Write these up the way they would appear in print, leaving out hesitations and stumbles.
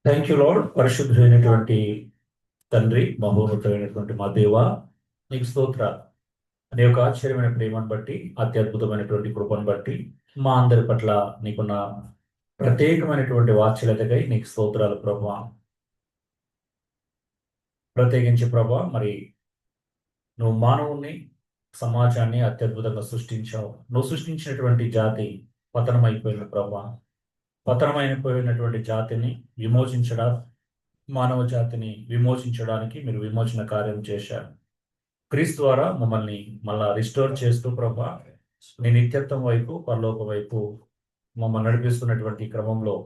Thank you lord. పరిశుద్ధుడైనటువంటి తండ్రి, మహోన్నతమైనటువంటి మా దేవ, నీకు స్తోత్ర. నీ యొక్క ఆశ్చర్యమైన ప్రేమను బట్టి, అత్యద్భుతమైనటువంటి కృపను బట్టి, మా అందరి పట్ల నీకున్న ప్రత్యేకమైనటువంటి వాత్సల్యతకై నీకు స్తోత్రాలు ప్రభా. ప్రత్యేకించి ప్రభా, మరి నువ్వు మానవుణ్ణి, సమాజాన్ని అత్యద్భుతంగా సృష్టించావు. నువ్వు సృష్టించినటువంటి జాతి పతనమైపోయిన ప్రభా. పతనమైపోయినటువంటి జాతిని విమోచించడా మానవ జాతిని విమోచించడానికి మీరు విమోచన కార్యం చేశారు. క్రీస్తు ద్వారా మమ్మల్ని మళ్ళా రిస్టోర్ చేస్తూ ప్రభా, నీ నిత్యత్వం వైపు, పరలోక వైపు మమ్మల్ని నడిపిస్తున్నటువంటి క్రమంలో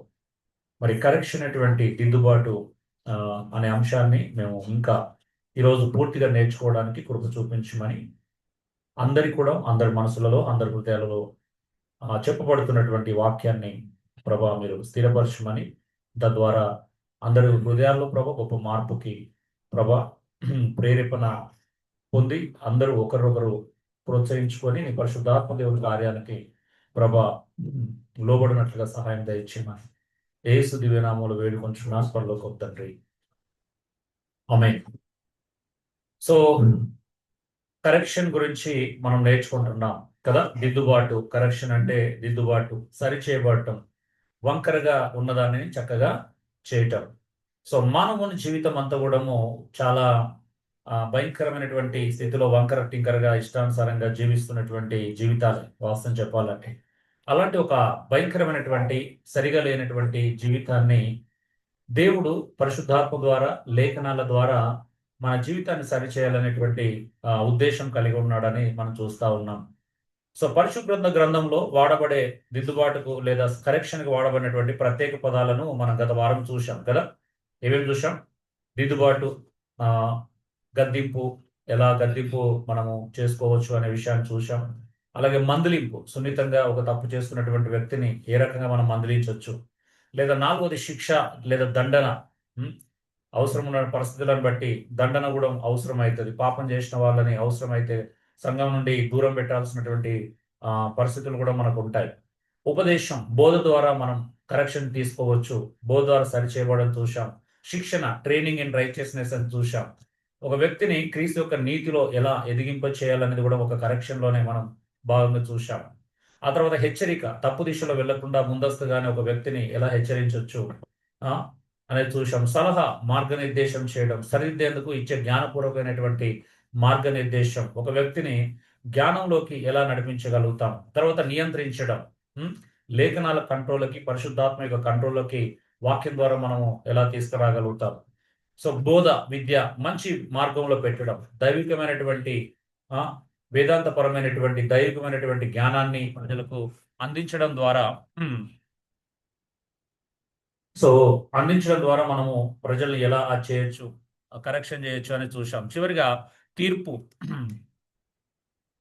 మరి కరెక్షన్ అటువంటి దిద్దుబాటు అనే అంశాన్ని మేము ఇంకా ఈరోజు పూర్తిగా నేర్చుకోవడానికి కృప చూపించమని అందరి కూడా అందరి మనసులలో, అందరి హృదయాలలో చెప్పబడుతున్నటువంటి వాక్యాన్ని ప్రభా మీరు స్థిరపరచమని, తద్వారా అందరి హృదయాల్లో ప్రభా గొప్ప మార్పుకి ప్రభా ప్రేరేపణ పొంది అందరూ ఒకరొకరు ప్రోత్సహించుకొని నీ పరిశుద్ధాత్మ దేవుని కార్యానికి ప్రభా లోబడినట్లుగా సహాయం దయచేయమని యేసు దివ్యనామములో వేడుకొంచున్నా పరలోకపు తండ్రి, ఆమేన్. సో కరెక్షన్ గురించి మనం నేర్చుకుంటున్నాం కదా. దిద్దుబాటు, కరెక్షన్ అంటే దిద్దుబాటు, సరి చేయబడటం, వంకరగా ఉన్నదాన్ని చక్కగా చేయటం. సో మానవుని జీవితం అంతా కూడా చాలా భయంకరమైనటువంటి స్థితిలో వంకర టింకరగా ఇష్టానుసారంగా జీవిస్తున్నటువంటి జీవితాలు వాస్తవం చెప్పాలంటే. అలాంటి ఒక భయంకరమైనటువంటి సరిగా లేనటువంటి జీవితాన్ని దేవుడు పరిశుద్ధాత్మ ద్వారా, లేఖనాల ద్వారా మన జీవితాన్ని సరిచేయాలనేటువంటి ఉద్దేశం కలిగి ఉన్నాడని మనం చూస్తా ఉన్నాం. సో పరిశుద్ధ గ్రంథంలో వాడబడే దిద్దుబాటుకు లేదా కరెక్షన్కి వాడబడినటువంటి ప్రత్యేక పదాలను మనం గత వారం చూసాం కదా. ఏమేమి చూసాం? దిద్దుబాటు, గద్దింపు, ఎలా గద్దింపు మనము చేసుకోవచ్చు అనే విషయాన్ని చూసాం. అలాగే మందలింపు, సున్నితంగా ఒక తప్పు చేస్తున్నటువంటి వ్యక్తిని ఏ రకంగా మనం మందలించవచ్చు. లేదా నాలుగోది శిక్ష లేదా దండన. అవసరం ఉన్న పరిస్థితులను బట్టి దండన కూడా అవసరం అవుతుంది. పాపం చేసిన వాళ్ళని అవసరమైతే సంఘం నుండి దూరం పెట్టాల్సినటువంటి పరిస్థితులు కూడా మనకు ఉంటాయి. ఉపదేశం, బోధ ద్వారా మనం కరెక్షన్ తీసుకోవచ్చు. బోధ ద్వారా సరిచేయబడని చూసాం. శిక్షణ, ట్రైనింగ్ ఇన్ రైచియస్నెస్ అని చూసాం. ఒక వ్యక్తిని క్రీస్తు యొక్క నీతిలో ఎలా ఎదిగింప చేయాలనేది కూడా ఒక కరెక్షన్ లోనే మనం భాగంగా చూసాం. ఆ తర్వాత హెచ్చరిక, తప్పు దిశలో వెళ్లకుండా ముందస్తుగానే ఒక వ్యక్తిని ఎలా హెచ్చరించవచ్చు అనేది చూసాం. సలహా, మార్గనిర్దేశం చేయడం, సరిదిద్దేందుకు ఇచ్చే జ్ఞానపూర్వకమైనటువంటి మార్గనిర్దేశం, ఒక వ్యక్తిని జ్ఞానంలోకి ఎలా నడిపించగలుగుతాం. తర్వాత నియంత్రించడం, లేఖనాల కంట్రోల్కి, పరిశుద్ధాత్మ యొక్క కంట్రోల్లోకి వాక్యం ద్వారా మనము ఎలా తీసుకురాగలుగుతాం. సో బోధ, విద్య మంచి మార్గంలో పెట్టడం, దైవికమైనటువంటి వేదాంతపరమైనటువంటి దైవికమైనటువంటి జ్ఞానాన్ని ప్రజలకు అందించడం ద్వారా మనము ప్రజల్ని ఎలా చేయొచ్చు, కరెక్షన్ చేయొచ్చు అని చూసాం. చివరిగా తీర్పు.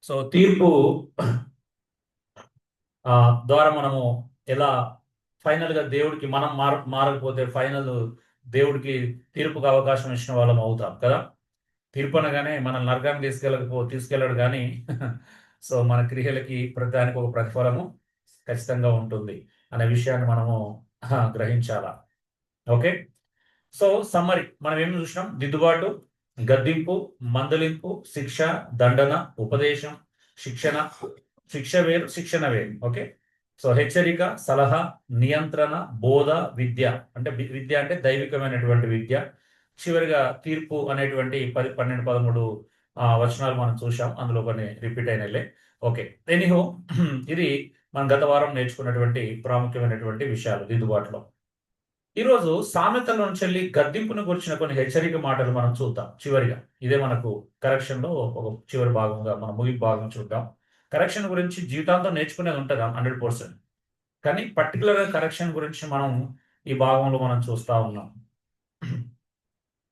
సో తీర్పు ద్వారా మనము ఎలా ఫైనల్ గా దేవుడికి మనం మారకపోతే ఫైనల్ దేవుడికి తీర్పుకు అవకాశం ఇచ్చిన వాళ్ళం అవుతాం కదా. తీర్పు అనగానే మన నరకాన్ని తీసుకెళ్ళడు కానీ సో మన క్రియలకి ప్రతిదానికి ఒక ప్రతిఫలము ఖచ్చితంగా ఉంటుంది అనే విషయాన్ని మనము గ్రహించాలా. ఓకే. సో సమ్మరి మనం ఏమి చూసినాం? దిద్దుబాటు, గద్దింపు, మందలింపు, శిక్ష, దండన, ఉపదేశం, శిక్ష వేరు, శిక్షణ వేరు. ఓకే. సో హెచ్చరిక, సలహా, నియంత్రణ, బోధ, విద్య అంటే దైవికమైనటువంటి విద్య. చివరిగా తీర్పు అనేటువంటి 10, 12, 13 వచనాలు మనం చూసాం. అందులో కొన్ని రిపీట్ అయినలే. ఓకే. ఎనీహో ఇది మనం గత వారం నేర్చుకున్నటువంటి ప్రాముఖ్యమైనటువంటి విషయాలు దిద్దుబాటులో. ఈరోజు సామెతల నుంచి వెళ్ళి గద్దింపును గురించిన కొన్ని హెచ్చరిక మాటలు మనం చూద్దాం. చివరిగా ఇదే మనకు కరెక్షన్ లో ఒక చివరి భాగంగా మనం ముగింపు భాగం చూద్దాం. కరెక్షన్ గురించి జీవితాంతం నేర్చుకునేది ఉంటుంది 100%. కానీ పర్టికులర్ గా కరెక్షన్ గురించి మనం ఈ భాగంలో మనం చూస్తా ఉన్నాం.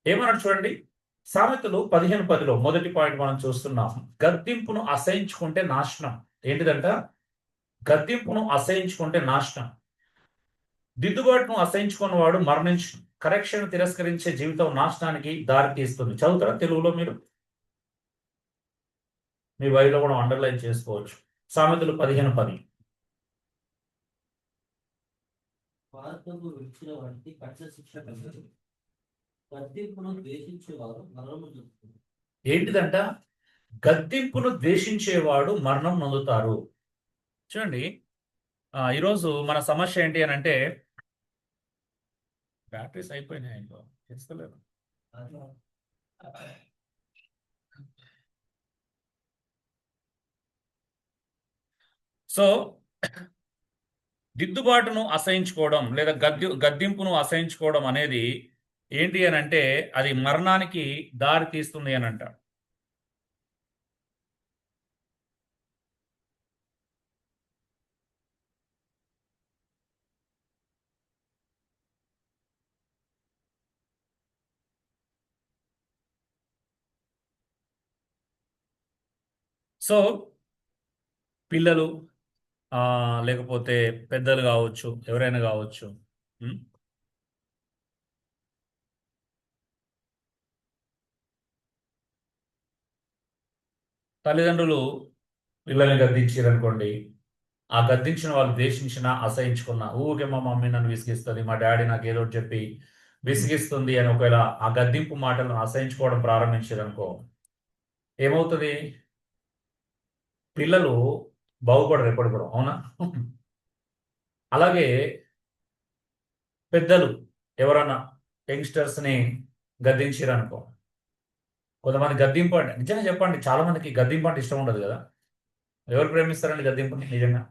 ఏమన్నాడు చూడండి, సామెతలు 15:10లో మొదటి పాయింట్ మనం చూస్తున్నాం. గద్దింపును అసహించుకుంటే నాశనం. ఏంటిదంట? గద్దింపును అసహించుకుంటే నాశనం. దిద్దుబాటును అసహించుకున్న వాడు మరణించు. కరెక్షన్ తిరస్కరించే జీవితం నాశనానికి దారి తీస్తుంది. చదువుతారా తెలుగులో? మీరు మీ బైబిల్లో కూడా అండర్లైన్ చేసుకోవచ్చు. సామెతలు 15:10. మార్గము విడిచిన వారికి కఠిన శిక్ష కలదు. గద్దింపును ద్వేషించేవారు మరణము జరుగుతుంది. ఏంటిదంట? గద్దింపును ద్వేషించేవాడు మరణం నొందుతారు. చూడండి, ఈరోజు మన సమస్య ఏంటి అని అంటే బ్యాటరీస్ అయిపోయినాయి, ఇంకో తెలుస్తలేదు. సో దిద్దుబాటును అసహించుకోవడం లేదా గద్దింపును అసహించుకోవడం అనేది ఏంటి అని అంటే అది మరణానికి దారి తీస్తుంది అని అంటారు. సో పిల్లలు లేకపోతే పెద్దలు కావచ్చు, ఎవరైనా కావచ్చు, ఉం? తల్లిదండ్రులు పిల్లల్ని గద్దించారనుకోండి, ఆ గద్దించిన వాళ్ళు ద్వేషించిన అసహించుకున్న ఊరికే మా మమ్మీ నన్ను విసిగిస్తుంది, మా డాడీ నాకు ఏదో ఒకటి చెప్పి విసిగిస్తుంది అని ఒకవేళ ఆ గద్దింపు మాటలను అసహించుకోవడం ప్రారంభించారనుకో, ఏమవుతుంది? పిల్లలు బాగుపడరు ఎప్పుడు కూడా, అవునా? అలాగే పెద్దలు ఎవరన్నా యంగ్స్టర్స్ని గద్దించారనుకో, కొంతమంది గద్దింపు అంటే నిజంగా చెప్పండి, చాలా మందికి గద్దింపు అంటే ఇష్టం ఉండదు కదా. ఎవరు ప్రేమిస్తారండి గద్దింపుని నిజంగా?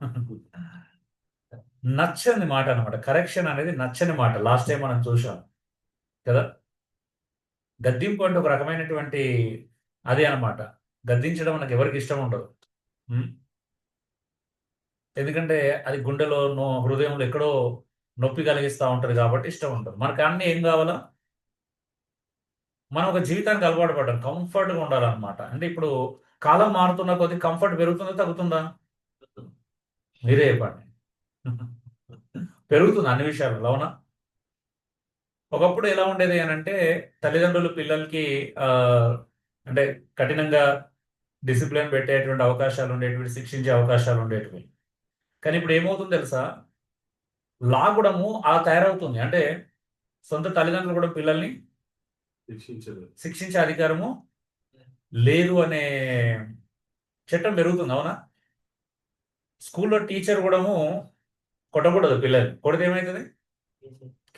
నచ్చని మాట అనమాట. కరెక్షన్ అనేది నచ్చని మాట. లాస్ట్ టైం మనం చూసాం కదా. గద్దింపు అంటే ఒక రకమైనటువంటి అదే అనమాట. గద్దించడం మనకి ఎవరికి ఇష్టం ఉండదు. ఉం? ఎందుకంటే అది గుండెలో హృదయంలో ఎక్కడో నొప్పి కలిగిస్తూ ఉంటుంది కాబట్టి ఇష్టం ఉంటుంది. మనకు అన్నీ ఏం కావాలా? మనం ఒక జీవితానికి అలవాటు పడ్డాం, కంఫర్ట్గా ఉండాలన్నమాట. అంటే ఇప్పుడు కాలం మారుతున్న కొద్ది కంఫర్ట్ పెరుగుతుందా తగ్గుతుందా? మీరే చెప్పండి. పెరుగుతుంది అన్ని విషయాలు, అవునా? ఒకప్పుడు ఎలా ఉండేది అని అంటే తల్లిదండ్రులు పిల్లలకి ఆ, అంటే కఠినంగా డిసిప్లిన్ పెట్టేటువంటి అవకాశాలు ఉండేటివి, శిక్షించే అవకాశాలు ఉండేటివి. కానీ ఇప్పుడు ఏమవుతుంది తెలుసా? లాగడము అలా తయారవుతుంది. అంటే సొంత తల్లిదండ్రులు కూడా పిల్లల్ని శిక్షించే అధికారము లేదు అనే చట్టం పెరుగుతుంది, అవునా? స్కూల్లో టీచర్ కూడా కొట్టకూడదు, పిల్లలు కొడితే ఏమవుతుంది?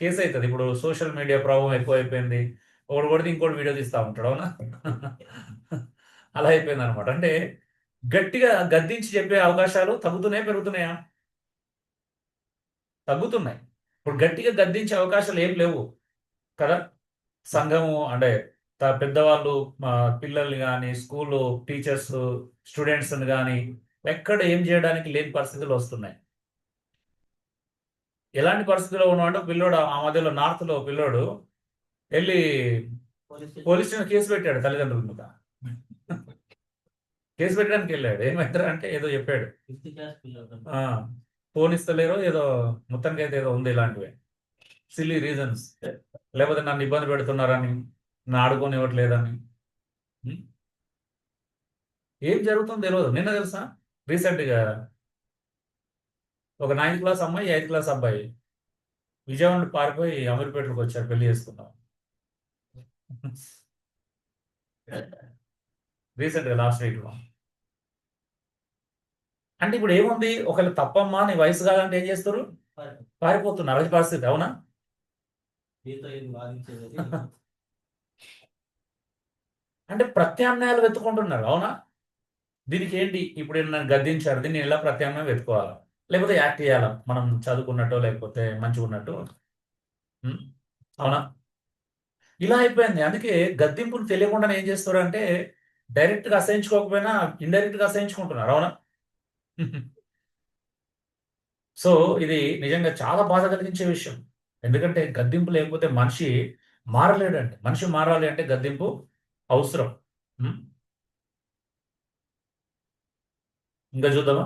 కేసు అవుతుంది. ఇప్పుడు సోషల్ మీడియా ప్రభావం ఎక్కువ అయిపోయింది. ఒకటి కొడితే ఇంకోటి వీడియో తీస్తూ ఉంటాడు, అవునా? అలా అయిపోయింది అనమాట. అంటే గట్టిగా గద్దించి చెప్పే అవకాశాలు తగ్గుతున్నాయా పెరుగుతున్నాయా? తగ్గుతున్నాయి. ఇప్పుడు గట్టిగా గద్దించే అవకాశాలు ఏం లేవు కదా. సంఘము అంటే పెద్దవాళ్ళు పిల్లల్ని కానీ స్కూలు టీచర్స్ స్టూడెంట్స్ని కానీ ఎక్కడ ఏం చేయడానికి లేని పరిస్థితులు వస్తున్నాయి. ఎలాంటి పరిస్థితిలో ఉన్నామంటే పిల్లోడు ఆ మధ్యలో నార్త్లో పిల్లోడు వెళ్ళి పోలీస్ స్టేషన్ కేసు పెట్టాడు తల్లిదండ్రుల మీద. కేసు పెట్టడానికి వెళ్ళాడు. ఏమైతారు అంటే ఏదో చెప్పాడు, ఫోన్ ఇస్తలేరు ఏదో, మొత్తానికి అయితే ఏదో ఉంది ఇలాంటివి సిల్లీ రీజన్స్. లేకపోతే నన్ను ఇబ్బంది పెడుతున్నారని, నన్ను ఆడుకోనివ్వట్లేదని. ఉం? ఏం జరుగుతుందో తెలియదు. నిన్న తెలుసా, రీసెంట్గా ఒక 9th క్లాస్ అమ్మాయి 8th క్లాస్ అబ్బాయి విజయవాడ నుండి పారిపోయి అమీర్పేటలోకి వచ్చారు పెళ్లి చేసుకుందాం. రీసెంట్గా లాస్ట్ వీక్లో. అంటే ఇప్పుడు ఏముంది, ఒకవేళ తప్పమ్మా నీ వయసు కాదంటే ఏం చేస్తారు? పారిపోతున్నారు. అది పరిస్థితి, అవునా? అంటే ప్రత్యామ్నాయాలు వెతుకుంటున్నారు, అవునా? దీనికి ఏంటి, ఇప్పుడు నన్ను గద్దించారు, దీన్ని ఎలా ప్రత్యామ్నాయం వెతుకోవాలా, లేకపోతే యాక్ట్ చేయాలా మనం చదువుకున్నట్టు లేకపోతే మంచిగా ఉన్నట్టు. ఉం? అవునా? ఇలా అయిపోయింది. అందుకే గద్దింపులు తెలియకుండా ఏం చేస్తారు అంటే డైరెక్ట్గా అసహించుకోకపోయినా ఇండైరెక్ట్గా అసహించుకుంటున్నారు, అవునా? సో ఇది నిజంగా చాలా బాధ కలిగించే విషయం. ఎందుకంటే గద్దింపు లేకపోతే మనిషి మారలేడండి. మనిషి మారాలి అంటే గద్దింపు అవసరం. ఉం? ఇంకా చూద్దామా?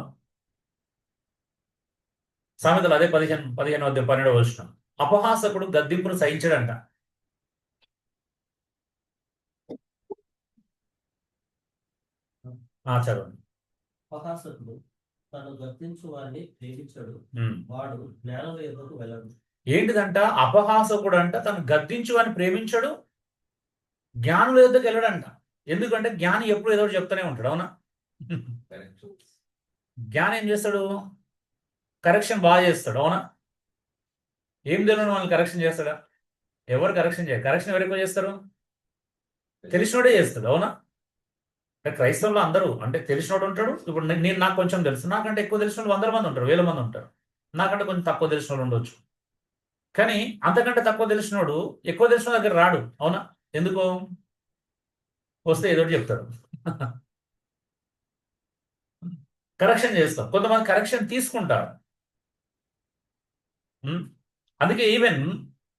సామెతలు అదే 15 15 వచనం. అపహాసకుడు గద్దింపును సహించడంట. చదవండి. అపహాసకుడు తను గద్దించు వారిని ప్రేమించడు, ఉం. వాడు జ్ఞానం ఎదుకు వెళ్ళడు. ఏంటిదంట, అపహాసకుడు అంట తను గద్దించు అని ప్రేమించడు, జ్ఞానుల యొద్దకు వెళ్ళడంట. ఎందుకంటే జ్ఞాని ఎప్పుడు ఏదో ఒకటి చెప్తూనే ఉంటాడు, అవునా? జ్ఞాని ఏం చేస్తాడు? కరెక్షన్ బాగా చేస్తాడు, అవునా? ఏం తెలియని వాళ్ళని కరెక్షన్ చేస్తాడా? ఎవరు కరెక్షన్ చేయరు. కరెక్షన్ ఎవరు ఎక్కువ చేస్తారు? తెలిసినోడే చేస్తాడు, అవునా? అంటే క్రైస్తవులు అందరూ అంటే తెలిసినోడు ఉంటాడు. ఇప్పుడు నేను నాకు కొంచెం తెలుసు, నాకంటే ఎక్కువ తెలిసిన వాళ్ళు 100 మంది ఉంటారు, 1000 మంది ఉంటారు. నాకంటే కొంచెం తక్కువ తెలిసిన వాళ్ళు ఉండొచ్చు. కానీ అంతకంటే తక్కువ తెలిసినోడు ఎక్కువ తెలిసిన దగ్గర రాడు, అవునా? ఎందుకు? వస్తే ఏదో ఒకటి చెప్తాడు. కరెక్షన్ చేస్తాం, కొంతమంది కరెక్షన్ తీసుకుంటారు. ఉమ్. అందుకే ఈవెన్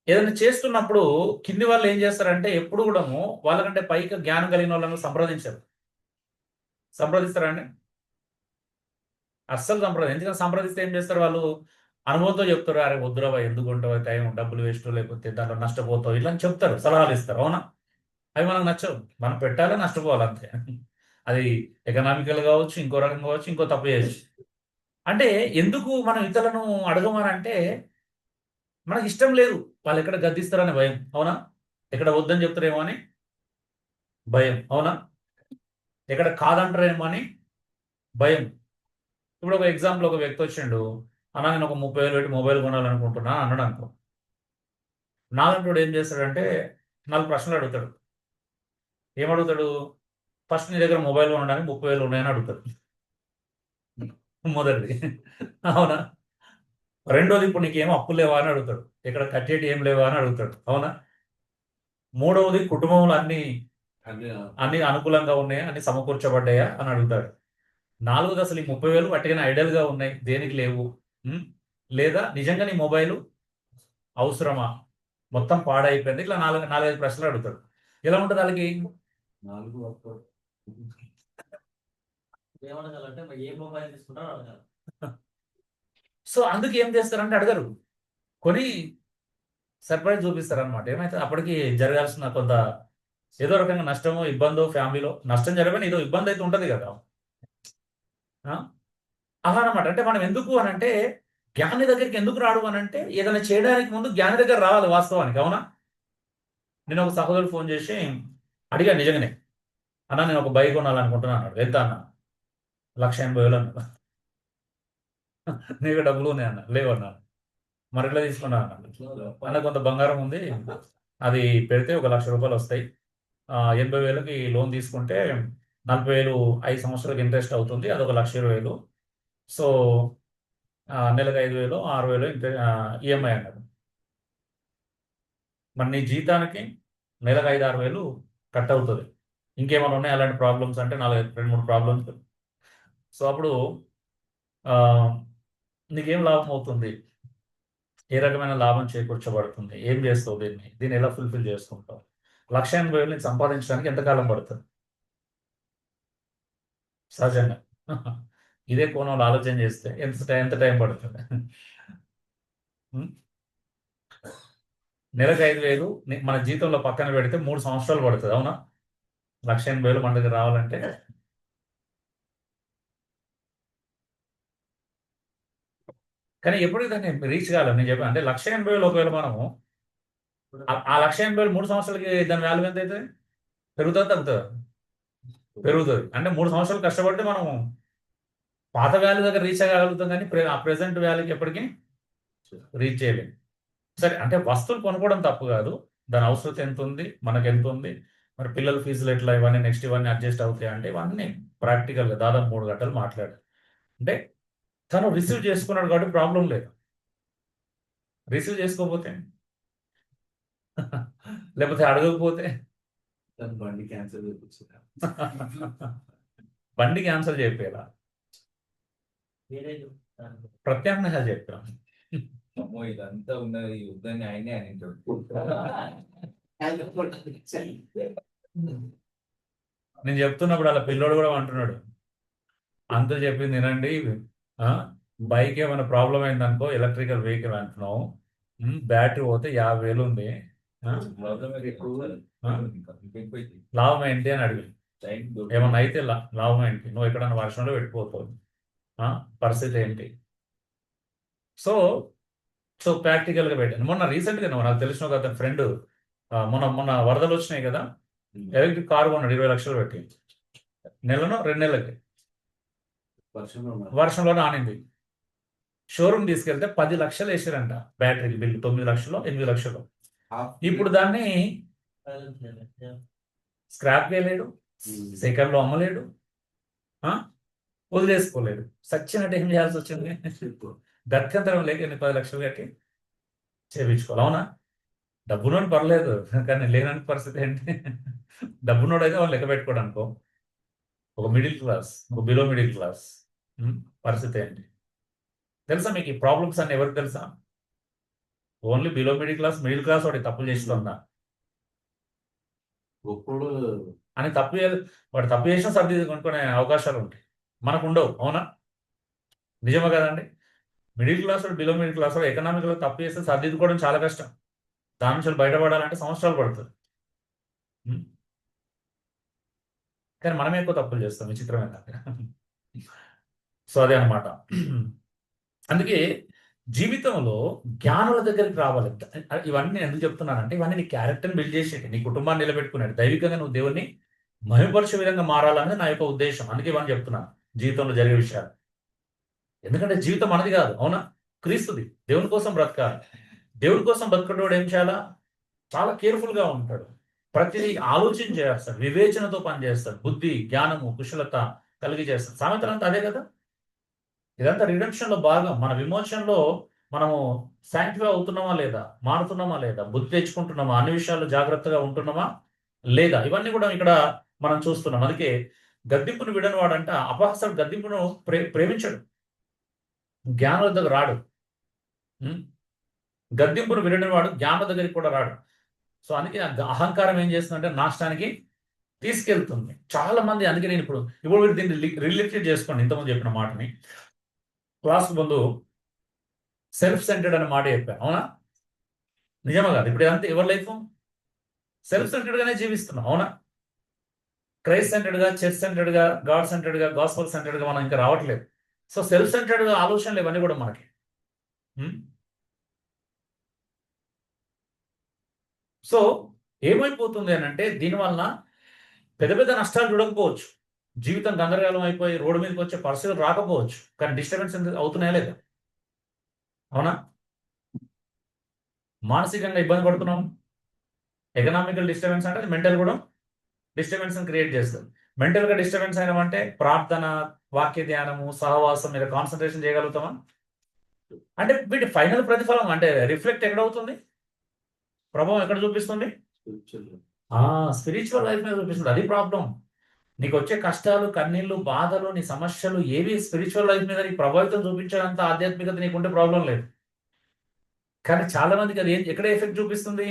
ఏదైనా చేస్తున్నప్పుడు కింది వాళ్ళు ఏం చేస్తారంటే ఎప్పుడు కూడా వాళ్ళకంటే పైకి జ్ఞానం కలిగిన వాళ్ళని సంప్రదించారు. సంప్రదిస్తారా అండి? అస్సలు సంప్రదించారు. ఎందుకంటే సంప్రదిస్తే ఏం చేస్తారు వాళ్ళు? అనుభవంతో చెప్తారు, అరే వద్దురా భయ్, ఎందుకు ఉంటావు, టైం డబ్బులు వేస్ట్, లేకపోతే దాంట్లో నష్టపోతావు, ఇలా అని చెప్తారు, సలహాలు ఇస్తారు, అవునా? అవి మనకు నచ్చవు. మనం పెట్టాలి, నష్టపోవాలి అంతే. అది ఎకనామికల్ కావచ్చు, ఇంకో రకం కావచ్చు, ఇంకో తప్పు చేయొచ్చు. అంటే ఎందుకు మనం ఇతరులను అడగమనంటే మనకి ఇష్టం లేదు, వాళ్ళు ఎక్కడ గద్దిస్తారని భయం, అవునా? ఎక్కడ వద్దని చెప్తారేమో అని భయం, అవునా? ఎక్కడ కాదంటారేమో అని భయం. ఇప్పుడు ఒక ఎగ్జాంపుల్, ఒక వ్యక్తి వచ్చిండు, అన్న నేను ఒక 30,000 పెట్టి మొబైల్ కొనాలనుకుంటున్నా అన్నాడు అనుకో. నాలంటోడు ఏం చేస్తాడంటే 4 ప్రశ్నలు అడుగుతాడు. ఏమడుగుతాడు? ఫస్ట్ నీ దగ్గర మొబైల్ కొనడానికి 30,000 ఉన్నాయని అడుగుతాడు, మొదటిది. అవునా? రెండోది, ఇప్పుడు నీకేం అప్పులు లేవా అని అడుగుతాడు. ఇక్కడ కట్టేటి ఏం లేవా అని అడుగుతాడు, అవునా? మూడవది, కుటుంబంలో అన్ని అన్ని అనుకూలంగా ఉన్నాయా, అన్ని సమకూర్చబడ్డాయా అని అడుగుతాడు. నాలుగోది, అసలు ఈ 30,000 వట్టిగానే ఐడియల్ గా ఉన్నాయి, దేనికి లేవు. ఉమ్, లేదా నిజంగా నీ మొబైల్ అవసరమా, మొత్తం పాడైపోయింది, ఇట్లా నాలుగైదు ప్రశ్నలు అడుగుతాడు. ఎలా ఉంటుంది వాళ్ళకి? ఏమడగాలంటే మరి ఏ మొబైల్ తీసుకుంటారో అడగాలి. సో అందుకు ఏం చేస్తారంటే అడగరు, కొని సర్ప్రైజ్ చూపిస్తారు అనమాట. ఏమైతే అప్పటికి జరగాల్సిన కొంత ఏదో రకంగా నష్టమో ఇబ్బందో, ఫ్యామిలీలో నష్టం జరగని ఏదో ఇబ్బంది అయితే ఉంటది కదా. ఆ? అలా అనమాట. అంటే మనం ఎందుకు అనంటే జ్ఞాని దగ్గరికి ఎందుకు రాడు అనంటే ఏదైనా చేయడానికి ముందు జ్ఞాని దగ్గర రావాలి వాస్తవానికి, అవునా? నేను ఒక సహోదరుడు ఫోన్ చేసి అడిగాను నిజంగానే, అన్న నేను ఒక బైక్ కొనాలనుకుంటున్నాను అన్నాడు. ఎంత అన్న? 1,80,000 అన్నాడు. నీకు డబ్బులు ఉన్నాయి అన్న. లేవన్నా. మరి ఎట్లా తీసుకున్నా అన్నాడు. అన్న కొంత బంగారం ఉంది, అది పెడితే ఒక ₹1,00,000 వస్తాయి. 80,000కి లోన్ తీసుకుంటే 40,000 5 సంవత్సరాలకు ఇంట్రెస్ట్ అవుతుంది, అదొక 1,20,000. సో నెలకు 5,000 6,000 ఈఎంఐ అన్నాడు. మరి నీ జీతానికి నెలకు 5-6 వేలు కట్ అవుతుంది, ఇంకేమైనా ఉన్నాయి అలాంటి ప్రాబ్లమ్స్ అంటే 2-3 ప్రాబ్లమ్స్. సో అప్పుడు ఆ, నీకేం లాభం అవుతుంది, ఏ రకమైన లాభం చేకూర్చబడుతుంది, ఏం చేస్తావు, దీన్ని ఎలా ఫుల్ఫిల్ చేసుకుంటావు, 1,80,000 నీకు సంపాదించడానికి ఎంతకాలం పడుతుంది సహజంగా? ఇదే కోణంలో ఆలోచన చేస్తే ఎంత టైం పడుతుంది? ఉం? నెలకు 5,000 మన జీతంలో పక్కన పెడితే 3 సంవత్సరాలు పడుతుంది, అవునా? 1,80,000 మన దగ్గర రావాలంటే. కానీ ఎప్పుడు దాన్ని రీచ్ కావాలి, నేను చెప్పాను అంటే 1,80,000 ఒకవేళ మనము ఆ 1,80,000 3 సంవత్సరాలకి దాని వాల్యూ ఎంత అవుతుంది? పెరుగుతుంది, తగ్గుతుంది? పెరుగుతుంది. అంటే 3 సంవత్సరాలు కష్టపడితే మనం పాత వాల్యూ దగ్గర రీచ్ అవ్వగలుగుతాం, కానీ ఆ ప్రెసెంట్ వాల్యూకి ఎప్పటికీ రీచ్ చేయలేము. సరే, అంటే వస్తువులు కొనుక్కోవడం తప్పు కాదు, దాని అవసరం ఎంత ఉంది, మనకు ఎంత ఉంది, మరి పిల్లల ఫీజులు ఎట్లా, ఇవన్నీ నెక్స్ట్ ఇవన్నీ అడ్జస్ట్ అవుతాయి అంటే ఇవన్నీ ప్రాక్టికల్గా దాదాపు 3 గంటలు మాట్లాడు. అంటే తను రిసీవ్ చేసుకున్నాడు కాబట్టి ప్రాబ్లం లేదు, రిసీవ్ చేసుకోకపోతే లేకపోతే అడగకపోతే బండి క్యాన్సిల్ చేయించిన బండి క్యాన్సల్ చెప్పేలా వేరే చెప్తాను. ప్రత్యామ్నాయాలు చెప్పాం. అమ్మో ఇదంతా ఉన్నది యుద్ధాన్ని ఆయనే అని నేను చెప్తున్నప్పుడు అలా పిల్లోడు కూడా అంటున్నాడు, అంతా చెప్పింది వినండి, బైక్ ఏమైనా ప్రాబ్లం అయిందనుకో, ఎలక్ట్రికల్ వెహికల్ అంటున్నావు, బ్యాటరీ పోతే 50,000 ఉంది, ఆ? లాభం ఏంటి అని అడిగి, ఏమన్నా అయితే లాభం ఏంటి, నువ్వు ఎక్కడన్నా వర్షంలో పెట్టిపోతావు, పరిస్థితి ఏంటి? సో సో ప్రాక్టికల్గా పెట్టాను. మొన్న రీసెంట్గా నాకు తెలిసిన ఒక అతని ఫ్రెండ్ మొన్న మొన్న వరదలు వచ్చినాయి కదా, ఎలక్ట్రిక్ కారు కొన్నాడు 20 లక్షలు పెట్టి. నెలను 2 నెలలకి వర్షంలోనే ఆనింది. షోరూమ్ తీసుకెళ్తే 10 లక్షలు వేసారంట బ్యాటరీకి బిల్లు. 9 లక్షలు 8 లక్షలు. ఇప్పుడు దాన్ని స్క్రాప్ చేయలేడు, సెకండ్లో అమ్మలేడు, వదిలేసుకోలేడు. సచ్చినట్టు ఏం చేయాల్సి వచ్చింది? గత్యంతరం లేక 10 లక్షలు కట్టి చేయించుకోవాలి. అవునా? డబ్బునోడు పర్లేదు, కానీ లేని పరిస్థితి ఏంటి? డబ్బునోడు అయితే వాళ్ళు లెక్క పెట్టుకోడు అనుకో. ఒక మిడిల్ క్లాస్, ఒక బిలో మిడిల్ క్లాస్ పరిస్థితి ఏంటి తెలుసా మీకు? ఈ ప్రాబ్లమ్స్ అన్ని ఎవరికి తెలుసా? ఓన్లీ బిలో మిడిల్ క్లాస్ వాడి తప్పులు చేస్తుందా అని వాడు తప్పు చేసినా సర్ది కొనుక్కునే అవకాశాలు ఉంటాయి, మనకు ఉండవు. అవునా? నిజమే కదండి? మిడిల్ క్లాస్ వాడు, బిలో మిడిల్ క్లాస్ వాడు ఎకనామిక్లో తప్పు చేస్తే సర్దిద్దుకోవడం చాలా కష్టం. దాని నుంచి బయటపడాలంటే సంవత్సరాలు పడుతుంది. కానీ మనమే ఎక్కువ తప్పులు చేస్తాం, విచిత్రమైన. సో అదే అనమాట. అందుకే జీవితంలో జ్ఞానుల దగ్గరికి రావాలి. ఇవన్నీ నేను ఎందుకు చెప్తున్నానంటే, ఇవన్నీ నీ క్యారెక్టర్ని బిల్డ్ చేసేది, నీ కుటుంబాన్ని నిలబెట్టుకునేది, దైవికంగా నువ్వు దేవుణ్ణి మహిమపరిచే విధంగా మారాలనేది నా యొక్క ఉద్దేశం. అందుకే ఇవన్నీ చెప్తున్నాను, జీవితంలో జరిగే విషయాలు. ఎందుకంటే జీవితం మనది కాదు, అవునా? క్రీస్తుది. దేవుని కోసం బ్రతకాలి. దేవుని కోసం బ్రతకటోడు ఏం చేయాలా? చాలా కేర్ఫుల్గా ఉంటాడు. ప్రతిదీ ఆలోచన చేస్తాడు, వివేచనతో పనిచేస్తాడు, బుద్ధి, జ్ఞానము, కుశలత కలిగి చేస్తాడు. సామెతలంతా అదే కదా. ఇదంతా రిడెంప్షన్లో భాగం. మన విమోచనలో మనము శాంక్టిఫై అవుతున్నామా లేదా, మారుతున్నామా లేదా, బుద్ధి తెచ్చుకుంటున్నామా, అన్ని విషయాల్లో జాగ్రత్తగా ఉంటున్నామా లేదా, ఇవన్నీ కూడా ఇక్కడ మనం చూస్తున్నాం. అందుకే గద్దింపును విడనివాడంట, అపహాసకుడు గద్దింపును ప్రేమించడు, జ్ఞానుల దగ్గర రాడు. గద్దింపును విననివాడు జ్ఞానుల దగ్గరికి కూడా రాడు. సో అందుకే అహంకారం ఏం చేస్తుందంటే నాశనానికి తీసుకెళ్తుంది చాలా మంది. అందుకే నేను ఇప్పుడు మీరు దీన్ని రిలేటెడ్ చేసుకోండి. ఇంతకుముందు చెప్పిన మాటని క్లాస్ ముందు సెల్ఫ్ సెంటర్డ్ అనే మాట చెప్పాను, అవునా? నిజమా కాదు? ఇప్పుడు ఇదంతా ఎవరి లైఫ్ సెల్ఫ్ సెంటర్డ్గానే జీవిస్తున్నాం, అవునా? క్రైస్ట్ సెంటర్డ్గా, చర్చ్ సెంటర్డ్గా, గాడ్ సెంటర్డ్గా, గాస్పల్ సెంటర్డ్గా మనం ఇంకా రావట్లేదు. సో సెల్ఫ్ సెంటర్డ్గా ఆలోచనలు ఇవన్నీ కూడా మనకి. సో ఏమైపోతుంది అని అంటే, దీనివల్ల పెద్ద పెద్ద నష్టాలు చూడకపోవచ్చు, జీవితం గందరగోళం అయిపోయి రోడ్డు మీదకి వచ్చే పరిస్థితులు రాకపోవచ్చు, కానీ డిస్టర్బెన్స్ అవుతున్నాయా లేదా? అవునా? మానసికంగా ఇబ్బంది పడుతున్నాం. ఎకనామికల్ డిస్టర్బెన్స్ అంటే మెంటల్ కూడా డిస్టర్బెన్స్ క్రియేట్ చేస్తుంది. మెంటల్గా డిస్టర్బెన్స్ అయినామంటే ప్రార్థన, వాక్య ధ్యానము, సహవాసం మీద కాన్సన్ట్రేషన్ చేయగలుగుతామా? అంటే వీటి ఫైనల్ ప్రతిఫలం అంటే రిఫ్లెక్ట్ ఎక్కడవుతుంది, ప్రభావం ఎక్కడ చూపిస్తుంది? స్పిరిచువల్ లైఫ్ మీద చూపిస్తుంది. అది ప్రాబ్లం. నీకు వచ్చే కష్టాలు, కన్నీళ్లు, బాధలు, నీ సమస్యలు ఏవి స్పిరిచువల్ లైఫ్ మీద నీకు ప్రభావితం చూపించేంత ఆధ్యాత్మికత నీకుంటే ప్రాబ్లం లేదు. కానీ చాలా మందికి అది ఎక్కడ ఎఫెక్ట్ చూపిస్తుంది?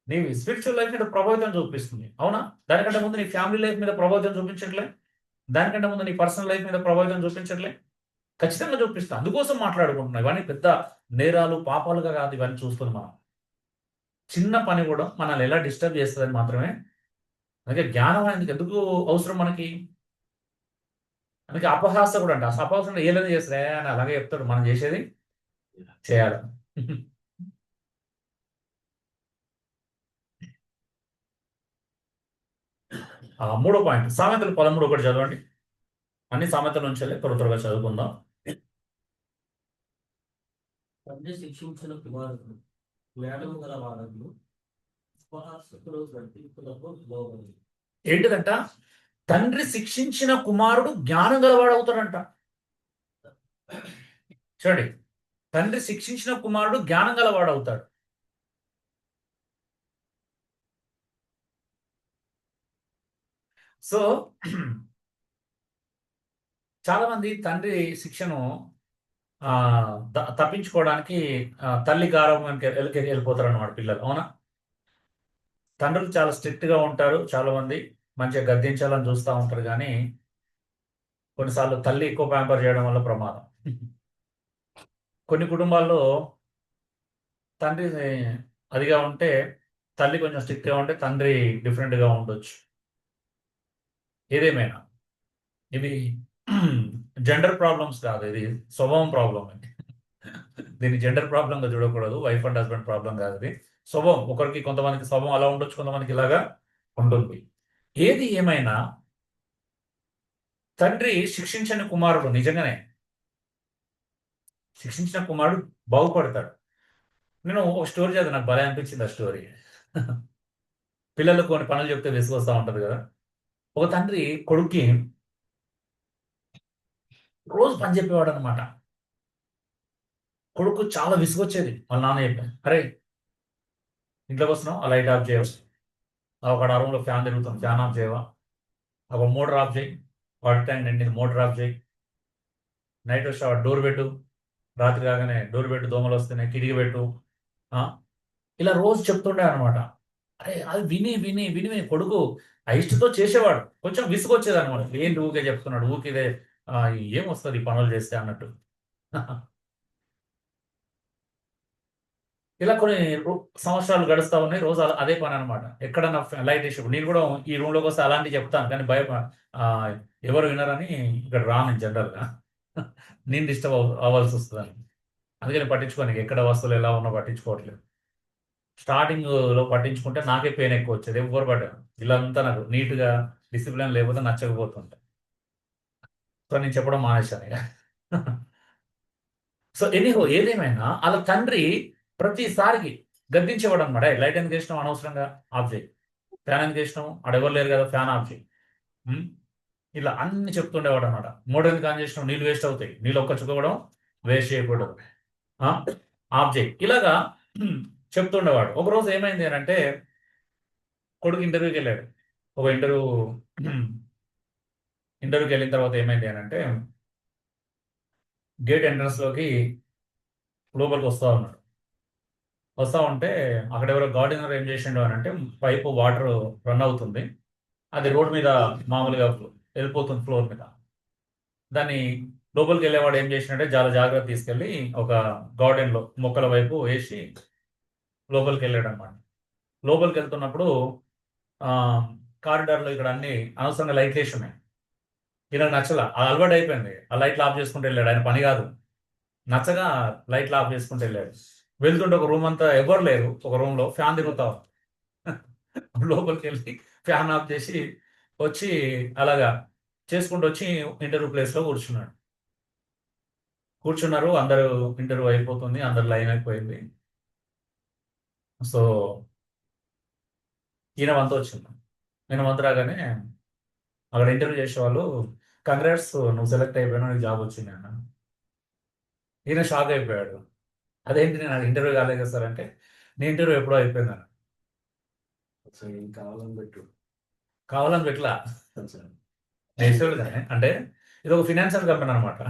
నీ స్పిరిచువల్ లైఫ్ మీద ప్రభావితం చూపిస్తుంది, అవునా? దానికంటే ముందు నీ ఫ్యామిలీ లైఫ్ మీద ప్రభావితం చూపించట్లే, దానికంటే ముందు నీ పర్సనల్ లైఫ్ మీద ప్రభావితం చూపించట్లే, ఖచ్చితంగా చూపిస్తా. అందుకోసం మాట్లాడుకుంటున్నాం. ఇవన్నీ పెద్ద నేరాలు, పాపాలుగా కాదు, ఇవన్నీ చూస్తున్నాం మనం. చిన్న పని కూడా మనల్ని ఎలా డిస్టర్బ్ చేస్తుందని మాత్రమే. అందుకే జ్ఞానం అనేది ఎందుకు అవసరం మనకి? అందుకే అపహాస కూడా అంట, అపహాసం ఏదైనా చేస్తారే అని అలాగే చెప్తాడు. మనం చేసేది చేయాలి. మూడో పాయింట్, సామెతలు 13 ఒకటి చదవండి. అన్ని సామెతల నుంచి త్వరగా చదువుకుందాం. తండ్రి శిక్షించిన కుమారుడు జ్ఞానము గల వాడను, ఉపహాసకుడు గద్దింపులకు లోబడి. ఏంటిదంట? తండ్రి శిక్షించిన కుమారుడు జ్ఞానం గలవాడు అవుతాడంట. చూడండి, తండ్రి శిక్షించిన కుమారుడు జ్ఞానం గలవాడు అవుతాడు. సో చాలా మంది తండ్రి శిక్షను తప్పించుకోవడానికి తల్లి గారాభంకి వెళ్ళిపోతారు అన్నమాట పిల్లలు, అవునా? తండ్రులు చాలా స్ట్రిక్ట్గా ఉంటారు, చాలా మంది మంచిగా గద్దించాలని చూస్తూ ఉంటారు, కానీ కొన్నిసార్లు తల్లి ఎక్కువ ప్యాంపర్ చేయడం వల్ల ప్రమాదం. కొన్ని కుటుంబాల్లో తండ్రి అదిగా ఉంటే, తల్లి కొంచెం స్ట్రిక్ట్గా ఉంటే తండ్రి డిఫరెంట్గా ఉండొచ్చు. ఏదేమైనా ఇవి జెండర్ ప్రాబ్లమ్స్ కాదు, ఇది స్వభావం ప్రాబ్లం అండి. దీన్ని జెండర్ ప్రాబ్లంగా చూడకూడదు. వైఫ్ అండ్ హస్బెండ్ ప్రాబ్లం కాదు ఇది. స్వభావం ఒకరికి, కొంతమందికి స్వభావం అలా ఉండొచ్చు, కొంతమందికి ఇలాగా ఉంటుంది. ఏది ఏమైనా తండ్రి శిక్షించని కుమారుడు నిజంగానే శిక్షించిన కుమారుడు బాగుపడతాడు. నేను ఒక స్టోరీ చదివి నాకు భలే అనిపించింది ఆ స్టోరీ. పిల్లలకు కొన్ని పనులు చెప్తే విసుగొస్తా ఉంటది కదా. ఒక తండ్రి కొడుక్కి రోజు పని చెప్పేవాడు అనమాట. కొడుకు చాలా విసుగొచ్చేది. వాళ్ళ నాన్న చెప్పాను, అరే ఇంట్లోకి వస్తున్నావు, ఆ లైట్ ఆఫ్ చేయవు, ఒక ఆ రూమ్లో ఫ్యాన్ తిరుగుతుంది, ఫ్యాన్ ఆఫ్ చేయవా, ఒక మోటార్ ఆఫ్ చేయి, వాటర్ ట్యాంక్ నిండింది, మోటార్ ఆఫ్ చేయి, నైట్ వచ్చి డోర్ పెట్టు, రాత్రి కాగానే డోర్ పెట్టు, దోమలు వస్తున్నాయి, కిటికీ పెట్టు. ఆ, ఇలా రోజు చెప్తుండే అనమాట. అరే అది విని విని విని విని కొడుకు ఇష్టతో చేసేవాడు. కొంచెం విసుగొచ్చేది అనమాట. ఏంటి ఊకే చెప్తున్నాడు, ఊకే ఇదే ఏమొస్తుంది ఈ పనులు చేస్తే అన్నట్టు. ఇలా కొన్ని సంవత్సరాలు గడుస్తా ఉన్నాయి. రోజు అదే పని అనమాట. ఎక్కడన్నా లైట్ ఇష్యూ, నేను కూడా ఈ రూమ్లోకి వస్తే అలాంటివి చెప్తాను, కానీ ఎవరు వినరని ఇక్కడ రాను జనరల్గా. నేను డిస్టర్బ్ అవ్వాల్సి వస్తుందని, అందుకని పట్టించుకోని ఎక్కడ వస్తువులు ఎలా ఉన్నా పట్టించుకోవట్లేదు. స్టార్టింగ్ లో పట్టించుకుంటే నాకే పెయిన్ ఎక్కువ వచ్చేది. ఎవరు పడ్డాను ఇల్లంతా నాకు నీట్గా డిసిప్లిన్ లేకపోతే నచ్చకపోతుంటాయి. సో నేను చెప్పడం మానేశాను ఇక. సో ఎనీహో ఏదేమైనా వాళ్ళ తండ్రి ప్రతిసారికి గద్దించేవాడు అనమాట. లైట్ ఎందుకు వేసినాం, అనవసరంగా ఆఫ్ చేయి, ఫ్యాన్ ఎందుకు వేసినాం, ఆడెవరు లేరు కదా, ఫ్యాన్ ఆఫ్ చేయి, ఇలా అన్ని చెప్తుండేవాడు అనమాట. మోటార్ ఎందుకు ఆన్ చేసినాం, నీళ్ళు వేస్ట్ అవుతాయి, నీళ్ళు ఒక్క చుక్కవడం వేస్ట్ చేయకూడదు, ఆఫ్ చేయి, ఇలాగా చెప్తుండేవాడు. ఒకరోజు ఏమైంది అని అంటే, కొడుకు ఇంటర్వ్యూకి వెళ్ళాడు. ఒక ఇంటర్వ్యూకి వెళ్ళిన తర్వాత ఏమైంది అని అంటే, గేట్ ఎంట్రన్స్లోకి లోపలికి వస్తూ ఉన్నాడు. వస్తూ ఉంటే అక్కడ ఎవరో గార్డెనర్ ఏం చేసిండు అని అంటే, పైపు వాటర్ రన్ అవుతుంది, అది రోడ్ మీద మామూలుగా వెళ్ళిపోతుంది ఫ్లోర్ మీద. దాన్ని లోపలికి వెళ్ళేవాడు ఏం చేసినట్టే చాలా జాగ్రత్త తీసుకెళ్ళి ఒక గార్డెన్లో మొక్కల వైపు వేసి లోపలికి వెళ్ళాడు అనమాట. లోపలికి వెళ్తున్నప్పుడు కారిడార్లో ఇక్కడ అన్ని అనవసరంగా లైట్లు వేసి ఉన్నాయి. ఈయనకు నచ్చలా, అది అలవాటు అయిపోయింది. ఆ లైట్లు ఆఫ్ చేసుకుంటూ వెళ్ళాడు. ఆయన పని కాదు, నచ్చగా లైట్లు ఆఫ్ చేసుకుంటూ వెళ్ళాడు. వెళ్తుంటే ఒక రూమ్ అంతా ఎవరు లేరు, ఒక రూమ్లో ఫ్యాన్ తిరుగుతా లోపలికి వెళ్ళి ఫ్యాన్ ఆఫ్ చేసి వచ్చి అలాగా చేసుకుంటూ వచ్చి ఇంటర్వ్యూ ప్లేస్లో కూర్చున్నారు. అందరూ ఇంటర్వ్యూ అయిపోతుంది, అందరు లైన్ అయిపోయింది. సో ఈయన వంత వచ్చింది. ఈయన వంత రాగానే అక్కడ ఇంటర్వ్యూ చేసేవాళ్ళు, కంగ్రాట్స్ నువ్వు సెలెక్ట్ అయిపోయినా, నీకు జాబ్ వచ్చింది అన్న. ఈయన షాక్ అయిపోయాడు. అదేంటి, నేను ఇంటర్వ్యూ కాలేదు కదా సార్ అంటే, నీ ఇంటర్వ్యూ ఎప్పుడో అయిపోయిందన్న. కావాలని పెట్టలా, నేచురల్గానే. అంటే ఇది ఒక ఫినాన్షియల్ కంపెనీ అనమాట.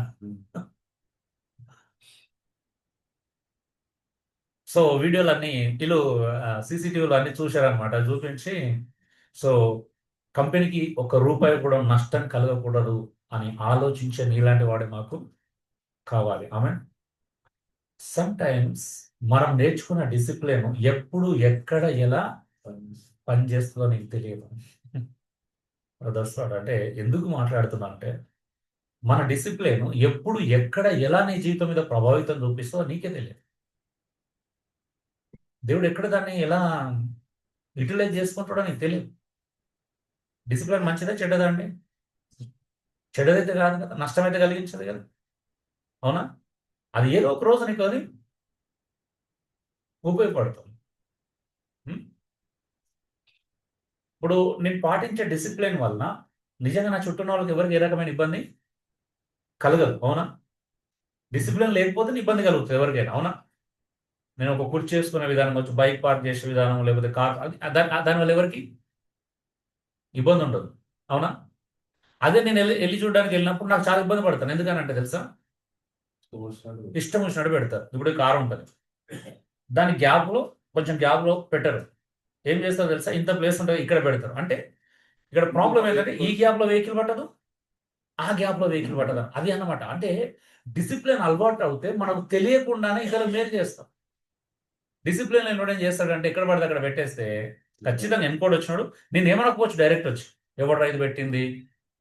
సో వీడియోలు అన్నీ వీళ్ళు సీసీటీవీలో అన్ని చూశారనమాట. చూపించి సో కంపెనీకి ₹1 కూడా నష్టం కలగకూడదు అని ఆలోచించే నీలాంటి వాడే మాకు కావాలి. ఆమె సమ్ టైమ్స్ మనం నేర్చుకున్న డిసిప్లిన్ ఎప్పుడు ఎక్కడ ఎలా పనిచేస్తుందో నీకు తెలియదు. అంటే ఎందుకు మాట్లాడుతున్నా అంటే, మన డిసిప్లిన్ ఎప్పుడు ఎక్కడ ఎలా నీ జీవితం మీద ప్రభావితం చూపిస్తుందో నీకే తెలియదు. దేవుడు ఎక్కడ దాన్ని ఎలా యూటిలైజ్ చేసుకుంటాడో నీకు తెలియదు. డిసిప్లిన్ మంచిదా చెడ్డదా అండి? చెడ్డదైతే కాదు కదా, నష్టమైతే కలిగించదు కదా, అవునా? అది ఏదో ఒక రోజు నీకు అది ఉపయోగపడుతుంది. ఇప్పుడు నేను పాటించే డిసిప్లిన్ వల్ల నిజంగా నా చుట్టూ వాళ్ళకి ఎవరికి ఏ రకమైన ఇబ్బంది కలగదు, అవునా? డిసిప్లిన్ లేకపోతే ఇబ్బంది కలుగుతుంది ఎవరికైనా, అవునా? నేను ఒక కుర్చీ చేసుకునే విధానం వచ్చి, బైక్ పార్క్ చేసే విధానం, లేకపోతే కార్, దానివల్ల ఎవరికి ఇబ్బంది ఉండదు, అవునా? అదే నేను వెళ్ళి చూడడానికి వెళ్ళినప్పుడు నాకు చాలా ఇబ్బంది పడతాను. ఎందుకనంటే తెలుసా, ఇష్టం వచ్చినట్టు పెడతారు. ఇప్పుడు కారు ఉంటుంది, దాని కొంచెం గ్యాప్లో పెట్టరు. ఏం చేస్తారో తెలుసా, ఇంత ప్లేస్ ఉంటుంది, ఇక్కడ పెడతారు. అంటే ఇక్కడ ప్రాబ్లం ఏంటంటే, ఈ గ్యాప్లో వెహికల్ పట్టదు, ఆ గ్యాప్లో వెహికల్ పట్టదు, అది అన్నమాట. అంటే డిసిప్లిన్ అలవాటు అవుతే మనకు తెలియకుండానే ఇతరులు మేలు చేస్తాం. డిసిప్లిన్ లేనివాడు ఏం చేస్తాడంటే, ఎక్కడ పడితే అక్కడ పెట్టేస్తే ఖచ్చితంగా ఎన్కోడ్ వచ్చినాడు, నేను ఏమనకపోవచ్చు, డైరెక్ట్ వచ్చి ఎవరు రైతు పెట్టింది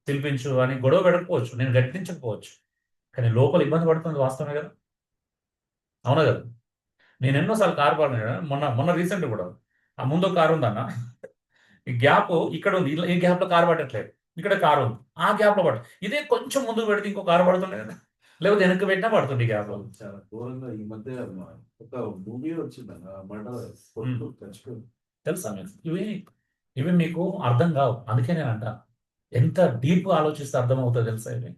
పిలిపించు అని గొడవ పెట్టకపోవచ్చు, నేను గట్టించకపోవచ్చు, కానీ లోపల ఇబ్బంది పడుతుంది, వాస్తవమే కదా. అవునా కదా? నేను ఎన్నోసార్లు కారు పాడినా, మొన్న మొన్న రీసెంట్ కూడా ఆ ముందు ఒక కారు ఉందన్న, ఈ గ్యాప్ ఇక్కడ ఉంది, ఈ గ్యాప్ లో కారు పట్టట్లేదు, ఇక్కడ కారు ఉంది, ఆ గ్యాప్ లో పట్ట, ఇదే కొంచెం ముందుకు పెడితే ఇంకో కారు పడుతుండే కదా, లేకపోతే వెనక్కి పెట్టినా పడుతుంది గ్యాప్ లో. చాలా ఘోరంగా ఈ మధ్య ఒక మూవీ వచ్చిందన్న మర్డర్ కొట్టు చచ్చిపోయింది. తెలుసా మీకు ఇవి? ఇవి మీకు అర్థం కావు, అందుకే నేను అంట, ఎంత డీప్ ఆలోచిస్తే అర్థమవుతుంది తెలుసా ఇవి.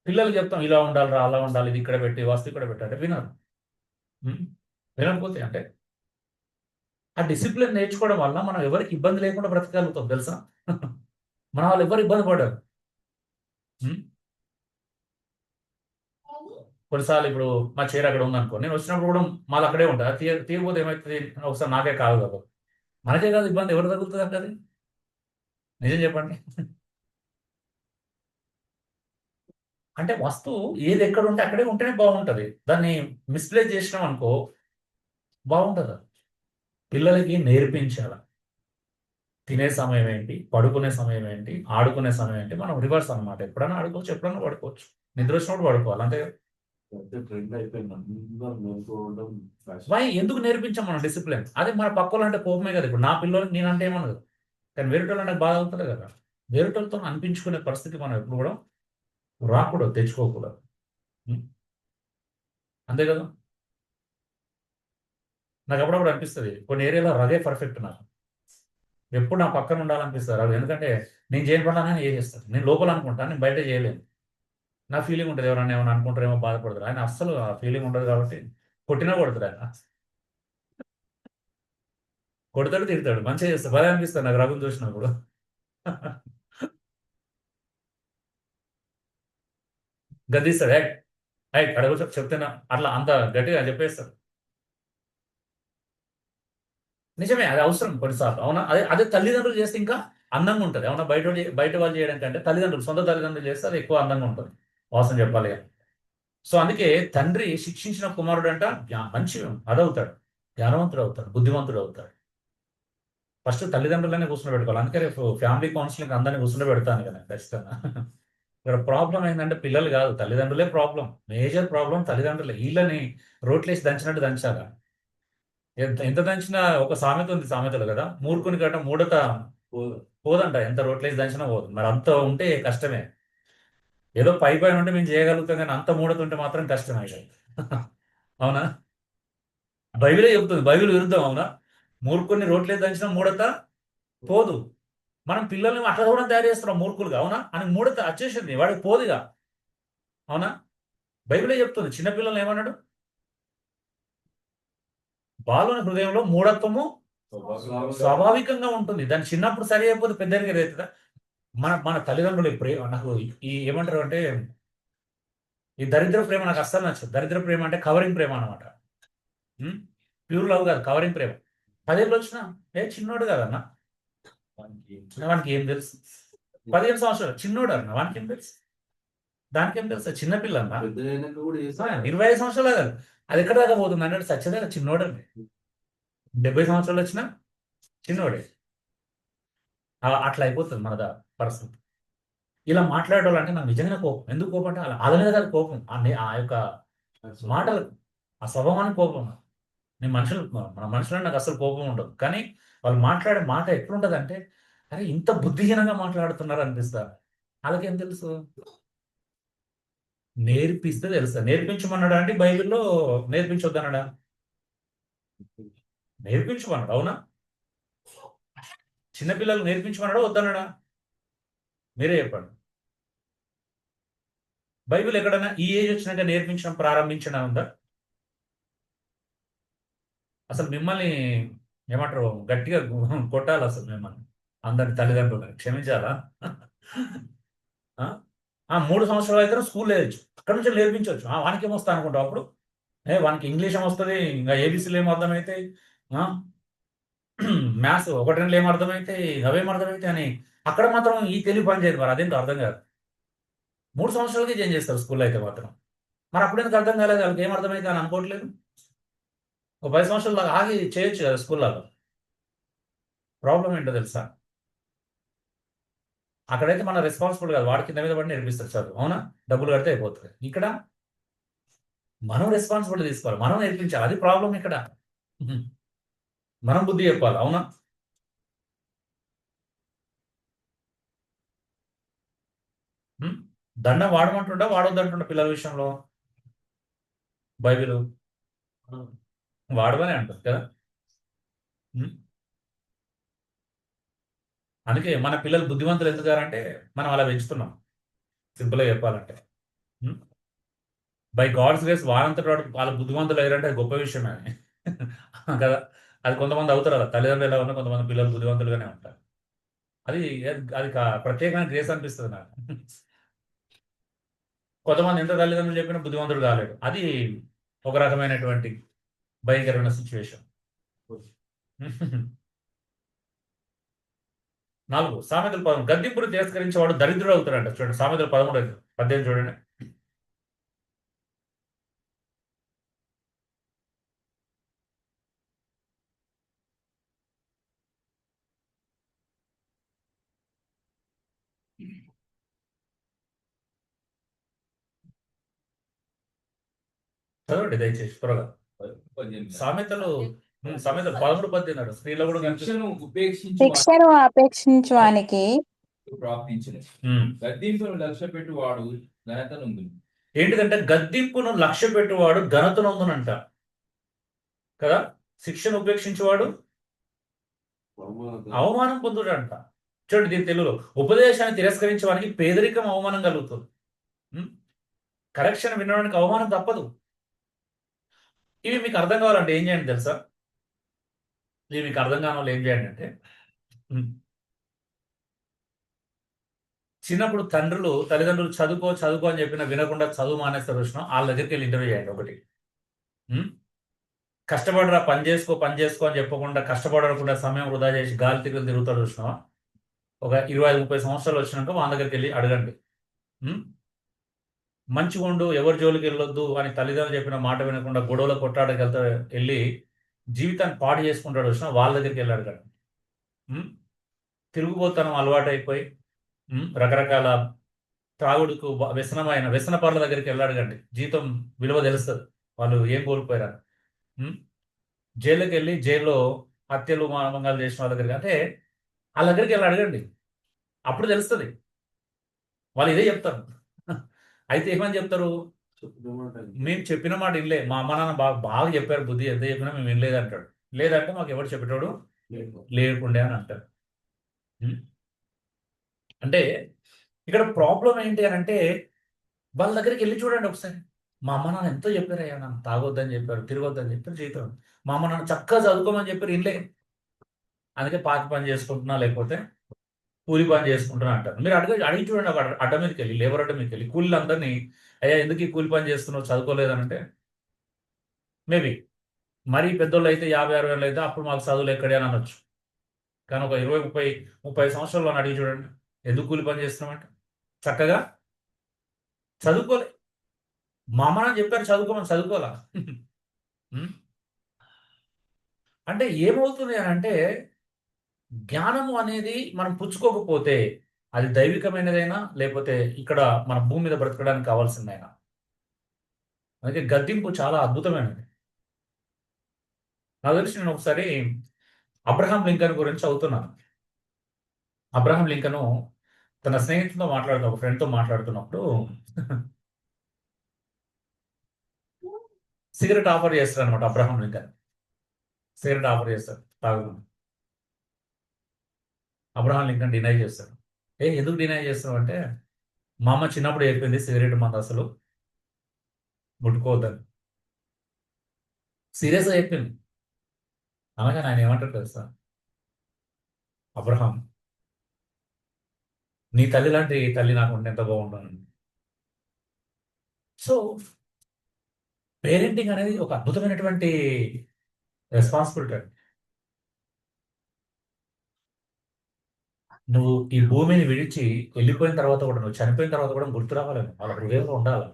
పిల్లలు చెప్తాం ఇలా ఉండాలిరా, అలా ఉండాలి, ఇది ఇక్కడ పెట్టి వస్తు ఇక్కడ పెట్టి అంటే వినరు. ఉం? వినకపోతే అంటే ఆ డిసిప్లిన్ నేర్చుకోవడం వల్ల మనం ఎవరికి ఇబ్బంది లేకుండా బ్రతకగలుగుతాం తెలుసా. మన వాళ్ళు ఎవరు ఇబ్బంది పడరు. ఉం? కొన్నిసార్లు ఇప్పుడు మా చీర అక్కడ ఉందనుకో, నేను వచ్చినప్పుడు కూడా మాది అక్కడే ఉంటుంది, అది తీయకపోతే ఏమవుతుంది, ఒకసారి నాకే కాదు కదా, మనకే కాదు ఇబ్బంది, ఎవరు తగులుతుంది అంటే అది, నిజం చెప్పండి. అంటే వస్తువు ఏది ఎక్కడ ఉంటే అక్కడే ఉంటేనే బాగుంటది, దాన్ని మిస్ప్లేస్ చేసినాం అనుకో బాగుంటది. పిల్లలకి నేర్పించాల, తినే సమయం ఏంటి, పడుకునే సమయం ఏంటి, ఆడుకునే సమయం ఏంటి, మనం రివర్స్ అన్నమాట, ఎప్పుడైనా ఆడుకోవచ్చు, ఎప్పుడైనా పడుకోవచ్చు, నిద్ర వచ్చినప్పుడు పడుకోవాలి అంతే. పెద్ద ట్రెండ్ అయిపోయింది, అందరూ మేల్కోవడం ఫ్యాషన్. వై ఎందుకు నేర్పించాం మనం డిసిప్లిన్? అదే మన పక్కలు అంటే కోపమే కదా, ఇప్పుడు నా పిల్లలకి నేనంటే ఏమన్నది, కానీ వేరేటోళ్ళు అంటే బాధ అవుతుంది కదా. వేరేటోళ్ళతో అనిపించుకునే పరిస్థితి మనం ఎప్పుడు కూడా రాకూడదు, తెచ్చుకోకూడదు. ఉం? అంతే కదా. నాకు అప్పుడప్పుడు అనిపిస్తుంది, కొన్ని ఏరియాలో రగే పర్ఫెక్ట్ నాకు, ఎప్పుడు నా పక్కన ఉండాలనిపిస్తుంది రవి, ఎందుకంటే నేను చేయని పనులు ఏ చేస్తాను, నేను లోపల అనుకుంటాను, నేను బయట చేయలేను. నా ఫీలింగ్ ఉంటుంది, ఎవరన్నా ఏమైనా అనుకుంటారేమో, బాధపడతారు, ఆయన అస్సలు ఆ ఫీలింగ్ ఉండదు కాబట్టి కొట్టినా కొడతాడు ఆయన, కొడతాడు తిడతాడు, మంచిగా చేస్తాడు, బాగా అనిపిస్తుంది నాకు రఘుని చూసినప్పుడు. గద్దిస్తాడు, అడగ చెప్తున్నా అట్లా అంత గట్టిగా చెప్పేస్తాడు. నిజమే, అది అవసరం కొన్నిసార్లు, అవునా? అదే అదే తల్లిదండ్రులు చేస్తే ఇంకా అందంగా ఉంటుంది, అవునా? బయట వాళ్ళు చేయడం కంటే తల్లిదండ్రులు, సొంత తల్లిదండ్రులు చేస్తే అది ఎక్కువ అందంగా ఉంటుంది, వాసన చెప్పాలి. సో అందుకే తండ్రి శిక్షించిన కుమారుడు అంట మంచి అదవుతాడు, జ్ఞానవంతుడు అవుతాడు, బుద్ధిమంతుడు అవుతాడు. ఫస్ట్ తల్లిదండ్రులనే కూర్చుని పెట్టుకోవాలి, అందుకే రేపు ఫ్యామిలీ కౌన్సిలింగ్ అందరినీ కూర్చుని పెడతాను కదా ఖచ్చితంగా. ఇక్కడ ప్రాబ్లం ఏంటంటే పిల్లలు కాదు, తల్లిదండ్రులే ప్రాబ్లం, మేజర్ ప్రాబ్లం తల్లిదండ్రులే, వీళ్ళని రోట్లేసి దంచినట్టు దంచాల. ఎంత ఎంత దంచినా, ఒక సామెత ఉంది సామెతలు కదా, మూర్ఖుని గట మూడత పోదంట, ఎంత రోట్లేసి దంచినా పోదు, మరి అంత ఉంటే కష్టమే. ఏదో పై పైన ఉంటే మేము చేయగలుగుతాం, కానీ అంత మూడత ఉంటే మాత్రం కష్టమే. అవునా? బైబిలే చెబుతుంది, బైబిల్ విరుద్ధం, అవునా? మూర్ఖుని రోట్లేసి దంచినా మూడత పోదు. మనం పిల్లల్ని అట్లా కూడా తయారు చేస్తున్నాం మూర్ఖులుగా, అవునా? అని మూడత వచ్చేసింది, వాడికి పోదుగా, అవునా? బైబిలే చెప్తుంది, చిన్నపిల్లలు ఏమన్నాడు, బాలుని హృదయంలో మూఢత్వము స్వాభావికంగా ఉంటుంది, దాని చిన్నప్పుడు సరి అయిపోతే పెద్దగా అవుతుందా. మన మన తల్లిదండ్రులు ప్రేమ నాకు ఈ ఏమంటారు అంటే, ఈ దరిద్ర ప్రేమ నాకు అస్సలు నచ్చదు. దరిద్ర ప్రేమ అంటే కవరింగ్ ప్రేమ అనమాట, ప్యూర్ లవ్ కాదు, కవరింగ్ ప్రేమ. 10 ఏళ్ళు వచ్చినా చిన్నోడు కదన్నా, వానికి ఏం తెలుసు, 15 సంవత్సరాలు చిన్నోడు అన్న, వానికి ఏం తెలుసు, దానికి ఏం తెలుసు, చిన్నపిల్ల అన్న. పెద్ద అయినాక కూడా చేస్తారు. 25 సంవత్సరాలు కాదు, అది ఎక్కడ దాకా పోతుంది అన్నాడు, సత్యదాకా చిన్నోడు అండి, 70 సంవత్సరాలు వచ్చినా చిన్నోడే. అట్లా అయిపోతుంది మన పరిస్థితి. ఇలా మాట్లాడేవాళ్ళు నాకు నిజంగానే కోపం. ఎందుకు కోపం అంటే వాళ్ళ మీద కాదు కోపం, ఆ యొక్క మాటలు, ఆ స్వభావానికి కోపం. నేను మనుషులు, మన మనుషులను నాకు అసలు కోపం ఉండదు, కానీ వాళ్ళు మాట్లాడే మాట ఎట్లుంటది అంటే, అరే ఇంత బుద్ధిహీనంగా మాట్లాడుతున్నారు అనిపిస్తా. వాళ్ళకేం తెలుసు, నేర్పిస్తే తెలుసా. నేర్పించమన్నాడా అంటే బైబిల్లో నేర్పించొద్దన్నాడా? నేర్పించమన్నాడు, అవునా? చిన్నపిల్లలు నేర్పించమన్నాడా వద్దన్నాడా? మీరే చెప్పండి. బైబిల్ ఎక్కడైనా ఈ ఏజ్ వచ్చినాక నేర్పించడం ప్రారంభించడం ఉందా? అసలు మిమ్మల్ని ఏమంటారు, గట్టిగా కొట్టాలి అసలు మిమ్మల్ని, అందరి తల్లిదండ్రులని క్షమించాలా? 3 సంవత్సరాలు అయితే స్కూల్ వేయచ్చు, అక్కడ నుంచి నేర్పించవచ్చు. వానికి ఏమొస్తా అనుకుంటావు అప్పుడు, వానికి ఇంగ్లీష్ ఏమొస్తుంది, ఇంకా ఏబీసీలు ఏం అర్థమవుతాయి, మ్యాథ్స్ 1-2 ఏం అర్థమవుతాయి, అవేం అర్థమవుతాయి అని అక్కడ మాత్రం ఈ తెలివి పని చేయదు. మరి అదేంటో అర్థం కాదు, 3 సంవత్సరాలకి చేంజ్ చేస్తారు స్కూల్ అయితే మాత్రం. మరి అప్పుడెందుకు అర్థం కాలేదు, వాళ్ళకి ఏం అర్థమైతే అని అనుకోవట్లేదు. ఒక 10 సంవత్సరాలు దాకా ఆగి చేయొచ్చు కదా స్కూళ్ళలో. ప్రాబ్లం ఏంటో తెలుసా, అక్కడైతే మన రెస్పాన్సిబుల్ కాదు, వాడి కింద మీద పడి నేర్పిస్తారు చదువు, అవునా? డబ్బులు కడితే అయిపోతుంది. ఇక్కడ మనం రెస్పాన్సిబిలిటీ తీసుకోవాలి, మనం నేర్పించాలి. అది ప్రాబ్లం ఇక్కడ. మనం బుద్ధి చెప్పాలి. అవునా? ఉం? దండం వాడమంటుండా వాడొద్దంటుండ పిల్లల విషయంలో బైబిల్ వాడమని అంటుంది కదా. ఉం? అందుకే మన పిల్లలు బుద్ధిమంతులు ఎందుకంటే మనం అలా పెంచుతున్నాం, సింపుల్గా చెప్పాలంటే. బై గాడ్స్ గ్రేస్ వాళ్ళంతటి వాడు వాళ్ళ బుద్ధిమంతులు అయ్యారంటే అది గొప్ప విషయమే అని. కదా. అది కొంతమంది అవుతారు కదా, తల్లిదండ్రులు ఎలా ఉన్నా కొంతమంది పిల్లలు బుద్ధిమంతులుగానే ఉంటారు. అది అది ప్రత్యేకమైన గ్రేస్ అనిపిస్తుంది నాకు. కొంతమంది ఎంత తల్లిదండ్రులు చెప్పినా బుద్ధిమంతుడు కాలేడు. అది ఒక రకమైనటువంటి భయంకరమైన సిచ్యువేషన్. 4 సామెతలు 13 గద్దింపును తిరస్కరించేవాడు దరిద్రుడు అవుతాడంట. చూడండి సామెతలు 13:18 చూడండి. చదవండి దయచేసి త్వరగా. 18. సామెతలు సామెతలు 13:18 స్త్రీలో కూడా కనిపిస్తుంది. శిక్షను ఉపేక్షించి శిక్షను అపేక్షించువానికి ప్రార్థించను. ఉమ్. గద్దింపును లక్ష్య పెట్టువాడు ఘనత నొందును. ఏంటిదంటే గద్దింపును లక్ష్య పెట్టువాడు ఘనత నొందునంట కదా. శిక్షను ఉపేక్షించేవాడు అవమానం పొందుడంట. చూడండి దీని తెలుగులో, ఉపదేశాన్ని తిరస్కరించడానికి పేదరికం అవమానం కలుగుతుంది. కరెక్షన్ వినడానికి అవమానం తప్పదు. ఇవి మీకు అర్థం కావాలంటే ఏం చేయండి తెలుసా? ఇవి మీకు అర్థం కాని వాళ్ళు ఏం చేయండి అంటే, చిన్నప్పుడు తల్లిదండ్రులు చదువుకో చదువుకో అని చెప్పినా వినకుండా చదువు మానేస్తారు చూసిన వాళ్ళ దగ్గరికి వెళ్ళి ఇంటర్వ్యూ చేయండి. ఒకటి, కష్టపడరా పని చేసుకో అని చెప్పకుండా కష్టపడకుండా సమయం వృధా చేసి గాలి తిరుగులు తిరుగుతాడు చూసినావా, ఒక 25-30 సంవత్సరాలు వచ్చినాక వాళ్ళ దగ్గరికి వెళ్ళి అడగండి. మంచిగా ఉండు, ఎవరి జోలికి వెళ్ళొద్దు అని తల్లిదండ్రులు చెప్పిన మాట వినకుండా గొడవల కొట్టాడకి వెళ్ళి జీవితాన్ని పాడు చేసుకుంటాడు వచ్చిన వాళ్ళ దగ్గరికి వెళ్ళి అడగండి. తిరుగుబోతనం అలవాటు అయిపోయి రకరకాల త్రాగుడుకు వ్యసన పరుల దగ్గరికి వెళ్ళి అడగండి. జీతం విలువ తెలుస్తుంది, వాళ్ళు ఏం కోల్పోయారు. జైలుకి వెళ్ళి జైల్లో హత్యలు మానభంగాలు చేసిన వాళ్ళ దగ్గరికి, అంటే వాళ్ళ దగ్గరికి వెళ్ళి అడగండి. అప్పుడు తెలుస్తుంది. వాళ్ళు ఇదే చెప్తారు. అయితే ఏమని చెప్తారు? మేము చెప్పిన మాట వినలే, మా అమ్మ నాన్న బాగా చెప్పారు, బుద్ధి ఎంత చెప్పినా మేము వినలేదు అంటాడు. లేదంటే మాకు ఎవరు చెప్పేటోడు లేకుండే అని అంటారు. అంటే ఇక్కడ ప్రాబ్లం ఏంటి అని అంటే, వాళ్ళ దగ్గరికి వెళ్ళి చూడండి ఒకసారి. మా అమ్మ నాన్న ఎంతో చెప్పారయ్యా, నన్ను తాగొద్దని చెప్పారు, తిరగొద్దని చెప్పారు, జీవితం మా అమ్మ నాన్న చక్కగా చదువుకోమని చెప్పారు, ఇల్లే అందుకే పాకి పని చేసుకుంటున్నా లేకపోతే కూలి పని చేసుకుంటున్నా అంటారు. మీరు అడిగి చూడండి, ఒక అడ్డ మీదకి వెళ్ళి, లేబర్ అడ్డ మీదకి వెళ్ళి కూలీలందరినీ, అయ్యా ఎందుకు ఈ కూలి పని చేస్తున్నావు, చదువుకోలేదనంటే మేబీ మరీ పెద్దోళ్ళు అయితే 50-60 ఏళ్ళు అయితే అప్పుడు మాకు చదువులు ఎక్కడే అని అనొచ్చు. కానీ ఒక 20-30 సంవత్సరాలు అని అడిగి చూడండి, ఎందుకు కూలి పని చేస్తున్నామంటే చక్కగా చదువుకోలే, మా అమ్మ నాన్న చెప్పారు చదువుకోమని, చదువుకోవాలా? అంటే ఏమవుతుంది అని అంటే, జ్ఞానము అనేది మనం పుచ్చుకోకపోతే అది దైవికమైనదైనా లేకపోతే ఇక్కడ మన భూమి మీద బ్రతకడానికి కావాల్సిందైనా. అందుకే గద్దింపు చాలా అద్భుతమైనది. నాకు తెలిసి నేను ఒకసారి అబ్రహాం లింకన్ గురించి చదువుతున్నాను. అబ్రహాం లింకన్ తన స్నేహితులతో ఒక ఫ్రెండ్తో మాట్లాడుతున్నప్పుడు సిగరెట్ ఆఫర్ చేస్తారు అనమాట. అబ్రహాం లింకన్ సిగరెట్ ఆఫర్ చేస్తారు తాగుతుంది. అబ్రహాం లింకన్ డినై చేస్తాడు. ఎందుకు డినై చేస్తావు అంటే, మా అమ్మ చిన్నప్పుడు చెప్పింది సిగరెట్ మంది అసలు ముట్టుకోవద్దని, సీరియస్గా చెప్పింది. అలాగే ఆయన ఏమంటారు తెలుసా, అబ్రహాం నీ తల్లి లాంటి తల్లి నాకు ఉంటే ఎంత బాగుంటుంది. సో పేరెంటింగ్ అనేది ఒక అద్భుతమైనటువంటి రెస్పాన్సిబిలిటీ. నువ్వు ఈ భూమిని విడిచి వెళ్ళిపోయిన తర్వాత కూడా, నువ్వు చనిపోయిన తర్వాత కూడా గుర్తు రావాలని వాళ్ళ హృదయంలో ఉండాలి.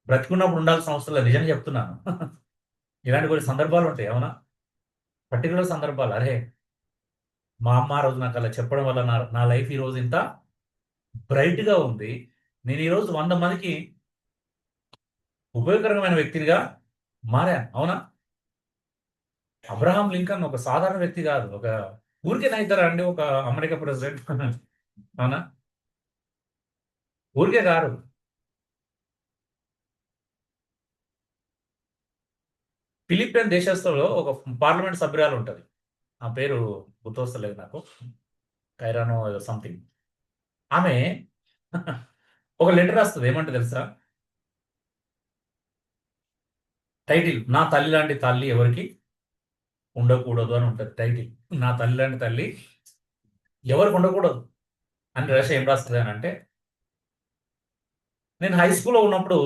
బ్రతికున్నప్పుడు ఉండాల్సిన అవసరం లేదు, నిజంగా చెప్తున్నాను. ఇలాంటి కొన్ని సందర్భాలు ఉంటాయి, అవునా? పర్టికులర్ సందర్భాలు. అరే మా అమ్మ రోజు నాకు అలా చెప్పడం వల్ల నా లైఫ్ ఈరోజు ఇంత బ్రైట్గా ఉంది, నేను ఈరోజు 100 మందికి ఉపయోగకరమైన వ్యక్తిగా మారాను. అవునా? అబ్రహాం లింకన్ ఒక సాధారణ వ్యక్తి కాదు. ఒక ఊరికే అవుతారా అండి ఒక అమెరికా ప్రెసిడెంట్? అవునా? ఊరికే కారు. ఫిలిప్పీన్ దేశస్తులో ఒక పార్లమెంట్ సభ్యురాలు ఉంటుంది. ఆ పేరు గుర్తొస్తలేదు నాకు. కైరానో సంథింగ్. ఆమె ఒక లెటర్ రాస్తుంది. ఏమంటే తెలుసా? టైటిల్ నా తల్లి లాంటి తల్లి ఎవరికి ఉండకూడదు అని ఉంటుంది టైటిల్. నా తల్లి లాంటి తల్లి ఎవరికి ఉండకూడదు అని రాసి ఏం రాస్తుంది అని అంటే, నేను హై స్కూల్లో ఉన్నప్పుడు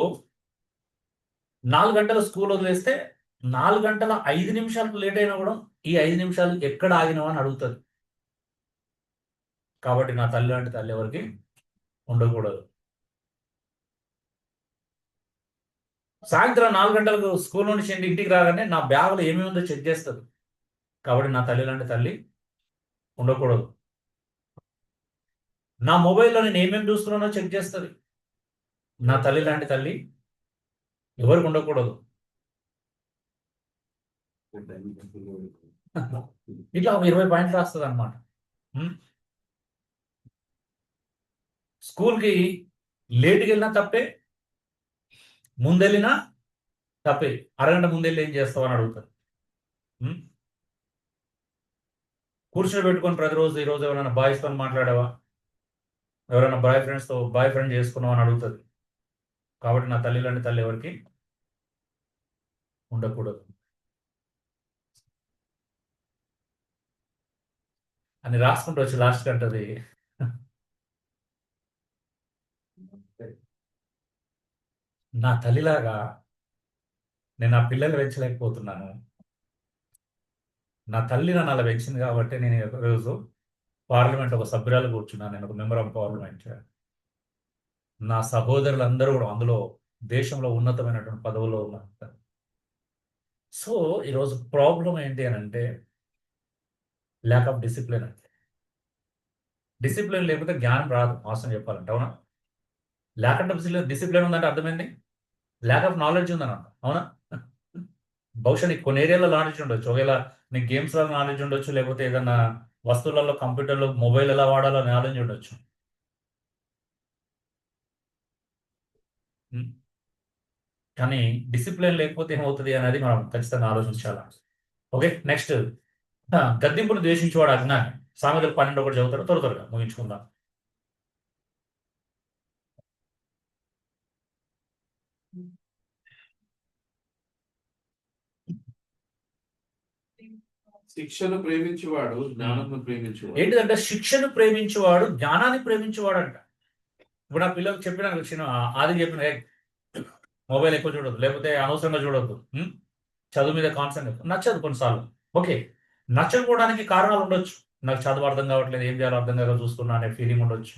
4 గంటల స్కూల్ వదిలేస్తే 4 గంటల 5 నిమిషాలకు లేట్ అయినా కూడా ఈ 5 నిమిషాలు ఎక్కడ ఆగినావు అని అడుగుతుంది. కాబట్టి నా తల్లి లాంటి తల్లి ఎవరికి ఉండకూడదు. సాయంత్రం 4 గంటలకు స్కూల్ నుంచి ఇంటికి రాగానే నా బ్యాగులో ఏమేమి ఉందో చెక్ చేస్తుంది. కాబట్టి నా తల్లి లాంటి తల్లి ఉండకూడదు. నా మొబైల్లో నేను ఏమేమి చూస్తున్నానో చెక్ చేస్తుంది. నా తల్లి లాంటి తల్లి ఎవరికి ఉండకూడదు. ఇట్లా ఒక 20 పాయింట్లు రాస్తుంది అనమాట. స్కూల్కి లేట్కి వెళ్ళినా తప్పే, ముందెళ్ళినా తప్పే. అరగంట ముందెళ్ళి ఏం చేస్తావు అని అడుగుతారు. కూర్చొని పెట్టుకొని ప్రతిరోజు ఈరోజు ఎవరైనా బాయ్స్తో మాట్లాడావా, ఎవరైనా బాయ్ ఫ్రెండ్ చేసుకున్నావు అని అడుగుతుంది. కాబట్టి నా తల్లి లాంటి తల్లి ఎవరికి ఉండకూడదు అని రాసుకుంటూ వచ్చి లాస్ట్కి అంటది, నా తల్లిలాగా నేను నా పిల్లలు పెంచలేకపోతున్నాను. నా తల్లి నన్ను అలా పెంచింది కాబట్టి నేను రోజు పార్లమెంట్ ఒక సభ్యురాలు కూర్చున్నాను. నేను ఒక మెంబర్ ఆఫ్ పార్లమెంట్. నా సహోదరులందరూ కూడా అందులో దేశంలో ఉన్నతమైనటువంటి పదవుల్లో ఉన్నారు. సో ఈరోజు ప్రాబ్లం ఏంటి అని అంటే ల్యాక్ ఆఫ్ డిసిప్లిన్. అంటే డిసిప్లిన్ లేకపోతే జ్ఞానం రాదు, వాస్తవం చెప్పాలంటే. అవునా? ల్యాక్ ఆఫ్ డిసిప్లిన్ ఉందంటే అర్థమైంది ల్యాక్ ఆఫ్ నాలెడ్జ్ ఉందని అర్థం. అవునా? బహుశా నీకు కొన్ని ఏరియాలో నాలెడ్జ్ ఉండొచ్చు, ఒకవేళ నీకు గేమ్స్లో నాలెడ్జ్ ఉండొచ్చు, లేకపోతే ఏదైనా వస్తువులలో కంప్యూటర్లో మొబైల్ ఎలా వాడాలో నాలెడ్జ్ ఉండొచ్చు. కానీ డిసిప్లిన్ లేకపోతే ఏమవుతుంది అనేది మనం ఖచ్చితంగా ఆలోచించాలి. ఓకే, నెక్స్ట్ గద్దింపును ద్వేషించేవాడు అజ్ఞాని. సామెతలు 12 ఒకటి చదువుతారు, త్వరగా ముగించుకుందాం. శిక్షను ప్రేమించేవాడు జ్ఞానం ప్రేమించేవాడు. ఏంటిదంటే శిక్షను ప్రేమించేవాడు జ్ఞానాన్ని ప్రేమించేవాడు అంట. ఇప్పుడు నా పిల్లలకు చెప్పినాను, చిన్న ఆది చెప్పిన మొబైల్ ఎక్కువ చూడొద్దు, లేకపోతే అనవసరంగా చూడొద్దు, చదువు మీద కాన్సన్ట్రేట్. నచ్చదు కొన్నిసార్లు. ఓకే, నచ్చకపోవడానికి కారణాలు ఉండొచ్చు. నాకు చదువు అర్థం కావట్లేదు, ఏం చేయాలో అర్థం కాక చూస్తున్నా అనే ఫీలింగ్ ఉండొచ్చు.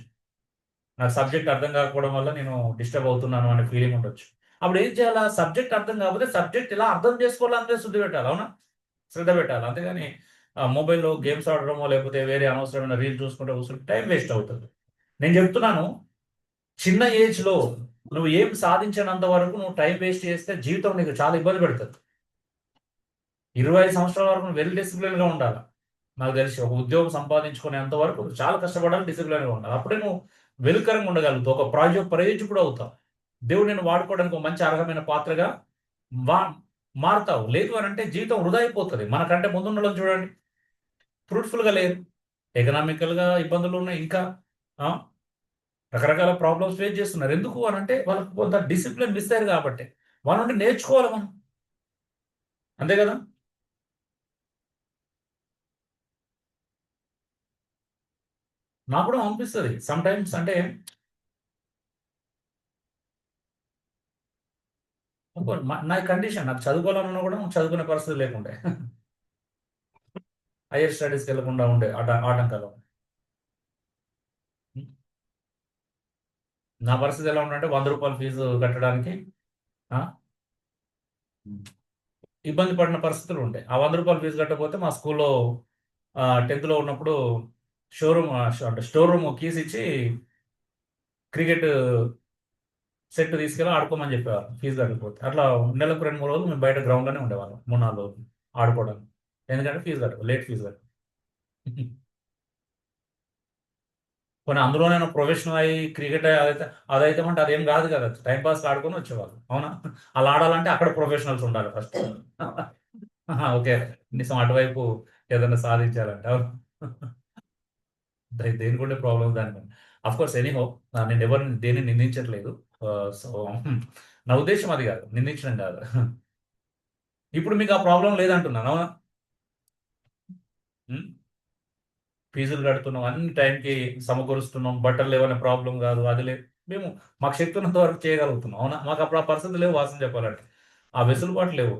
నాకు సబ్జెక్ట్ అర్థం కాకపోవడం వల్ల నేను డిస్టర్బ్ అవుతున్నాను అనే ఫీలింగ్ ఉండొచ్చు. అప్పుడు ఏం చేయాలా? సబ్జెక్ట్ అర్థం కాకపోతే సబ్జెక్ట్ ఇలా అర్థం చేసుకోవాలంటే శుద్ధి పెట్టాలి. అవునా? శ్రద్ధ పెట్టాలి. అంతేగాని మొబైల్లో గేమ్స్ ఆడడమో లేకపోతే వేరే అనవసరమైన రీల్ చూసుకుంటే కూర్చుంటే టైం వేస్ట్ అవుతుంది. నేను చెప్తున్నాను, చిన్న ఏజ్లో నువ్వు ఏం సాధించినంత వరకు నువ్వు టైం వేస్ట్ చేస్తే జీవితం నీకు చాలా ఇబ్బంది పెడుతుంది. 25 సంవత్సరాల వరకు నువ్వు వెల్ డిసిప్లిన్గా ఉండాలి. నాకు తెలిసి ఒక ఉద్యోగం సంపాదించుకునేంత వరకు చాలా కష్టపడాలి, డిసిప్లిన్గా ఉండాలి. అప్పుడే నువ్వు వెలుకరంగా ఉండగలుగుతావు, ఒక ప్రయోజకుడు అవుతావు. దేవుడు నేను వాడుకోవడానికి ఒక మంచి అర్హమైన పాత్రగా మారుతావు. లేదు అని అంటే జీవితం వృధా అయిపోతుంది. మనకంటే ముందున్న చూడండి, ఫ్రూట్ఫుల్గా లేరు, ఎకనామికల్గా ఇబ్బందులు ఉన్నాయి, ఇంకా రకరకాల ప్రాబ్లమ్స్ ఫేస్ చేస్తున్నారు. ఎందుకు అని అంటే వాళ్ళకు కొంత డిసిప్లిన్ మిస్ అయ్యారు కాబట్టి. వాళ్ళ నుండి నేర్చుకోవాలి మనం, అంతే కదా? నాకు కూడా అనిపిస్తుంది సమ్ టైమ్స్, అంటే నా కండిషన్, నాకు చదువుకోవాలన్నా కూడా చదువుకునే పరిస్థితి లేకుండే, హైయర్ స్టడీస్కి వెళ్ళకుండా ఉండే ఆటంకాలు. నా పరిస్థితి ఎలా ఉందంటే 100 రూపాయలు ఫీజు కట్టడానికి ఇబ్బంది పడిన పరిస్థితులు ఉంటాయి. ఆ 100 రూపాయలు ఫీజు కట్టకపోతే మా స్కూల్లో 10th ఉన్నప్పుడు స్టోర్ రూమ్ కీస్ ఇచ్చి క్రికెట్ సెట్ తీసుకెళ్ళి ఆడుకోమని చెప్పేవారు ఫీజు కట్టకపోతే. అట్లా నెలకు 2-3 రోజులు మేము బయట గ్రౌండ్లోనే ఉండేవాళ్ళం, 3-4 రోజులు ఆడుకోవడానికి. ఎందుకంటే ఫీజు కట్ట లేట్ ఫీజు కట్ట. కొన్ని అందులో నేను ప్రొఫెషనల్ అయ్యి క్రికెట్ అదైతే అంటే అదేం కాదు కదా, టైం పాస్ ఆడుకొని వచ్చేవాళ్ళు. అవునా? అలా ఆడాలంటే అక్కడ ప్రొఫెషనల్స్ ఉండాలి ఫస్ట్. ఓకే, నిజం అటువైపు ఏదైనా సాధించాలంటే. అవును. దేనికి ఉండే ప్రాబ్లం దానికి. అఫ్ కోర్స్ ఎనీహో, నేను ఎవరిని దేన్ని నిందించట్లేదు. సో నా ఉద్దేశం అది కాదు, నిందించడం కాదు. ఇప్పుడు మీకు ఆ ప్రాబ్లం లేదంటున్నాను. అవునా? ఉం? ఫీజులు కడుతున్నాం, అన్ని టైంకి సమకూరుస్తున్నాం, బట్టలు లేవనే ప్రాబ్లం కాదు, అది లేదు. మేము మాకు శక్తి ఉన్నంత వరకు చేయగలుగుతున్నాం. అవునా? మాకు అప్పుడు ఆ పరిస్థితి లేవు, వాసన చెప్పాలంటే ఆ వెసులుబాటు లేవు.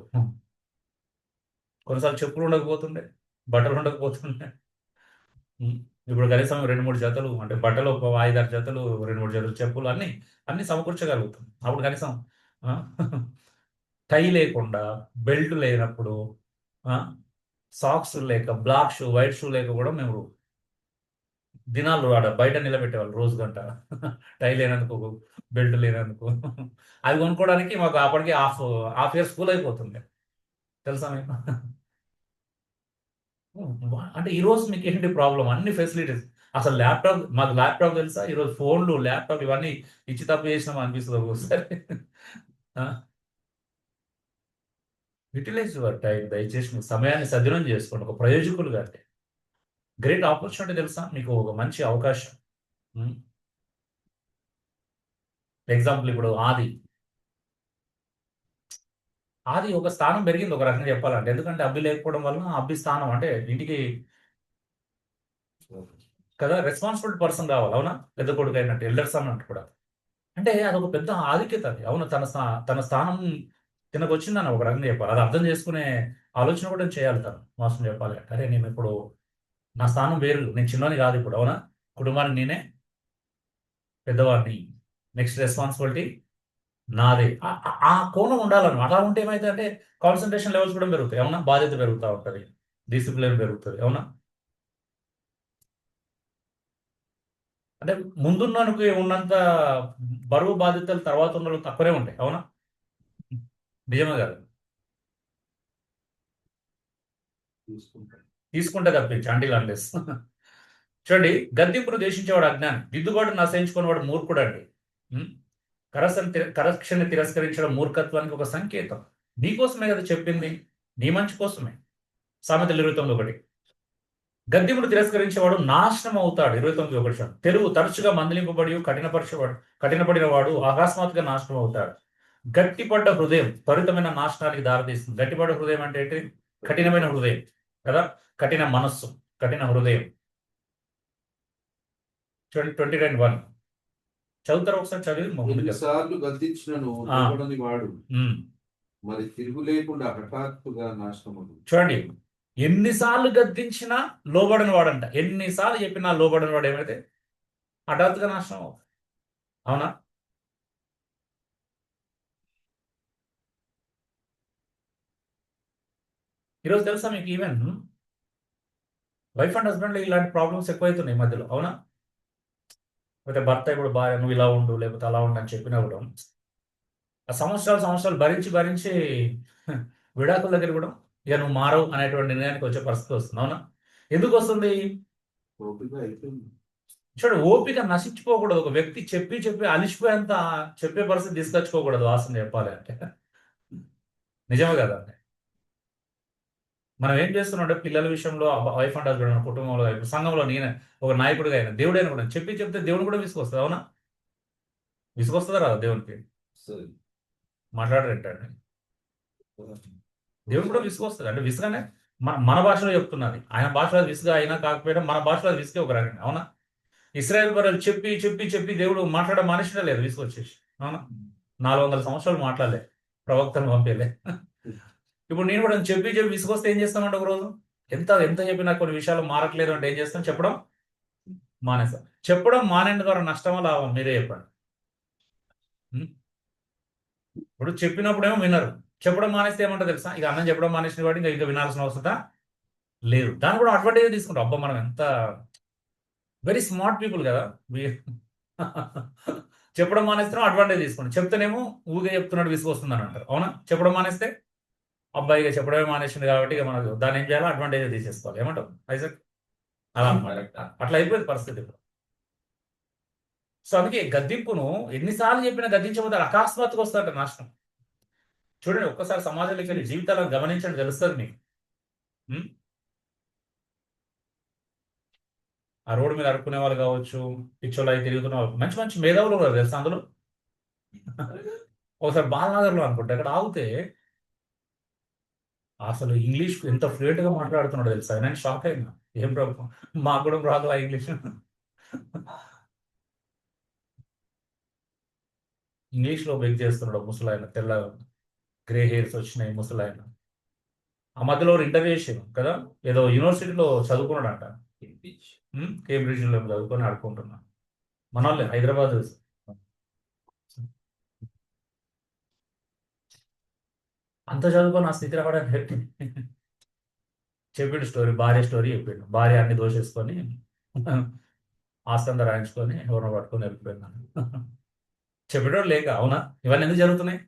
కొన్నిసార్లు చెప్పులు ఉండకపోతుండే, బట్టలు ఉండకపోతుండే. ఉం. ఇప్పుడు కనీసం 2-3 జతలు అంటే బట్టలు, ఒక 5-6 జతలు, 2-3 జతలు చెప్పులు అన్ని అన్ని సమకూర్చగలుగుతాం. అప్పుడు కనీసం ఆ, టై లేకుండా, బెల్ట్ లేనప్పుడు, సాక్స్ లేక, బ్లాక్ షూ, వైట్ షూ లేక కూడా మేము దినాలు ఆడ బయట నిలబెట్టేవాళ్ళు రోజు గంట. టై లేనందుకు, బెల్ట్ లేనందుకు. అవి కొనుక్కోవడానికి మాకు అప్పటికి హాఫ్ ఇయర్ స్కూల్ అయిపోతుంది. తెలుసా మీకు? అంటే ఈ రోజు మీకు ఏంటి ప్రాబ్లం? అన్ని ఫెసిలిటీస్. అసలు మాకు ల్యాప్టాప్ తెలుసా? ఈరోజు ఫోన్లు, ల్యాప్టాప్ ఇవన్నీ ఇచ్చి తప్పు చేసినాం అనిపిస్తుంది ఒక్కోసారి. Utilise your time. దయచేసి మీ సమయాన్ని సద్వినియోగం చేసుకోండి ఒక ప్రయోజకులుగా. అంటే గ్రేట్ ఆపర్చునిటీ తెలుసా మీకు, ఒక మంచి అవకాశం. ఎగ్జాంపుల్ ఇప్పుడు ఆది ఒక స్థానం పెరిగింది ఒక రకంగా చెప్పాలంటే. ఎందుకంటే అబ్బి లేకపోవడం వల్ల అబ్బి స్థానం అంటే ఇంటికి కదా రెస్పాన్సిబుల్ పర్సన్ కావాలి. అవునా? పెద్ద కొడుకు అయినట్టు, ఎల్డర్ సన్ అంటే కూడా. అంటే అదొక పెద్ద ఆధిక్యత అది. అవును, తన స్థానం తినకు వచ్చిందని ఒక రకంగా చెప్పాలి. అది అర్థం చేసుకునే ఆలోచన కూడా చేయాలి తను, మోసం చెప్పాలి అంటే. అరే నేను ఇప్పుడు నా స్థానం వేరు, నేను చిన్నోని కాదు ఇప్పుడు. అవునా? కుటుంబానికి నేనే పెద్దవాడిని, నెక్స్ట్ రెస్పాన్సిబిలిటీ నాదే. ఆ కోణం ఉండాలన్నమాట. అలా ఉంటే ఏమైతే అంటే కాన్సన్ట్రేషన్ లెవెల్స్ కూడా పెరుగుతాయి. అవునా? బాధ్యత పెరుగుతూ ఉంటుంది, డిసిప్లిన్ పెరుగుతుంది. అవునా? అంటే ముందున్నోనికి ఉన్నంత బరువు బాధ్యతలు తర్వాత ఉన్న వాళ్ళకి తక్కువనే ఉంటాయి. అవునా? నిజమే కాదు? తీసుకుంటాను. తీసుకుంటే తప్పించి అంటిల్ అన్లెస్. చూడండి, గద్దింపును దేశించేవాడు అజ్ఞాని, దిద్దుబాటు నశించుకునేవాడు మూర్ఖుడు అండి. కరెక్షన్ని తిరస్కరించడం మూర్ఖత్వానికి ఒక సంకేతం. నీకోసమే కదా చెప్పింది, నీ మంచి కోసమే. సామెతలు 29:1. గద్దింపును తిరస్కరించేవాడు నాశనం అవుతాడు. 29:1. తెలుగు తరచుగా మందలింపబడి కఠినపడిన వాడు అకస్మాత్తుగా నాశనం అవుతాడు. గట్టిపడ్డ హృదయం త్వరితమైన నాశనానికి దారితీస్తుంది. గట్టిపడ్డ హృదయం అంటే ఏంటి? కఠినమైన హృదయం కదా, కఠిన మనస్సు, కఠిన హృదయం. చూడండి 29:1 చదువుతారు ఒకసారి, చదివి ఎన్నిసార్లు గద్దించినను లోబడని వాడు మరి తిరుగు లేకుండా హఠాత్తుగా నాశనం. చూడండి, ఎన్నిసార్లు గద్దించినా లోబడని వాడంట. ఎన్నిసార్లు చెప్పినా లోబడని వాడు ఏమైతే హఠాత్తుగా నాశనం అవుతుంది. అవునా? ఈరోజు తెలుసా మీకు, ఈవెన్ వైఫ్ అండ్ హస్బెండ్ ఇలాంటి ప్రాబ్లమ్స్ ఎక్కువైతున్నాయి ఈ మధ్యలో. అవునా? అయితే భర్త ఇప్పుడు భార్య నువ్వు ఇలా ఉండు, లేకపోతే అలా ఉండు అని చెప్పినా కూడా ఆ సంవత్సరాలు భరించి భరించి విడాకుల దగ్గర కూడా ఇక నువ్వు మారవు అనేటువంటి నిర్ణయానికి వచ్చే పరిస్థితి వస్తుంది. అవునా? ఎందుకు వస్తుంది? ఓపిక అయిపోయింది. చూడు, ఓపిక నశించిపోకూడదు. ఒక వ్యక్తి చెప్పి చెప్పి అలిసిపోయేంత చెప్పే పరిస్థితి తీసుకొచ్చుకోకూడదు, వాసన చెప్పాలి అంటే. నిజమే కదా? మనం ఏం చేస్తున్నాం అంటే పిల్లల విషయంలో వైఫ్ అండ్ హస్బెండ్, కుటుంబంలో, సంఘంలో నేను ఒక నాయకుడిగా అయినా, దేవుడైనా కూడా చెప్తే దేవుడు కూడా విసుకొస్తుంది. అవునా? విసుకొస్తుందా రాదా దేవునికి? మాట్లాడరేంటండి? దేవుడు కూడా విసుకొస్తుంది. అంటే విసుగనే మన భాషలో చెప్తున్నది, ఆయన భాషలో విసుగా అయినా కాకపోయినా మన భాషలో విసుగే ఒక రకంగా. అవునా? ఇస్రాయేల్ ప్రజలు చెప్పి చెప్పి చెప్పి దేవుడు మాట్లాడడం మానేసినా లేదు, విసుకొచ్చేసి. అవునా? 400 సంవత్సరాలు మాట్లాడలే, ప్రవక్తను పంపేలే. ఇప్పుడు నేను కూడా చెప్పి చెప్పి విసుకొస్తే ఏం చేస్తామంటే ఒక రోజు ఎంత ఎంత చెప్పినా కొన్ని విషయాలు మారట్లేదు అంటే ఏం చేస్తాం? చెప్పడం మానేస్తాం. చెప్పడం మానేందు ద్వారా నష్టమా లాభం మీరే చెప్పండి. ఇప్పుడు చెప్పినప్పుడేమో వినరు, చెప్పడం మానేస్తే ఏమంటో తెలుసా? ఇక అన్నం చెప్పడం మానేసిన వాడు ఇంకా వినాల్సిన అవసరం లేదు. దాన్ని కూడా అడ్వాంటేజ్ తీసుకుంటాం. అబ్బా మనం ఎంత వెరీ స్మార్ట్ పీపుల్ కదా. చెప్పడం మానేస్తేనే అడ్వాంటేజ్ తీసుకోండి. చెప్తేనేమో ఊరికే చెప్తున్నాడు విసుగొస్తుందని అంటారు. అవునా? చెప్పడం మానేస్తే అబ్బాయి ఇక చెప్పడమే మానేసింది కాబట్టి ఇక మనకు దాన్ని ఏం చేయాలో అడ్వాంటేజ్ తీసేసుకోవాలి. ఏమంటావు ఐజాక్? అలా అన్నమాట. Correct. అట్లా అయిపోయింది పరిస్థితి ఇప్పుడు. సో అందుకే గద్దింపును ఎన్నిసార్లు చెప్పినా గద్దించబోతే అకస్మాత్తుగా వస్తారట నాశనం. చూడండి, ఒక్కసారి సమాజంలోకి వెళ్ళి జీవితాలను గమనించండి, తెలుస్తుంది మీకు. ఉం? ఆ రోడ్డు మీద అడుక్కునే వాళ్ళు కావచ్చు, పిచ్చోళ్ళు అయి తిరుగుతున్న వాళ్ళు, మంచి మంచి మేధావులు ఉన్నారు తెలుసా అందులో. ఒకసారి బాలనగర్లో అనుకుంటా అక్కడ ఆగితే అసలు ఇంగ్లీష్ ఎంత ఫ్లూయెంట్ గా మాట్లాడుతున్నాడు తెలుసా, నేను షాక్ అయినా. ఏం ప్రభు, మాకు కూడా రాదు ఆ ఇంగ్లీష్. ఇంగ్లీష్ లో బెగ్ చేస్తున్నాడు ముసలాయన, తెల్ల గ్రే హెయిర్స్ వచ్చినాయి ముసలాయన. ఆ మధ్యలో ఇంటర్వ్యూ చేసాను కదా, ఏదో యూనివర్సిటీలో చదువుకున్నాడంట. కేంబ్రిడ్జ్ లో చదువుకొని ఆడుకుంటున్నా. మన వాళ్ళే, హైదరాబాద్. అంత చదువుకొని ఆ స్థితి రావడానికి చెప్పిండు స్టోరీ, భార్య స్టోరీ చెప్పిండు. భార్య అన్ని దోషేసుకొని ఆస్తంతా రాయించుకొని ఎవరినో పట్టుకొని వెళ్ళిపోయింది. చెప్పేటోడు లేక, అవునా? ఇవన్నీ ఎందుకు జరుగుతున్నాయి?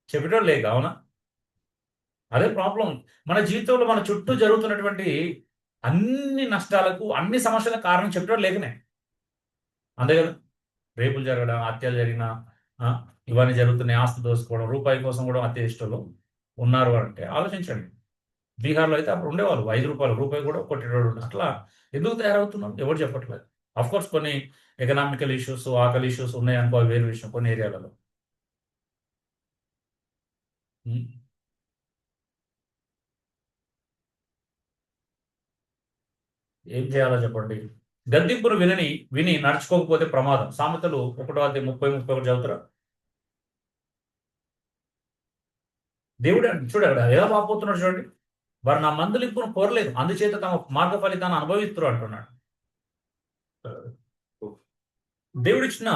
చెప్పేటోడు లేక, అవునా? అదే ప్రాబ్లం. మన జీవితంలో మన చుట్టూ జరుగుతున్నటువంటి అన్ని నష్టాలకు, అన్ని సమస్యలకు కారణం చెప్పేటోడు లేకనే. అంతే కదా? రేపులు జరగడం, హత్యలు జరిగిన, ఆ, ఇవన్నీ జరుగుతున్నాయి. ఆస్తి దోసుకోవడం, రూపాయి కోసం కూడా హత్య చేసేటోళ్ళు ఉన్నారు అంటే ఆలోచించండి. బీహార్లో అయితే అప్పుడు ఉండేవాళ్ళు, ₹5 రూపాయి కూడా కొట్టేటోడు ఉండే. అట్లా ఎందుకు తయారవుతున్నాం ఎవరు చెప్పట్లేదు. కోర్స్ కొన్ని ఎకనామికల్ ఇష్యూస్, ఆకలి ఇష్యూస్ ఉన్నాయి అనుకో, అవి వేరే విషయం కొన్ని ఏరియాలలో. ఉం. ఏం చేయాలో చెప్పండి. గద్దింపును విని నడుచుకోకపోతే ప్రమాదం. సామెతలు 1:30-31 చదువుతారా? దేవుడు చూడండి ఎలా పాపోతున్నాడు చూడండి. వారు నా మందలింపును కోరలేదు, అందుచేత తమ మార్గ ఫలితాన్ని అనుభవిస్తారు అంటున్నాడు. దేవుడిచ్చిన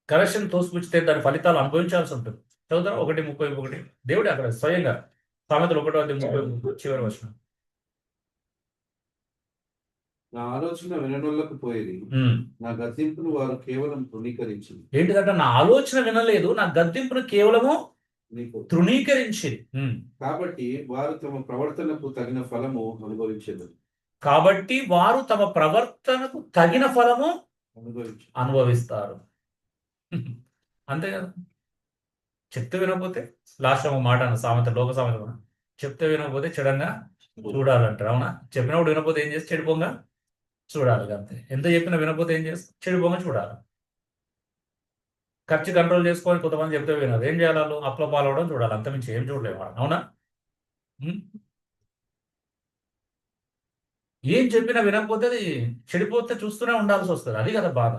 కరెక్షన్ తోసిపుచ్చితే దాని ఫలితాలు అనుభవించాల్సి ఉంటుంది. చదువుతారా 1:31. దేవుడు అక్కడ స్వయంగా సామెతలు 1:30 చివరి వచ్చిన నా ఆలోచన విననొల్లకు పోయేది, నా గద్దింపును వారు కేవలం తృణీకరించింది. ఏంటిదంట? నా ఆలోచన వినలేదు, నా గద్దింపును కేవలము నీకు తృణీకరించింది. కాబట్టి వారు తమ ప్రవర్తనకు తగిన ఫలము అనుభవించేది. కాబట్టి వారు తమ ప్రవర్తనకు తగిన ఫలము అనుభవిస్తారు. అంతే కదా? చెప్తే వినకపోతే, లాస్ట్ ఒక మాట అన్న సామెత, లోక సామెత కూడా, చెప్తే వినకపోతే చెడంగా చూడాలంటారు. అవునా? చెప్పినప్పుడు వినకపోతే ఏం చేసి చెడిపోంగా చూడాలి. అంతే. ఎంత చెప్పినా వినకపోతే ఏం చేసి చెడిపోంగా చూడాలి. ఖర్చు కంట్రోల్ చేసుకొని కొంతమంది చెప్తే వినరు. ఏం చేయాలి? వాళ్ళు అప్ల పాలవడం చూడాలి. అంతమించి ఏం చూడలేము వాళ్ళు. అవునా? ఏం చెప్పినా వినకపోతే అది చెడిపోతే చూస్తూనే ఉండాల్సి వస్తుంది. అది కదా బాధ.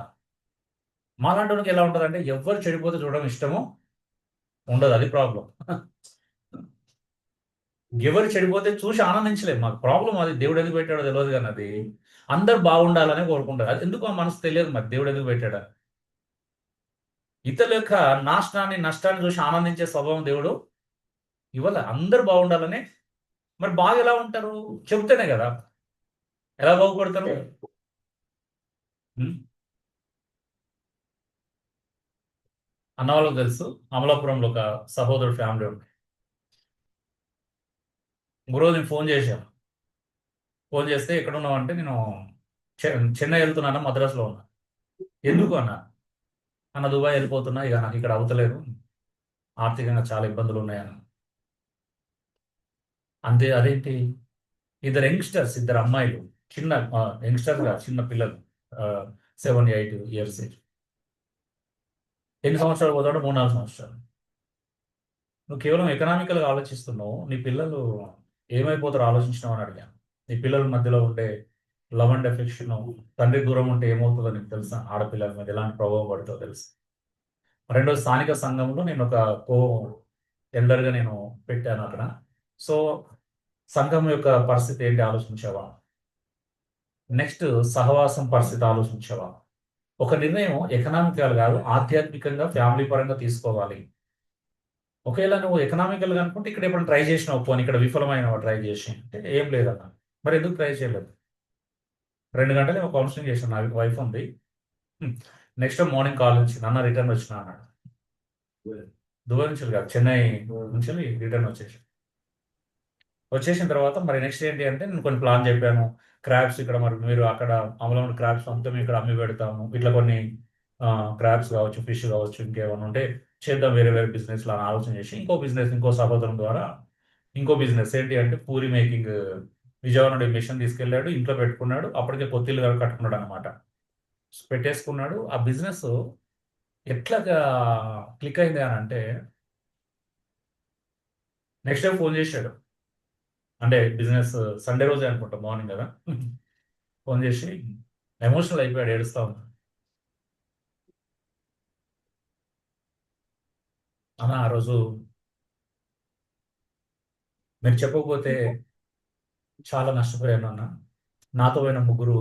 మాలాంటి వాళ్ళకి ఎలా ఉంటుంది అంటే, ఎవరు చెడిపోతే చూడడం ఇష్టమో ఉండదు. అది ప్రాబ్లం. ఎవరు చెడిపోతే చూసి ఆనందించలేదు. మాకు ప్రాబ్లం అది. దేవుడు ఎందుకు పెట్టాడో తెలియదు కానీ అది అందరు బాగుండాలని కోరుకుంటారు. అది ఎందుకు ఆ మనసు తెలియదు మరి, దేవుడు ఎందుకు పెట్టాడా. ఇతరుల యొక్క నష్టాన్ని చూసి ఆనందించే స్వభావం దేవుడు ఇవాళ అందరు బాగుండాలని. మరి బాగా ఎలా ఉంటారు? చెబితేనే కదా. ఎలా బాగుపడతారు? అన్న వాళ్ళకి తెలుసు, అమలాపురంలో ఒక సహోదరుడు ఫ్యామిలీ ఉంది. రోజు నేను ఫోన్ చేశాను. ఫోన్ చేస్తే ఎక్కడున్నావు అంటే, నేను చెన్నై వెళ్తున్నాను, మద్రాసులో ఉన్నా. ఎందుకు అన్న దుబాయ్ వెళ్ళిపోతున్నా, ఇక నాకు ఇక్కడ అవుతలేదు, ఆర్థికంగా చాలా ఇబ్బందులు ఉన్నాయన్న. అంతే. అదేంటి? యంగ్స్టర్స్, 2 అమ్మాయిలు, చిన్న యంగ్స్టర్స్ గా, చిన్న పిల్లలు, 7-8 years ఏజ్. ఎన్ని సంవత్సరాలు పోతాడో? 3-4 సంవత్సరాలు. నువ్వు కేవలం ఎకనామికల్గా ఆలోచిస్తున్నావు, నీ పిల్లలు ఏమైపోతారో ఆలోచించినావు అని అడిగాను. నీ పిల్లల మధ్యలో ఉండే లవ్ అండ్ ఎఫెక్షన్, తండ్రి దూరం ఉంటే ఏమవుతుందో నీకు తెలుసా? ఆడపిల్లల మీద ఎలాంటి ప్రభావం పడుతుందో తెలుసు. రెండో, స్థానిక సంఘంలో నేను ఒక ఎల్డర్గా నేను పెట్టాను అక్కడ. సో సంఘం యొక్క పరిస్థితి ఏంటి ఆలోచించావా? నెక్స్ట్, సహవాసం పరిస్థితి ఆలోచించావా? ఒక నిర్ణయం ఎకనామికల్ కాదు, ఆధ్యాత్మికంగా, ఫ్యామిలీ పరంగా తీసుకోవాలి. ఒకవేళ నువ్వు ఎకనామికల్గా అనుకుంటే ఇక్కడ ఎప్పుడు ట్రై చేసినావు, పోనీ ఇక్కడ విఫలమైన ట్రై చేసి అంటే ఏం లేదన్నా. మరి ఎందుకు ట్రై చేయలేదు? 2 గంటలు కౌన్సిలింగ్ చేసాను. నా వైఫ్ ఉంది. నెక్స్ట్ మార్నింగ్ కాల్ వచ్చింది, అన్న రిటర్న్ వచ్చిన అన్నాడు. దుబాయ్ నుంచి కాదు, చెన్నై నుంచి రిటర్న్ వచ్చేసిన తర్వాత మరి నెక్స్ట్ ఏంటి అంటే నేను కొన్ని ప్లాన్ చెప్పాను. క్రాబ్స్ ఇక్కడ మరి మీరు అక్కడ అమలమైన క్రాబ్స్ అంతా మేము ఇక్కడ అమ్మి పెడతాము, ఇట్లా కొన్ని క్రాబ్స్ కావచ్చు, ఫిష్ కావచ్చు, ఇంకేమైనా ఉంటే చేద్దాం వేరే వేరే బిజినెస్ లా ఆలోచన చేసి ఇంకో సహోదరం ద్వారా ఇంకో బిజినెస్ ఏంటి అంటే పూరి మేకింగ్ విజయవాడ నుండి మిషన్ తీసుకెళ్ళాడు, ఇంట్లో పెట్టుకున్నాడు. అప్పటికే కొత్తిల్లు కట్టుకున్నాడు అనమాట. పెట్టేసుకున్నాడు. ఆ బిజినెస్ ఎట్లా క్లిక్ అయింది అని అంటే నెక్స్ట్ టైం ఫోన్ చేశాడు. అంటే బిజినెస్ సండే రోజే అనుకుంటా, మార్నింగ్ కదా. ఫోన్ చేసి ఎమోషనల్ అయిపోయాడు, ఏడుస్తా ఉన్నాడు. అన్న ఆ రోజు మీరు చెప్పకపోతే చాలా నష్టపోయాను అన్న. నాతో పోయిన ముగ్గురు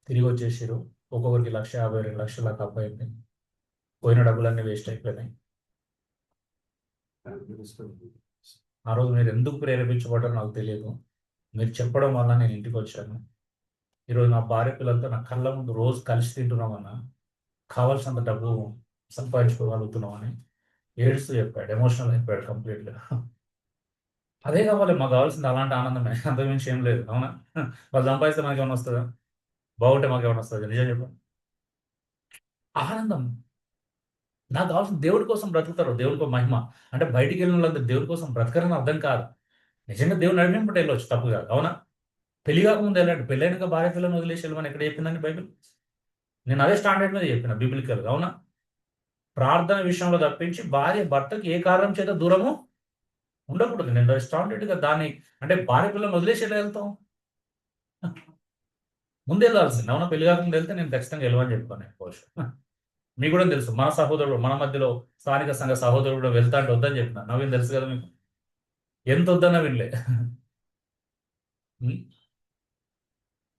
తిరిగి వచ్చేసారు. ఒక్కొక్కరికి 1,50,000 2,00,000 దాకా అప్పు అయింది. పోయిన డబ్బులన్నీ వేస్ట్ అయిపోయినాయి. ఆ రోజు మీరు ఎందుకు ప్రేరేపించబడ్డారో నాకు తెలియదు. మీరు చెప్పడం వల్ల నేను ఇంటికి వచ్చాను. ఈరోజు నా భార్య పిల్లలతో నా కళ్ళ ముందు రోజు కలిసి తింటున్నామన్నా, కావాల్సినంత డబ్బు సంపాదించుకోగలుగుతున్నామని ఏడుస్తూ చెప్పాడు. ఎమోషనల్ అయిపోయాడు కంప్లీట్గా. అదే కావాలి మాకు కావాల్సింది, అలాంటి ఆనందమే, అంతకుమించి ఏం లేదు. అవునా? వాళ్ళు సంపాదిస్తే మనకి ఏమైనా వస్తుందా? బాగుంటే మాకు ఏమైనా వస్తుంది? నిజం చెప్పండి. ఆనందం నాకు కావాల్సిన దేవుడి కోసం బ్రతుకుతారు, దేవుడికి మహిమ. అంటే బయటికి వెళ్ళిన వాళ్ళందరూ దేవుడి కోసం బ్రతకరని అర్థం కాదు. నిజంగా దేవుడు నడిపింపటి వెళ్ళొచ్చు, తప్పు కాదు. అవునా? పెళ్లి కాకముందు వెళ్ళండి, పెళ్ళైనాక భార్య పిల్లలను వదిలేసి వెళ్ళమని ఎక్కడ చెప్పిందండి బైబిల్? నేను అదే స్టాండర్డ్ మీద చెప్పిన బిబిలికల్. అవునా? ప్రార్థన విషయంలో తప్పించి భార్య భర్తకి ఏ కారణం చేత దూరము ఉండకూడదు. నేను స్టాండర్డ్గా దాన్ని, అంటే భార్య పిల్లలను వదిలేసి ఎలా వెళ్తాం? ముందు వెళ్ళాల్సింది. అవునా? పెళ్లి కాకుండా వెళ్తే నేను ఖచ్చితంగా వెళ్ళమని చెప్పాను. మీకు కూడా తెలుసు, మన సహోదరుడు మన మధ్యలో స్థానిక సంఘ సహోదరుడు కూడా వెళ్తా అంటే వద్దని చెప్పిన. నవీన్ తెలుసు కదా మీకు, ఎంత వద్దన్నా వినలే.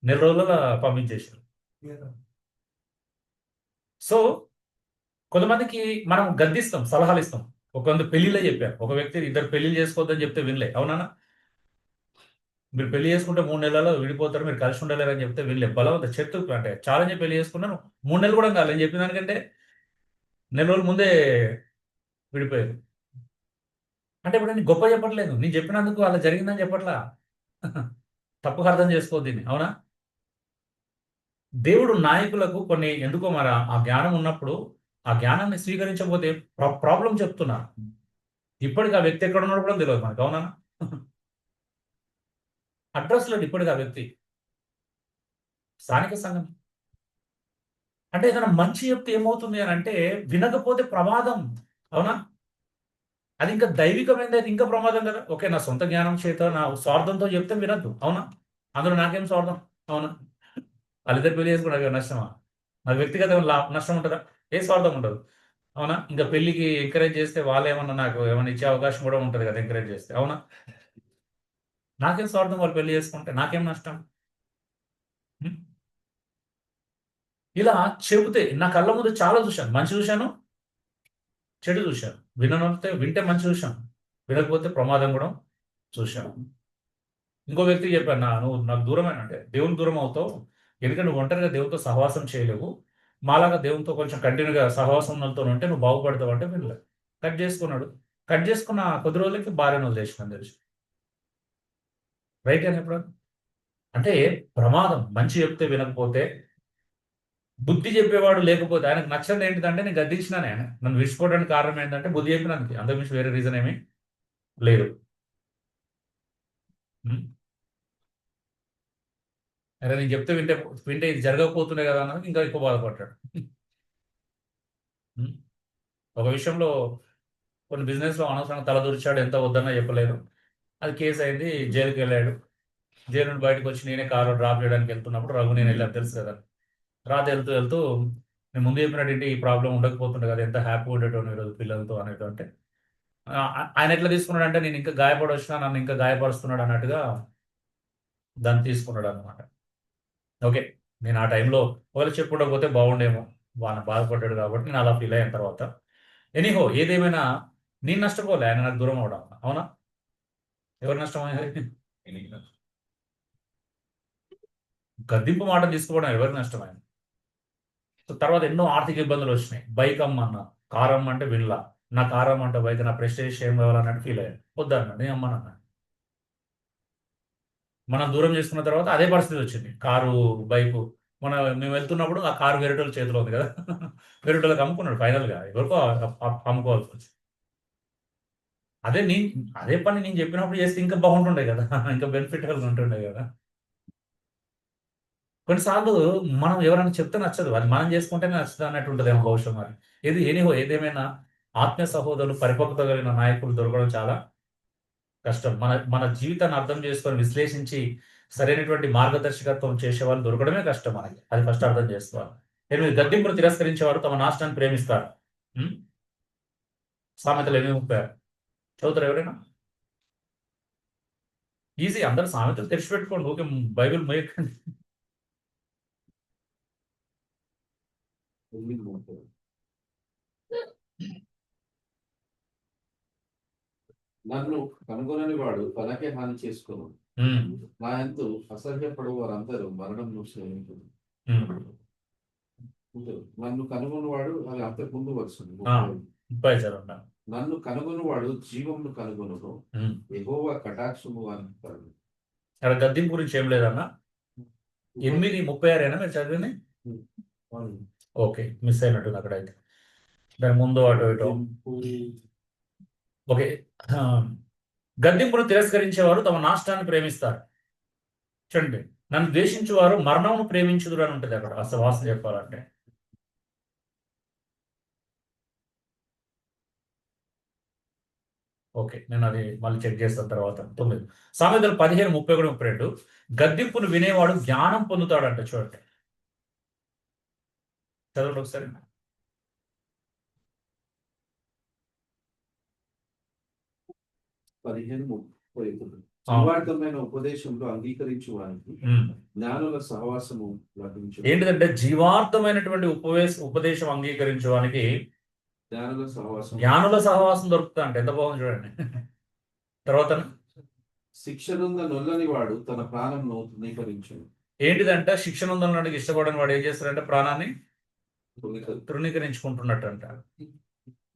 నెల రోజుల పంపించేసారు. సో కొంతమందికి మనం గద్దిస్తాం, సలహాలు ఇస్తాం. కొంత పెళ్లిలో చెప్పారు, ఒక వ్యక్తి 2 పెళ్లిళ్ళు చేసుకోవద్దని చెప్తే వినలే. అవునా? మీరు పెళ్లి చేసుకుంటే 3 నెలల్లో విడిపోతారు, మీరు కలిసి ఉండలేరు అని చెప్తే వినలే. బలవంత చెట్టు అంటే ఛాలెంజ్ పెళ్లి చేసుకున్నాను, 3 నెలలు కూడా కాలేదు చెప్పిన దానికంటే నెల రోజుల ముందే విడిపోయారు. అంటే ఇప్పుడు నేను గొప్ప చెప్పట్లేదు, నేను చెప్పినందుకు అలా జరిగిందని చెప్పట్లా. తప్పుగా అర్థం చేసుకోవద్దు దీన్ని. అవునా? దేవుడు నాయకులకు కొన్ని ఎందుకో మరి ఆ జ్ఞానం ఉన్నప్పుడు ఆ జ్ఞానాన్ని స్వీకరించకపోతే ప్రాబ్లం చెప్తున్నా. ఇప్పటికి ఆ వ్యక్తి ఎక్కడ ఉన్నాడో కూడా తెలియదు మనకు. అవునా? అడ్రస్ లేదు ఇప్పటికి ఆ వ్యక్తి. స్థానిక సంఘం అంటే ఏదైనా మంచి చెప్తే ఏమవుతుంది అని అంటే వినకపోతే ప్రమాదం. అవునా? అది ఇంకా దైవికమైనది అయితే ఇంకా ప్రమాదం కదా. ఓకే, నా సొంత జ్ఞానం చేత నా స్వార్థంతో చెప్తే వినద్దు. అవునా? అందులో నాకేం స్వార్థం? అవునా? వాళ్ళిద్దరు పెళ్లి చేసుకోవడానికి నష్టమా? నాకు వ్యక్తిగత నష్టం ఉంటుందా? ఏ స్వార్థం ఉండదు. అవునా? ఇంకా పెళ్లికి ఎంకరేజ్ చేస్తే వాళ్ళు ఏమన్నా నాకు ఏమన్నా ఇచ్చే అవకాశం కూడా ఉంటుంది కదా ఎంకరేజ్ చేస్తే. అవునా? నాకేం స్వార్థం వాళ్ళు పెళ్లి చేసుకుంటే? నాకేం నష్టం? హ్మ్? ఇలా చెబితే నా కళ్ళ ముందు చాలా చూశాను. మంచి చూశాను, చెడు చూశాను. వింటే మంచి చూశాను, వినకపోతే ప్రమాదం కూడా చూశాను. ఇంకో వ్యక్తికి చెప్పాను, నువ్వు నాకు దూరమైన అంటే దేవుని దూరం అవుతావు, ఎందుకంటే నువ్వు ఒంటరిగా దేవునితో సహవాసం చేయలేవు. మాలాగా దేవునితో కొంచెం కంటిన్యూగా సహవాసంతో ఉంటే నువ్వు బాగుపడతావు అంటే వినలేదు. కట్ చేసుకున్నాడు. కట్ చేసుకున్న కొద్ది రోజులకి భార్యను వదిలేసినాను తెలిసి. రైట్ అని ఎప్పుడు అంటే ప్రమాదం. మంచి చెప్తే వినకపోతే, బుద్ధి చెప్పేవాడు లేకపోతే, ఆయనకు నచ్చదు ఏంటిదంటే నేను గద్దించినాను. ఆయన నన్ను విడిచిపోవడానికి కారణం ఏంటంటే బుద్ధి చెప్పినందుకు, అంతకుమించి వేరే రీజన్ ఏమీ లేదు. అరే నేను చెప్తే వింటే వింటే ఇది జరగకపోతుండే కదా అన్నది ఇంకా ఎక్కువ బాధపడ్డాడు. ఉమ్. ఒక విషయంలో కొన్ని బిజినెస్లో అనవసరంగా తలదూర్చాడు, ఎంత వద్దన్నా చెప్పలేదు. అది కేసు అయింది, జైలుకి వెళ్ళాడు. జైలు నుండి బయటకు వచ్చి నేనే కారు డ్రాప్ చేయడానికి వెళ్తున్నప్పుడు రఘు నేను వెళ్ళాను, తెలుసు కదా. రాత్రి వెళ్తూ వెళ్తూ నేను ముందు చెప్పినట్టు ఈ ప్రాబ్లం ఉండకపోతుండే కదా, ఎంత హ్యాపీగా ఉండేటోను ఈరోజు పిల్లలతో అనేది. అంటే ఆయన ఎట్లా తీసుకున్నాడు అంటే నేను ఇంకా గాయపడి వచ్చినా నన్ను ఇంకా గాయపరుస్తున్నాడు అన్నట్టుగా దాన్ని తీసుకున్నాడు అనమాట. ఓకే, నేను ఆ టైంలో ఒకవేళ చెప్పుకోకపోతే బాగుండేమో, వాళ్ళని బాధపడ్డాడు కాబట్టి నేను అలా ఫీల్ అయిన తర్వాత. ఎనీహో ఏదేమైనా నేను నష్టపోలే, ఆయన నాకు దూరం అవడం. అవునా? ఎవరు నష్టమైంది? గద్దింపు మాట తీసుకోవడం ఎవరికి నష్టమైంది? సో తర్వాత ఎన్నో ఆర్థిక ఇబ్బందులు వచ్చినాయి. బైక్ అమ్మన్నా, కారు అమ్మంటే వినలా. నా కారు అమ్మంటే బైక్, నా ప్రెస్టేజ్ ఏం కావాలన్నట్టు ఫీల్ అయ్యాను. వద్దన్నా, నేను అమ్మనన్నా. మనం దూరం చేసుకున్న తర్వాత అదే పరిస్థితి వచ్చింది. Car, bike. మేము వెళ్తున్నప్పుడు ఆ కారు వేరేటోళ్ళ చేతిలో ఉంది కదా. వేరేటోళ్ళకి అమ్ముకున్నాడు ఫైనల్గా, ఎవరికో అమ్ముకోవాల్సి వచ్చింది. అదే పని నేను చెప్పినప్పుడు చేస్తే ఇంకా బాగుంటుండే కదా. ఇంకా బెనిఫిట్ ఉంటుండే కదా. కొన్నిసార్లు మనం ఎవరైనా చెప్తే నచ్చదు, అది మనం చేసుకుంటేనే నచ్చదు అన్నట్టు ఉంటుంది ఏమో బహుశా. మరి ఏదేమైనా ఆత్మీయ సహోదరులు, పరిపక్వత కలిగిన నాయకులు దొరకడం చాలా కష్టం. మన మన జీవితాన్ని అర్థం చేసుకొని విశ్లేషించి సరైనటువంటి మార్గదర్శకత్వం చేసేవాళ్ళు దొరకడమే కష్టం మనకి. అది ఫస్ట్ అర్థం చేసుకోవాలి. 8 గద్దింపును తిరస్కరించేవారు తమ నాశనాన్ని ప్రేమిస్తారు. ఉం? సామెతలు 8:36 చదువుతారు ఎవరైనా? ఈజీ, అందరు సామెతలు తెరిచిపెట్టుకోండి, ఓకే, బైబిల్ మోయకండి. 9:30. నన్ను కనుగొనని వాడు తనకే హాని చేసుకోను. ఉం. నా యందు అసహ్యపడు వారందరూ మరణం శ్రేణికులు. ఉం. నన్ను కనుగొనివాడు, అది అంతకు ముందు వస్తుంది. 30 చదవండి. నన్ను కనుగొనివాడు జీవమును కనుగొనును, ఉం. యెహోవా కటాక్షము వానికి కలుగును. అక్కడ గద్దింపు గురించి ఏం లేదన్నా. 8:36 మీరు చదివింది? ఓకే, మిస్ అయినట్టుంది అక్కడైతే. దాని ముందు అటు ఇటు. ఓకే. ఆ, గద్దింపును తిరస్కరించేవారు తమ నాష్టాన్ని ప్రేమిస్తారు. చూడండి, నన్ను ద్వేషించేవారు మరణమును ప్రేమించుదురు అని ఉంటుంది అక్కడ, అసలు వాసన చెప్పాలంటే. ఓకే, నేను అది మళ్ళీ చెక్ చేస్తాను తర్వాత. 9 సామెతలు 15:31-32 గద్దింపును వినేవాడు జ్ఞానం పొందుతాడంట. చూడండి, చదవండి ఒకసారి. 15:31. జీవార్థమైన ఉపదేశంలో అంగీకరించు వారికి ఉం. జ్ఞానుల సహవాసము లభించు. ఏంటిదంటే జీవార్థమైనటువంటి ఉపదేశం అంగీకరించడానికి జ్ఞానుల సహవాసం దొరుకుతా అంటే ఎంత బాగుంది చూడండి. తర్వాత శిక్షనుంద నొల్లని వాడు తన ప్రాణంను తృణీకరించు. ఏంటిదంటే శిక్షణ ఉందనడానికి ఇష్టపడని వాడు ఏం చేస్తాడంటే ప్రాణాన్ని తృణీకరించుకుంటున్నట్టు అంట.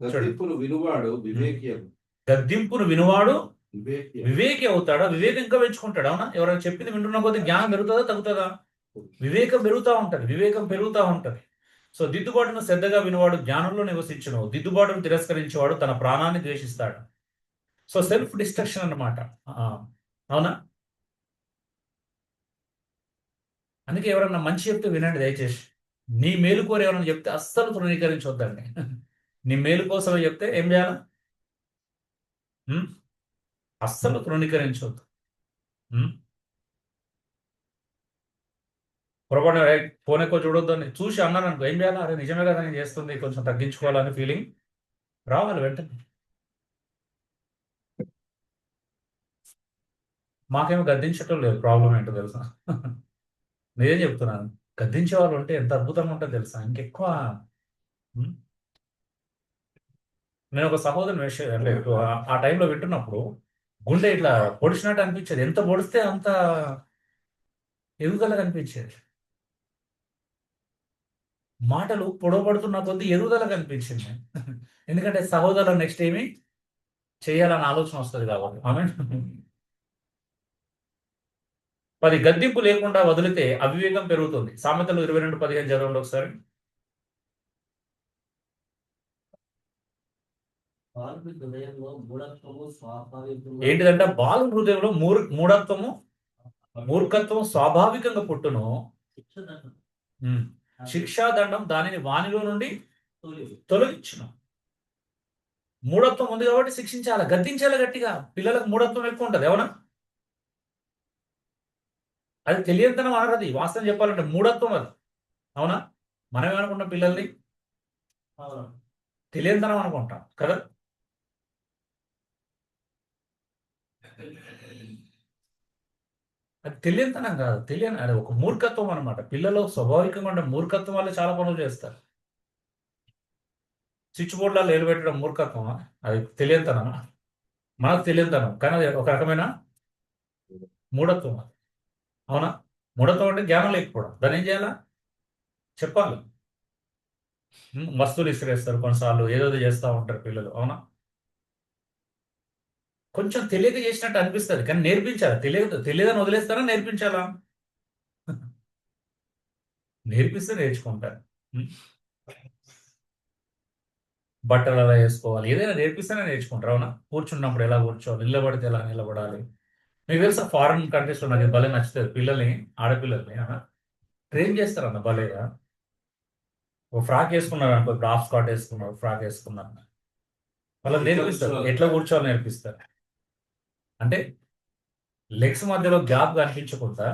గద్దింపును వినువాడు వివేకి. గద్దింపును వినువాడు వివేకి వివేకి అవుతాడా? వివేకం ఇంకా పెంచుకుంటాడు. అవునా? ఎవరైనా చెప్పింది వింటున్న కొద్ది జ్ఞానం పెరుగుతుందా తగ్గుతుందా? వివేకం పెరుగుతూ ఉంటది, వివేకం పెరుగుతూ ఉంటది. సో దిద్దుబాటును శ్రద్ధగా వినువాడు జ్ఞానంలో నివసించును, దిద్దుబాటును తిరస్కరించేవాడు తన ప్రాణాన్ని ద్వేషిస్తాడు. సో సెల్ఫ్ డిస్ట్రక్షన్ అన్నమాట. అవునా? అందుకే ఎవరన్నా మంచి చెప్తే వినండి దయచేసి. నీ మేలు కోరి ఎవరైనా చెప్తే అస్సలు తృణీకరించొద్దండి. నీ మేలు కోసం చెప్తే ఏం చేయాలి? అస్సలు తృణీకరించవద్దు. పొరపాటు ఫోన్ ఎక్కువ చూడొద్దు అని చూసి అన్నాను అనుకో, ఏం చేయాలి? అరే నిజమే కదా నేను చేస్తుంది, కొంచెం తగ్గించుకోవాలని ఫీలింగ్ రావాలి వెంటనే. మాకేమో గద్దించటం లేదు, ప్రాబ్లం ఏంటో తెలుసా? నేనేం చెప్తున్నాను, గద్దించే వాళ్ళు ఉంటే ఎంత అద్భుతంగా ఉంటుందో తెలుసా? ఇంకెక్కువ. నేను ఒక సహోదరుని విషయం అంటే ఆ టైంలో వింటున్నప్పుడు గుండె ఇట్లా పొడిచినట్టు అనిపించేది. ఎంత పొడిస్తే అంత ఎదుగుదల కనిపించేది. మాటలు పొడవబడుతున్న కొద్దీ ఎదుగుదల కనిపించింది. ఎందుకంటే సహోదరులు నెక్స్ట్ ఏమి చేయాలని ఆలోచన వస్తుంది కాబట్టి. ఆమె 10 గద్దింపు లేకుండా వదిలితే అవివేకం పెరుగుతుంది. సామెతలు 22:15 చదవండి ఒకసారి. బాలుని హృదయంలో మూఢత్వము స్వాభావికంగా ఏంటిదంటే బాలు హృదయంలో మూర్ఖత్వం స్వాభావికంగా పుట్టును. శిక్షదండం శిక్షాదండం దానిని వానిలో నుండి తొలి తొలగించును. మూఢత్వం ఉంది కాబట్టి శిక్షించాలి, గద్దించాలి గట్టిగా. పిల్లలకు మూఢత్వం ఎక్కువ ఉంటుంది. అవునా? అది తెలియనితనం అనరు, అది వాస్తవం చెప్పాలంటే మూఢత్వం అది. అవునా? మనం ఏమనుకుంటాం? పిల్లల్ని తెలియనితనం అనుకుంటాం కదా. అది తెలియనితనం కాదు, అది ఒక మూర్ఖత్వం అనమాట. పిల్లలు స్వాభావికంగా ఉండే మూర్ఖత్వం వల్ల చాలా పనులు చేస్తారు. స్విచ్ బోర్డులలో నిలబెట్టడం మూర్ఖత్వమా? అది తెలియనితనమా? మనకు తెలియనితనం, కానీ అది ఒక రకమైన మూఢత్వం అది. అవునా? మూఢత్వం అంటే జ్ఞానం లేకపోవడం. దాన్ని ఏం చేయాలా? చెప్పాలి. వస్తువులు ఇసిరేస్తారు కొన్నిసార్లు, ఏదో చేస్తూ ఉంటారు పిల్లలు, అవునా? కొంచెం తెలియక చేసినట్టు అనిపిస్తుంది, కానీ నేర్పించాలి. తెలియదని వదిలేస్తారా, నేర్పించాలా? నేర్పిస్తే నేర్చుకుంటారు. ఉం? బట్టలు ఎలా వేసుకోవాలి, ఏదైనా నేర్పిస్తేనే నేర్చుకుంటారు, అవునా? కూర్చున్నప్పుడు ఎలా కూర్చోవాలి, నిలబడితే ఎలా నిలబడాలి. మీకు తెలుసా, ఫారిన్ కంట్రీస్లో నాకు ఇది భలే నచ్చుతుంది. పిల్లల్ని, ఆడపిల్లల్ని ట్రైన్ చేస్తారు అన్న భలేగా. ఒక ఫ్రాక్ వేసుకున్నారు అనుకో, ఇప్పుడు హాఫ్ స్కాట్ వేసుకున్నారు, ఫ్రాక్ వేసుకున్నారు, వాళ్ళకి నేర్పిస్తారు, ఎట్లా కూర్చోవాలి నేర్పిస్తారు. అంటే లెగ్స్ మధ్యలో గ్యాప్ కనిపించకుండా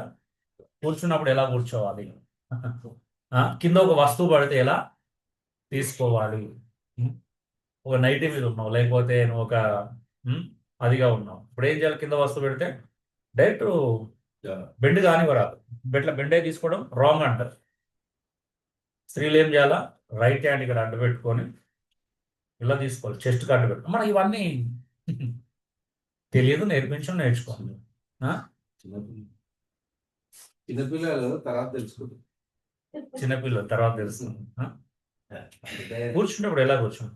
కూర్చున్నప్పుడు ఎలా కూర్చోవాలి, కింద ఒక వస్తువు పడితే ఎలా తీసుకోవాలి. ఉం? ఒక నైటీ మీద ఉన్నావు, లేకపోతే నువ్వు ఒక ఉం, అదిగా ఉన్నావు, ఇప్పుడు ఏం చేయాలి? కింద వస్తువు పెడితే డైరెక్ట్ బెండ్ కానివ్వరాదు. బెండే తీసుకోవడం రాంగ్ అంటారు. స్త్రీలు ఏం చేయాలా? రైట్ హ్యాండ్ ఇక్కడ అడ్డు పెట్టుకొని ఇలా తీసుకోవాలి, చెస్ట్ కి అడ్డు పెట్టుకో. మనం ఇవన్నీ తెలియదు, నేర్పించడం నేర్చుకోవాలి. చిన్నపిల్ల- చిన్నపిల్లలు తర్వాత తెలుసుకుంటారు. చిన్నపిల్లల తర్వాత తెలుస్తుంది. కూర్చుంటప్పుడు ఎలా కూర్చోండి,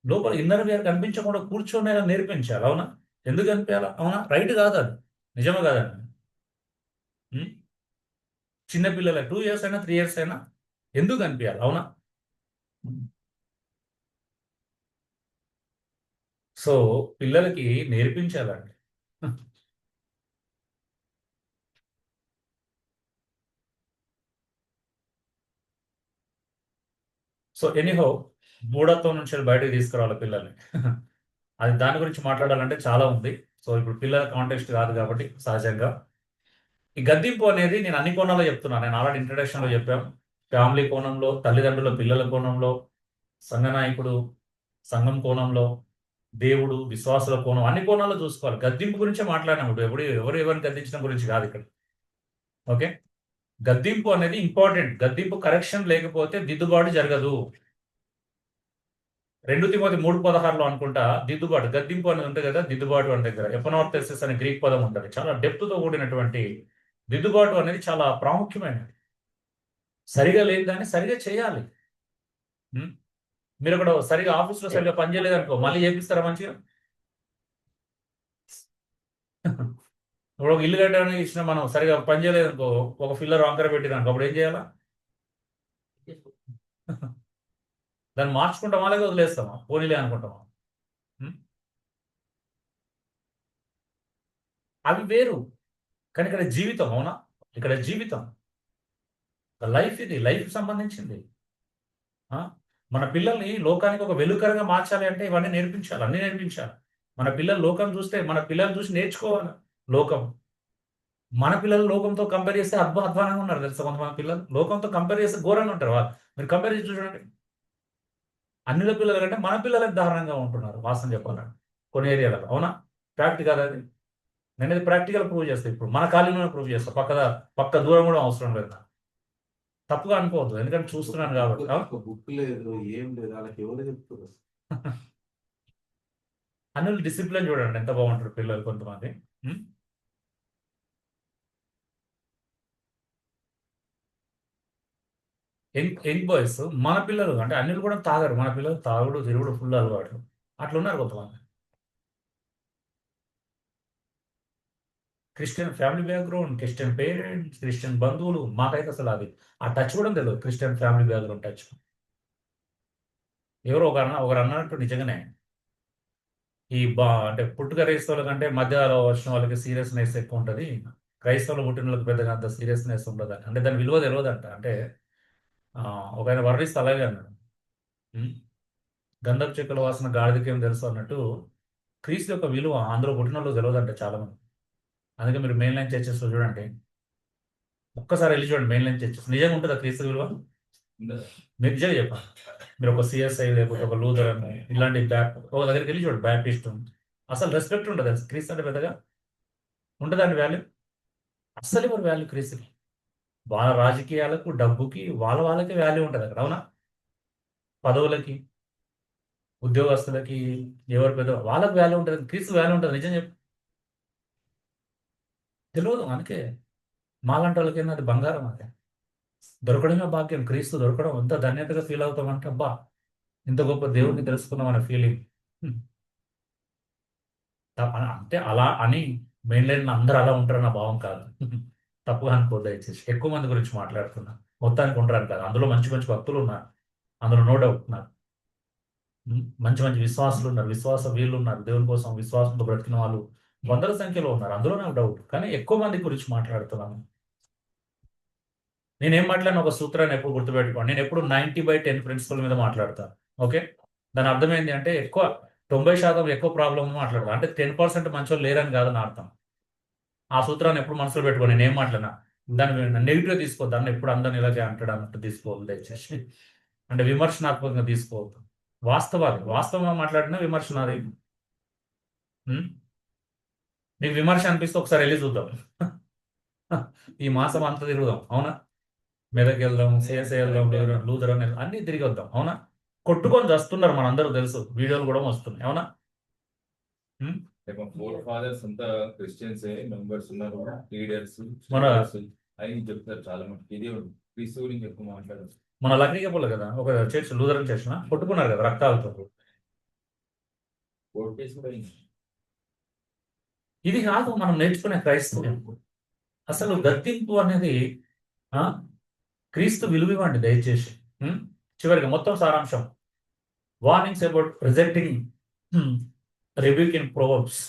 లోపల ఇన్నర్ వేర్ కనిపించకుండా కూర్చొని నేర్పించాలి, అవునా? ఎందుకు కనిపించాలి, అవునా? రైట్ కాదు అది, నిజమే కాదండి. ఉం? చిన్నపిల్లల 2 years అయినా 3 years అయినా ఎందుకు కనిపించాలి, అవునా? సో పిల్లలకి నేర్పించాలండి. సో ఎనీహౌ, మూఢత్వం నుంచి బయటకు తీసుకురావాలి పిల్లల్ని. అది దాని గురించి మాట్లాడాలంటే చాలా ఉంది. సో ఇప్పుడు పిల్లల కాంటెక్స్ట్ కాదు కాబట్టి సహజంగా ఈ గద్దింపు అనేది నేను అన్ని కోణాల్లో చెప్తున్నాను. నేను ఆల్రెడీ ఇంట్రడక్షన్లో చెప్పాను. ఫ్యామిలీ కోణంలో, తల్లిదండ్రుల పిల్లల కోణంలో, సంఘ నాయకుడు సంఘం కోణంలో, దేవుడు విశ్వాసుల కోణం, అన్ని కోణాల్లో చూసుకోవాలి. గద్దింపు గురించే మాట్లాడినప్పుడు ఎవరు ఎవరిని గద్దించడం గురించి కాదు ఇక్కడ. ఓకే, గద్దింపు అనేది ఇంపార్టెంట్. గద్దింపు కరెక్షన్ లేకపోతే దిద్దుబాటు జరగదు. 2 తిమోతి 3:16 అనుకుంటా దిద్దుబాటు, గద్దింపు అనేది ఉంటుంది కదా, దిద్దుబాటు అనే దగ్గర ఎపనార్తెసిస్ అనే గ్రీక్ పదం ఉంటుంది. చాలా డెప్త్తో కూడినటువంటి దిద్దుబాటు అనేది చాలా ప్రాముఖ్యమైనది. సరిగా లేని దాన్ని సరిగా చేయాలి. ఉం? మీరు అక్కడ సరిగా ఆఫీస్లో సరిగా పని చేయలేదనుకో, మళ్ళీ చేపిస్తారా మంచిగా? ఇప్పుడు ఒక ఇల్లు కట్టడానికి ఇచ్చిన మనం సరిగా పని చేయలేదనుకో, ఒక ఫిల్లర్ వంకర పెట్టినాక అప్పుడు ఏం చేయాలా? దాన్ని మార్చుకుంటామా, లేక వదిలేస్తామా, పోనీలే అనుకుంటామా? ఉం? అవి వేరు, కానీ ఇక్కడ జీవితం, అవునా? ఇక్కడ జీవితం, లైఫ్, ఇది లైఫ్ సంబంధించింది. ఆ? మన పిల్లల్ని లోకానికి ఒక వెలుకరంగా మార్చాలి అంటే ఇవన్నీ నేర్పించాలి, అన్ని నేర్పించాలి. మన పిల్లలు లోకం చూస్తే, మన పిల్లలు చూసి నేర్చుకోవాలి లోకం. మన పిల్లలు లోకంతో కంపేర్ చేస్తే అధ్వానంగా ఉన్నారు తెలుసా. కొంతమంది పిల్లలు లోకంతో కంపేర్ చేస్తే ఘోరంగా ఉంటారు. మీరు కంపేర్ చేసి చూడండి, అన్నిల పిల్లల కంటే మన పిల్లలకు దారుణంగా ఉంటున్నారు వాస్తవం చెప్పాలంటే కొన్ని ఏరియాలలో, అవునా? ఫ్యాక్ట్ కాదు అది. నేను ఇది ప్రాక్టికల్ ప్రూవ్ చేస్తాను. ఇప్పుడు మన కాలేజీలో ప్రూవ్ చేస్తాను, పక్క దూరం కూడా అవసరం లేదు నాకు. తప్పుగా అనుకోవద్దు, ఎందుకంటే చూస్తున్నాను కాబట్టి. ఒక బుక్ లేదు, ఏం లేదు, వాళ్ళకి ఎవరు చెప్తారు? అన్నులు డిసిప్లిన్ చూడండి ఎంత బాగుంటారు పిల్లలు కొంతమంది. ఉం? యంగ్ బాయ్స్, మన పిల్లలు అంటే అన్నిలు కూడా తాగరు, మన పిల్లలు తాగుడు తిరుగుడు ఫుల్ అలవాటు, అట్లా ఉన్నారు కొంతమంది. Christian family background, Christian parents, Christian బంధువులు, మాకైతే అసలు అది ఆ టచ్ కూడా తెలియదు, క్రిస్టియన్ ఫ్యామిలీ బ్యాక్గ్రౌండ్ టచ్. ఎవరో ఒకరు అన్నట్టు నిజంగానే ఈ అంటే పుట్టుక క్రైస్తవుల కంటే మధ్యలో వచ్చిన వాళ్ళకి సీరియస్నెస్ ఎక్కువ ఉంటుంది, క్రైస్తవులు పుట్టిన వాళ్ళకి పెద్దగా అంత సీరియస్నెస్ ఉండదు అంటే దాని విలువ తెలియదంట. అంటే ఒక ఆయన వర్ణిస్తే అలాగే అన్నాడు. ఉం? గంధపు చెక్కల వాసన గాడిదకేం తెలుసు అన్నట్టు క్రీస్తు యొక్క విలువ అందులో పుట్టిన వాళ్ళు తెలియదంట చాలా మంది. అందుకే మీరు మెయిన్ లైన్ చర్చెస్లో చూడండి, ఒక్కసారి వెళ్ళి చూడండి మెయిన్ లైన్ చర్చెస్, నిజంగా ఉంటుందా క్రీస్తు విలువ? మీరు నిజంగా చెప్పండి. మీరు ఒక సిఎస్ఐ లేకపోతే ఒక లూథర్ అని ఇలాంటి ఒక దగ్గరికి వెళ్ళి చూడండి, బ్యాప్టిస్ట్, అసలు రెస్పెక్ట్ ఉంటుంది క్రీస్తు అంటే పెద్దగా ఉంటుందండి వాల్యూ. అస్సలు ఎవరు వాల్యూ క్రీస్తుకి, వాళ్ళ రాజకీయాలకు డబ్బుకి వాళ్ళకి వాల్యూ ఉంటుంది అక్కడ, అవునా? పదవులకి ఉద్యోగస్తులకి ఎవరు పెద్ద వాళ్ళకి వాల్యూ ఉంటుంది, క్రీస్తు వాల్యూ ఉంటుంది. నిజం చెప్పి తెలియదు, అందుకే మాలాంటి వాళ్ళకి అది బంగారం. అదే దొరకడమే భాగ్యం. క్రీస్తు దొరకడం ఎంత ధన్యతగా ఫీల్ అవుతామంటే, అబ్బా ఇంత గొప్ప దేవుడిని తెలుసుకున్నాం అనే ఫీలింగ్. అంటే అలా అని మెయిన్లైన్ అందరూ అలా ఉంటారన్న భావం కాదు. తప్పుగా అనుకోవద్దు దయచేసి. ఎక్కువ మంది గురించి మాట్లాడుతున్నా. మొత్తానికి ఉండరాని కాదు. అందులో మంచి మంచి భక్తులు ఉన్నారు. అందులో నో డౌట్ ఉన్నారు. మంచి మంచి విశ్వాసులు ఉన్నారు. విశ్వాస వీళ్ళు ఉన్నారు. దేవుని కోసం విశ్వాసంతో బ్రతికిన వాళ్ళు వందల సంఖ్యలో ఉన్నారు. అందులో నాకు డౌట్. కానీ ఎక్కువ మంది గురించి మాట్లాడుతున్నాను. నేనేం మాట్లాడిన ఒక సూత్రాన్ని ఎప్పుడు గుర్తుపెట్టుకోండి. నేను ఎప్పుడు 90/10 ప్రిన్సిపల్ మీద మాట్లాడతాను. ఓకే, దాని అర్థం ఏంటి అంటే ఎక్కువ 90% ఎక్కువ ప్రాబ్లమ్ మాట్లాడతాను. అంటే 10% మంచోళ్ళు లేరని కాదు నా అర్థం. ఆ సూత్రాన్ని ఎప్పుడు మనసులో పెట్టుకో. నేను ఏం మాట్లాడినా దాన్ని నెగిటివ్ తీసుకోవద్దు. దాన్ని ఎప్పుడు అందరిని ఇలాగే అంటాడు అన్నట్టు తీసుకోవద్దు దయచేసి. అంటే విమర్శనాత్మకంగా తీసుకోవద్దు. వాస్తవంగా మాట్లాడినా విమర్శ నాది. మీకు విమర్శ అనిపిస్తే ఒకసారి వెళ్ళి చూద్దాం. ఈ మాసం అంతా తిరుగుదాం, అవునా? మెదక్ వెళ్దాం, సేసే వెళ్దాం, లూథరన్ వెళ్దాం, అన్ని తిరిగి వద్దాం, అవునా? కొట్టుకొని చస్తున్నారు మనందరూ తెలుసు. వీడియోలు కూడా వస్తున్నాయి, అవునా? మా ఫోర్ ఫాదర్స్ అంతా క్రిస్టియన్స్ మెంబర్స్ ఉన్నారు, లీడర్స్ మన- అని చెప్తారు చాలా మంది. ఇది క్రీస్తు గురించి ఎక్కువ మాట్లాడారు. మన లక్నీకే పోలే కదా ఒక చర్చ్, లూథరన్ చర్చ్ కొట్టుకున్నారు కదా రక్తాలతో. కోర్టు కేసు కూడా అయింది. ఇది కాదు మనం నేర్చుకునే క్రైస్తవం. అసలు గద్దింపు అనేది క్రీస్తు విలువివ్వండి దయచేసి. చివరిగా మొత్తం సారాంశం. Warnings about rejecting rebuke in proverbs.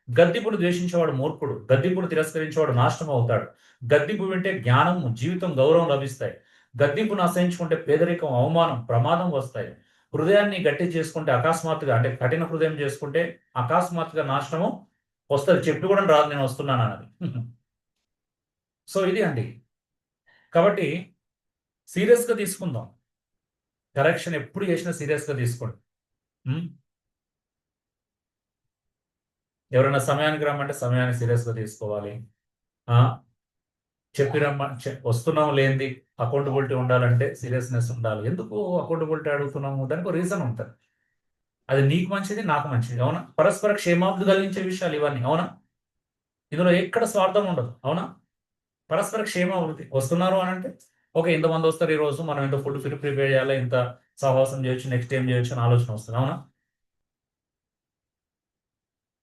గద్దింపును ద్వేషించేవాడు మూర్ఖుడు, గద్దింపును తిరస్కరించేవాడు నాశనం అవుతాడు. గద్దింపు వింటే జ్ఞానము, జీవితం, గౌరవం లభిస్తాయి. గద్దింపును అసహించుకుంటే పేదరికం, అవమానం, ప్రమాదం వస్తాయి. హృదయాన్ని గట్టి చేసుకుంటే అకస్మాత్తుగా, అంటే కఠిన హృదయం చేసుకుంటే అకస్మాత్తుగా నాశనము వస్తుంది. చెప్పి కూడా రాదు నేను వస్తున్నాను అన్నది. సో ఇది అండి. కాబట్టి సీరియస్గా తీసుకుందాం. కరెక్షన్ ఎప్పుడు చేసినా సీరియస్గా తీసుకోండి. ఎవరైనా సమయానికి రమ్మంటే సమయాన్ని సీరియస్గా తీసుకోవాలి. చెప్పి వస్తున్నాం లేనిది అకౌంటబిలిటీ ఉండాలంటే సీరియస్నెస్ ఉండాలి. ఎందుకు అకౌంటబిలిటీ అడుగుతున్నాము? దానికి ఒక రీజన్ ఉంటుంది. అది నీకు మంచిది, నాకు మంచిది, అవునా? పరస్పర క్షేమాభివృద్ధి కలిగించే విషయాలు ఇవన్నీ, అవునా? ఇందులో ఎక్కడ స్వార్థం ఉండదు, అవునా? పరస్పర క్షేమాభివృద్ధి. వస్తున్నారు అని అంటే ఓకే, ఇంతమంది వస్తారు ఈరోజు, మనం ఇంత ఫుడ్ ప్రిపేర్ చేయాలి, ఇంత సహవాసం చేయొచ్చు, నెక్స్ట్ ఏం చేయొచ్చు అని ఆలోచన వస్తుంది, అవునా?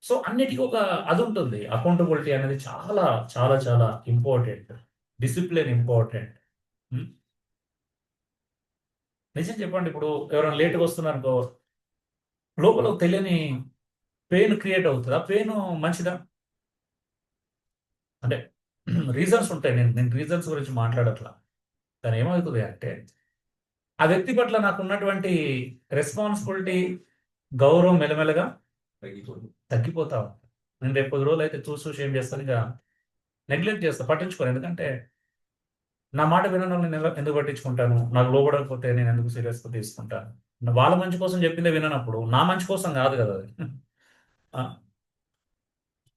సో అన్నిటికీ ఒక అది ఉంటుంది. అకౌంటబిలిటీ అనేది చాలా చాలా చాలా ఇంపార్టెంట్. Discipline important. నిజం చెప్పండి, ఇప్పుడు ఎవరైనా లేట్గా వస్తున్నారనుకో, లోపల తెలియని పెయిన్ క్రియేట్ అవుతుంది. ఆ పెయిన్ మంచిదా? అంటే రీజన్స్ ఉంటాయి. నేను రీజన్స్ గురించి మాట్లాడట్లా. కానీ ఏమవుతుంది అంటే ఆ వ్యక్తి పట్ల నాకు ఉన్నటువంటి రెస్పాన్సిబిలిటీ, గౌరవం మెల్లమెల్లగా తగ్గిపోతా ఉంది. నేను రేపు 10 రోజులు అయితే చూసి ఏం చేస్తాను, ఇక నెగ్లెక్ట్ చేస్తా, పట్టించుకోను. ఎందుకంటే నా మాట వినను నేను ఎందుకు పట్టించుకుంటాను? నాకు లోబడకపోతే నేను ఎందుకు సీరియస్గా తీసుకుంటాను? వాళ్ళ మంచి కోసం చెప్పిందే విననప్పుడు నా మంచి కోసం కాదు కదా అది.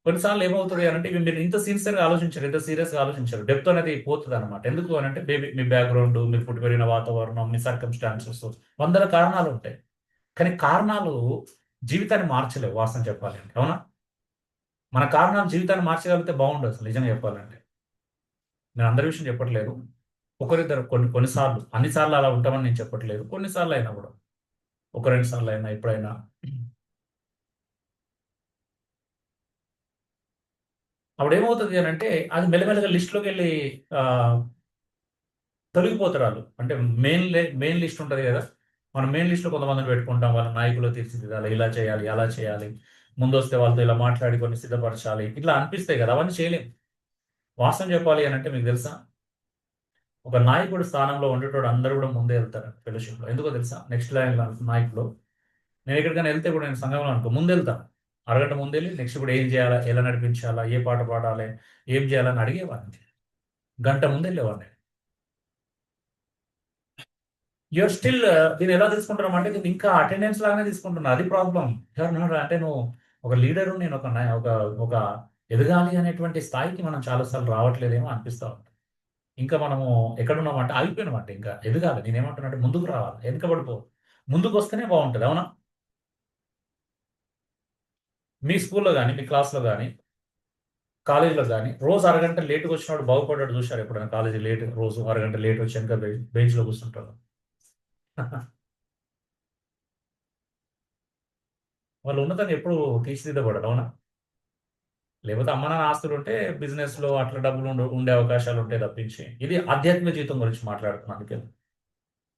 కొన్నిసార్లు ఏమవుతుంది అంటే మీరు ఇంత సిన్సియర్గా ఆలోచించారు, ఇంత సీరియస్గా ఆలోచించారు, డెప్త్ అనేది పోతుంది అనమాట. ఎందుకు అని అంటే మీ బ్యాక్గ్రౌండ్, మీరు పుట్టి పెరిగిన వాతావరణం, మీ సర్కమ్స్టాన్సెస్, వందల కారణాలు ఉంటాయి. కానీ కారణాలు జీవితాన్ని మార్చలేవు వాస్తవం చెప్పాలంటే, అవునా? మన కారణాలు జీవితాన్ని మార్చగలిగితే బాగుండదు అసలు నిజంగా చెప్పాలంటే. నేను అందరి విషయం చెప్పట్లేదు. ఒకరిద్దరు కొన్నిసార్లు, అన్నిసార్లు అలా ఉంటామని నేను చెప్పట్లేదు. కొన్నిసార్లు అయినా కూడా, 1-2 సార్లు అయినా, ఎప్పుడైనా. అప్పుడు ఏమవుతుంది అని అంటే అది మెల్లమెల్లగా లిస్టులోకి వెళ్ళి తొలగిపోతారు వాళ్ళు. అంటే మెయిన్ లిస్ట్ ఉంటుంది కదా, మనం మెయిన్ లిస్ట్లో కొంతమందిని పెట్టుకుంటాం. వాళ్ళ నాయకులు తీర్చిదిద్దాలి, ఇలా చేయాలి, అలా చేయాలి, ముందు వస్తే వాళ్ళతో ఇలా మాట్లాడి కొన్ని సిద్ధపరచాలి, ఇట్లా అనిపిస్తాయి కదా, అవన్నీ చేయలేము. వాస్తవం చెప్పాలి అని అంటే మీకు తెలుసా, ఒక నాయకుడు స్థానంలో ఉండేటోడు అందరూ కూడా ముందే వెళ్తారు ఫెలోషిప్లో. ఎందుకో తెలుసా? నెక్స్ట్ లైన్ నాయకులు. నేను ఎక్కడికైనా వెళ్తే కూడా, నేను సంఘంలో అనుకో ముందు వెళ్తాను, అరగంట ముందు వెళ్ళి నెక్స్ట్ ఇప్పుడు ఏం చేయాలా, ఎలా నడిపించాలా, ఏ పాట పాడాలి, ఏం చేయాలని అడిగేవాడిని. గంట ముందు వెళ్ళేవాడిని. యూఆర్ స్టిల్ దీన్ని ఎలా తీసుకుంటున్నాం అంటే దీన్ని ఇంకా అటెండెన్స్ లాగానే తీసుకుంటున్నా. అది ప్రాబ్లం. అంటే నువ్వు ఒక లీడరు, నేను ఒక ఎదగాలి అనేటువంటి స్థాయికి మనం చాలాసార్లు రావట్లేదేమో అనిపిస్తా ఉంటుంది. ఇంకా మనము ఎక్కడున్నామంటే ఆగిపోయినామంటే ఇంకా ఎదగాలి. నేనేమంటున్నా అంటే ముందుకు రావాలి, వెనుకబడిపో. ముందుకు వస్తేనే బాగుంటుంది, అవునా? మీ స్కూల్లో కానీ, మీ క్లాస్లో కానీ కాలేజీలో కానీ రోజు అరగంట లేట్గా వచ్చినప్పుడు బాగుపడ్డాడు చూశారు ఎప్పుడైనా కాలేజీ లేట్ రోజు అరగంట లేట్ వచ్చి వెనక బెంచ్లో కూర్చుంటారు. వాళ్ళు ఉన్నతాన్ని ఎప్పుడు తీర్చిదిద్దబడరు, అవునా? లేకపోతే అమ్మ నాన్న ఆస్తులు ఉంటే బిజినెస్లో అట్లా డబ్బులు ఉండే అవకాశాలు ఉంటాయి తప్పించి, ఇది ఆధ్యాత్మిక జీవితం గురించి మాట్లాడుతున్నాను అందుకే.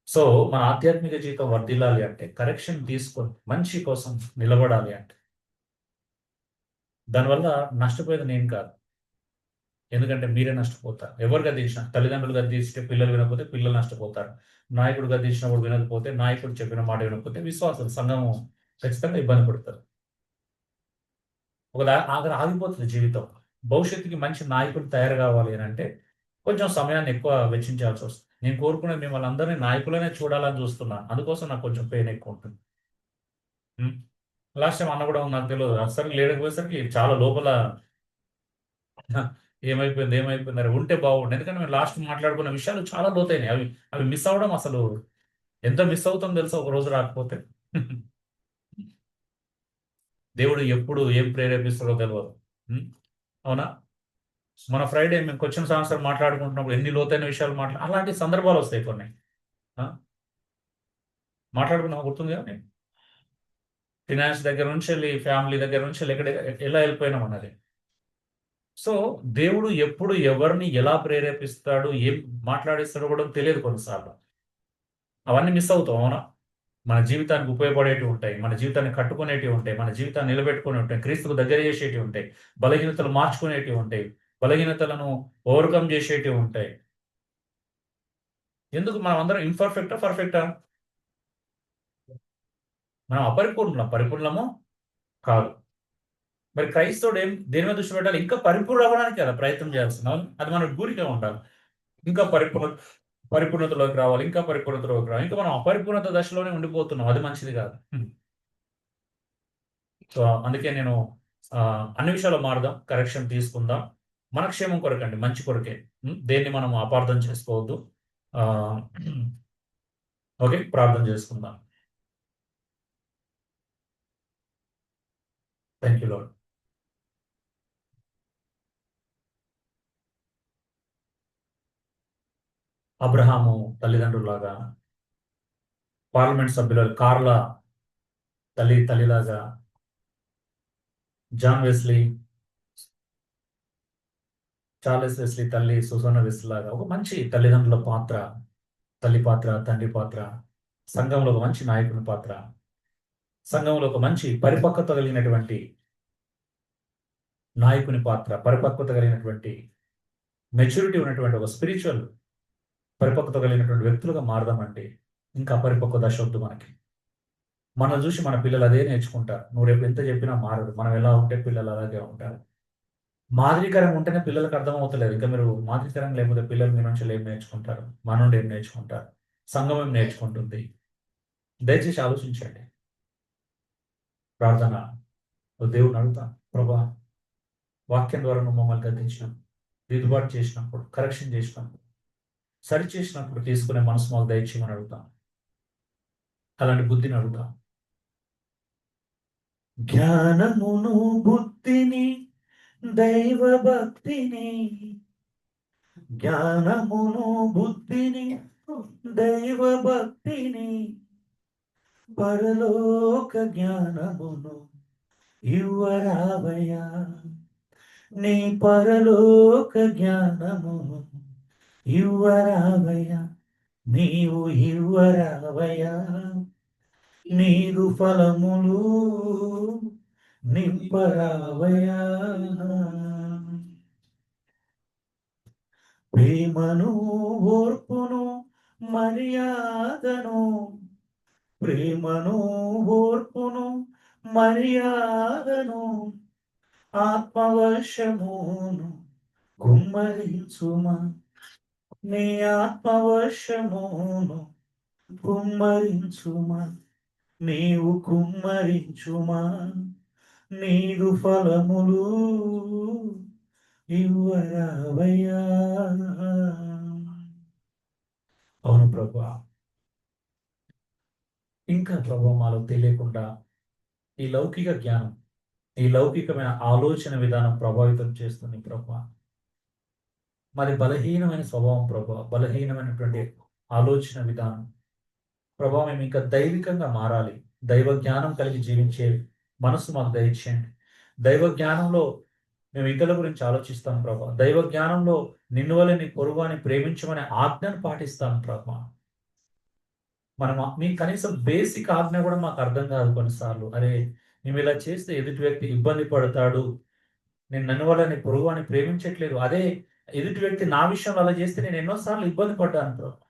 సో మన ఆధ్యాత్మిక జీవితం వర్ధిల్లాలి అంటే, కరెక్షన్ తీసుకొని మంచి కోసం నిలబడాలి అంటే, దానివల్ల నష్టపోయేది నేను కాదు. ఎందుకంటే మీరే నష్టపోతారు. ఎవరు గద్దించినా, తల్లిదండ్రులు గద్దిస్తే పిల్లలు వినకపోతే పిల్లలు నష్టపోతారు. నాయకుడు గద్దించినప్పుడు వినకపోతే, నాయకుడు చెప్పిన మాట వినకపోతే విశ్వాసం సంఘము ఖచ్చితంగా ఇబ్బంది పడుతుంది. అక్కడ ఆగిపోతుంది జీవితం. భవిష్యత్తుకి మంచి నాయకులు తయారు కావాలి అని అంటే కొంచెం సమయాన్ని ఎక్కువ వెచ్చించాల్సి వస్తుంది. నేను కోరుకునేది మిమ్మల్ని అందరినీ నాయకులనే చూడాలని చూస్తున్నాను. అందుకోసం నాకు కొంచెం పెయిన్ ఎక్కువ ఉంటుంది. లాస్ట్ టైం అన్న కూడా నాకు తెలియదు, అసలు లేకపోయేసరికి చాలా లోపల ఏమైపోయింది అని ఉంటే బాగుండు. ఎందుకంటే మేము లాస్ట్ మాట్లాడుకున్న విషయాలు చాలా లోతైనాయి. అవి అవి మిస్ అవ్వడం, అసలు ఎంత మిస్ అవుతాం తెలుసా ఒక రోజు రాకపోతే. దేవుడు ఎప్పుడు ఏం ప్రేరేపిస్తాడో తెలియదు. అవునా? మన ఫ్రైడే మేము క్వశ్చన్స్ ఆన్సర్ మాట్లాడుకుంటున్నప్పుడు ఎన్ని లోతైన విషయాలు అలాంటి సందర్భాలు వస్తాయి కొన్ని. మాట్లాడుకున్నా గుర్తుంది కదా, నేను ఫినాన్స్ దగ్గర నుంచి వెళ్ళి ఫ్యామిలీ దగ్గర నుంచి వెళ్ళి ఎలా వెళ్ళిపోయినాం అన్నది. సో దేవుడు ఎప్పుడు ఎవరిని ఎలా ప్రేరేపిస్తాడు, ఏం మాట్లాడిస్తాడో కూడా తెలియదు కొన్నిసార్లు. అవన్నీ మిస్ అవుతాం, అవునా? మన జీవితానికి ఉపయోగపడేటివి ఉంటాయి, మన జీవితాన్ని కట్టుకునేటివి ఉంటాయి, మన జీవితాన్ని నిలబెట్టుకుని ఉంటాయి, క్రీస్తుకు దగ్గర చేసేటివి ఉంటాయి, బలహీనతలు మార్చుకునేటివి ఉంటాయి, బలహీనతలను ఓవర్కమ్ చేసేటివి ఉంటాయి. ఎందుకు మనం అందరం ఇన్పర్ఫెక్టా పర్ఫెక్టా? మనం అపరిపూర్ణం, పరిపూర్ణము కాదు. మరి క్రైస్తవుడు దేని మీద దృష్టి పెట్టాలి? ఇంకా పరిపూర్ణ అవ్వడానికి కదా ప్రయత్నం చేస్తున్నాం. అది మన గురిగా ఉండాలి. ఇంకా పరిపూర్ణతలోకి రావాలి, ఇంకా పరిపూర్ణతలోకి రావాలి. ఇంకా మనం అపరిపూర్ణత దశలోనే ఉండిపోతున్నాం. అది మంచిది కాదు. సో అందుకే నేను అన్ని విషయాలు మారుదాం, కరెక్షన్ తీసుకుందాం. మన క్షేమం కొరకండి, మంచి కొరకే. దేన్ని మనం అపార్థం చేసుకోవద్దు. ఓకే, ప్రార్థన చేసుకుందాం. Thank you lord. అబ్రహాము తల్లిదండ్రులాగా, పార్లమెంట్ సభ్యుల కార్ల తల్లిలాగా, చార్లెస్ వెస్లీ తల్లి సుసన్న వెస్లీ లాగా ఒక మంచి తల్లిదండ్రుల పాత్ర, తల్లి పాత్ర, తండ్రి పాత్ర, సంఘంలో ఒక మంచి నాయకుని పాత్ర, సంఘంలో ఒక మంచి పరిపక్వత కలిగినటువంటి నాయకుని పాత్ర, పరిపక్వత కలిగినటువంటి మెచ్యూరిటీ ఉన్నటువంటి ఒక స్పిరిచువల్ పరిపక్వత కలిగినటువంటి వ్యక్తులుగా మారదామంటే ఇంకా పరిపక్వ దశ వద్దు మనకి. మనం చూసి మన పిల్లలు అదే నేర్చుకుంటారు. నువ్వు రేపు ఎంత చెప్పినా మారదు. మనం ఎలా ఉంటే పిల్లలు అలాగే ఉంటారు. మాదిరికరంగా ఉంటేనే పిల్లలకు అర్థమవుతలేదు. ఇంకా మీరు మాదిరికరంగా లేకపోతే పిల్లలు మీ నుంచి ఏం నేర్చుకుంటారు? మన నుండి ఏం నేర్చుకుంటారు? సంఘం ఏం నేర్చుకుంటుంది? దయచేసి ఆలోచించండి. ప్రార్థన. దేవుని అడుగుతాను, ప్రభా, వాక్యం ద్వారా నువ్వు మమ్మల్ని గద్దించినప్పుడు, దిద్దుబాటు చేసినప్పుడు, కరెక్షన్ చేసినప్పుడు, సరి చేసినప్పుడు తీసుకునే మనసు మాకు దయచేయమని అడుగుతాను. అలాంటి బుద్ధిని అడుగుతాం. జ్ఞానమును, బుద్ధిని, దైవ భక్తిని, జ్ఞానమును, బుద్ధిని, దైవ భక్తిని, పరలోక జ్ఞానమును ఇవ్వరావయ్యా. నీ పరలోక జ్ఞానమును ఇవ్వరావయ్యా. నీవు ఇవ్వరావయ్యా. నీరు ఫలములు నింపరావయ్యా. ప్రేమను, ఓర్పును, మర్యాదను, ప్రేమను, ఓర్పును, మర్యాదను, ఆత్మవశమును కుమ్మరించుమా. నీ ఆత్మవశమును కుమ్మరించుమా. నీవు కుమ్మరించుమా. నీరు ఫలములు ఇవ్వరావయ్యా. అవును ప్రభా, ఇంకా ప్రభా మాలో తెలియకుండా ఈ లౌకిక జ్ఞానం, ఈ లౌకికమైన ఆలోచన విధానం ప్రభావితం చేస్తుంది ప్రభా. మరి బలహీనమైన స్వభావం ప్రభా, బలహీనమైనటువంటి ఆలోచన విధానం ప్రభా, మేము ఇంకా దైవికంగా మారాలి. దైవ జ్ఞానం కలిగి జీవించే మనసు మాకు దయచేయండి. దైవ జ్ఞానంలో మేము ఇతరుల గురించి ఆలోచిస్తాం ప్రభా. దైవ జ్ఞానంలో నిన్ను వలె నీ పొరుగువాని ప్రేమించమనే ఆజ్ఞను పాటిస్తాం ప్రభా. మనం మీ కనీసం బేసిక్ ఆజ్ఞ కూడా మాకు అర్థం కాదు కొన్నిసార్లు. అరే, మేము ఇలా చేస్తే ఎదుటి వ్యక్తి ఇబ్బంది పడతాడు, నేను నన్ను వల్ల నీ పొరుగువాని ప్రేమించట్లేదు, అదే ఎదుటి వ్యక్తి నా విషయంలో అలా చేస్తే నేను ఎన్నోసార్లు ఇబ్బంది పడ్డాను ప్రభా.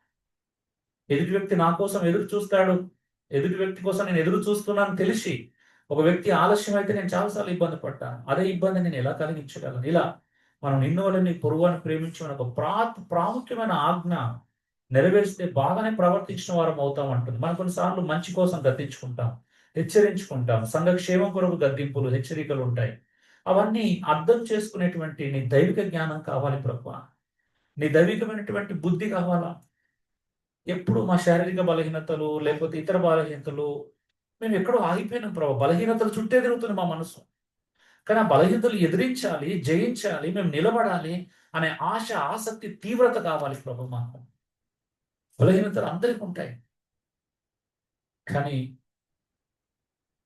ఎదుటి వ్యక్తి నా కోసం ఎదురు చూస్తాడు, ఎదుటి వ్యక్తి కోసం నేను ఎదురు చూస్తున్నాను తెలిసి ఒక వ్యక్తి ఆలస్యం అయితే నేను చాలాసార్లు ఇబ్బంది పడ్డాను. అదే ఇబ్బంది నేను ఎలా కలిగించగలను? ఇలా మనం నిన్ను వల్ల నీ పొరుగువాని ప్రేమించమని ఒక ప్రాముఖ్యమైన ఆజ్ఞ నెరవేర్స్తే బాగానే ప్రవర్తించిన వారం అవుతాం అంటుంది. మనం కొన్నిసార్లు మంచి కోసం గద్దించుకుంటాం, హెచ్చరించుకుంటాం, సంఘక్షేమం కొరకు గద్దింపులు, హెచ్చరికలు ఉంటాయి. అవన్నీ అర్థం చేసుకునేటువంటి నీ దైవిక జ్ఞానం కావాలి ప్రభువా. నీ దైవికమైనటువంటి బుద్ధి కావాలా. ఎప్పుడు మా శారీరక బలహీనతలు లేకపోతే ఇతర బలహీనతలు మేము ఎక్కడో ఆగిపోయినాం ప్రభు. బలహీనతలు చుట్టే తిరుగుతుంది మా మనసు. కానీ ఆ బలహీనతలు ఎదిరించాలి, జయించాలి, మేము నిలబడాలి అనే ఆశ, ఆసక్తి, తీవ్రత కావాలి ప్రభు మాకు. బలహీనతలు అందరికీ ఉంటాయి, కానీ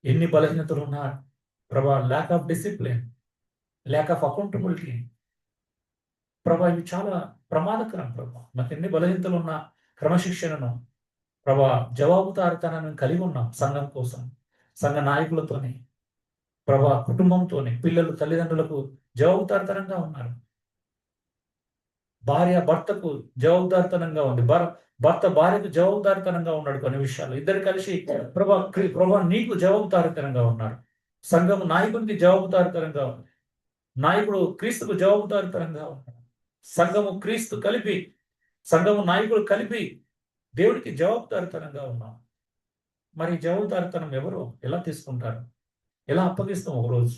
ఎన్ని బలహీనతలు ఉన్నా ప్రభా, lack of discipline, lack of accountability ప్రభా, ఇవి చాలా ప్రమాదకరం ప్రభా. మాకు ఎన్ని బలహీనతలు ఉన్నా క్రమశిక్షణను ప్రభా, జవాబుదారితనాన్ని కలిగి ఉన్నాం సంఘం కోసం, సంఘ నాయకులతోని ప్రభా, కుటుంబంతోని, పిల్లలు తల్లిదండ్రులకు జవాబుదారితనంగా ఉన్నారు. భార్య భర్తకు జవాబుదారితనంగా ఉంది, భర్త భార్యకు జవాబుదారితనంగా ఉన్నాడు. కొన్ని విషయాలు ఇద్దరు కలిసి ప్రభా నీకు జవాబుదారితనంగా ఉన్నారు. సంఘం నాయకునికి జవాబుదారితనంగా ఉంది, నాయకుడు క్రీస్తుకు జవాబుదారితనంగా ఉన్నాడు. సంఘము నాయకుడు కలిపి దేవుడికి జవాబుదారితనంగా ఉన్నాం. మరి జవాబుదారితనం ఎవరు ఎలా తీసుకుంటారు, ఎలా అప్పగిస్తాం? ఒకరోజు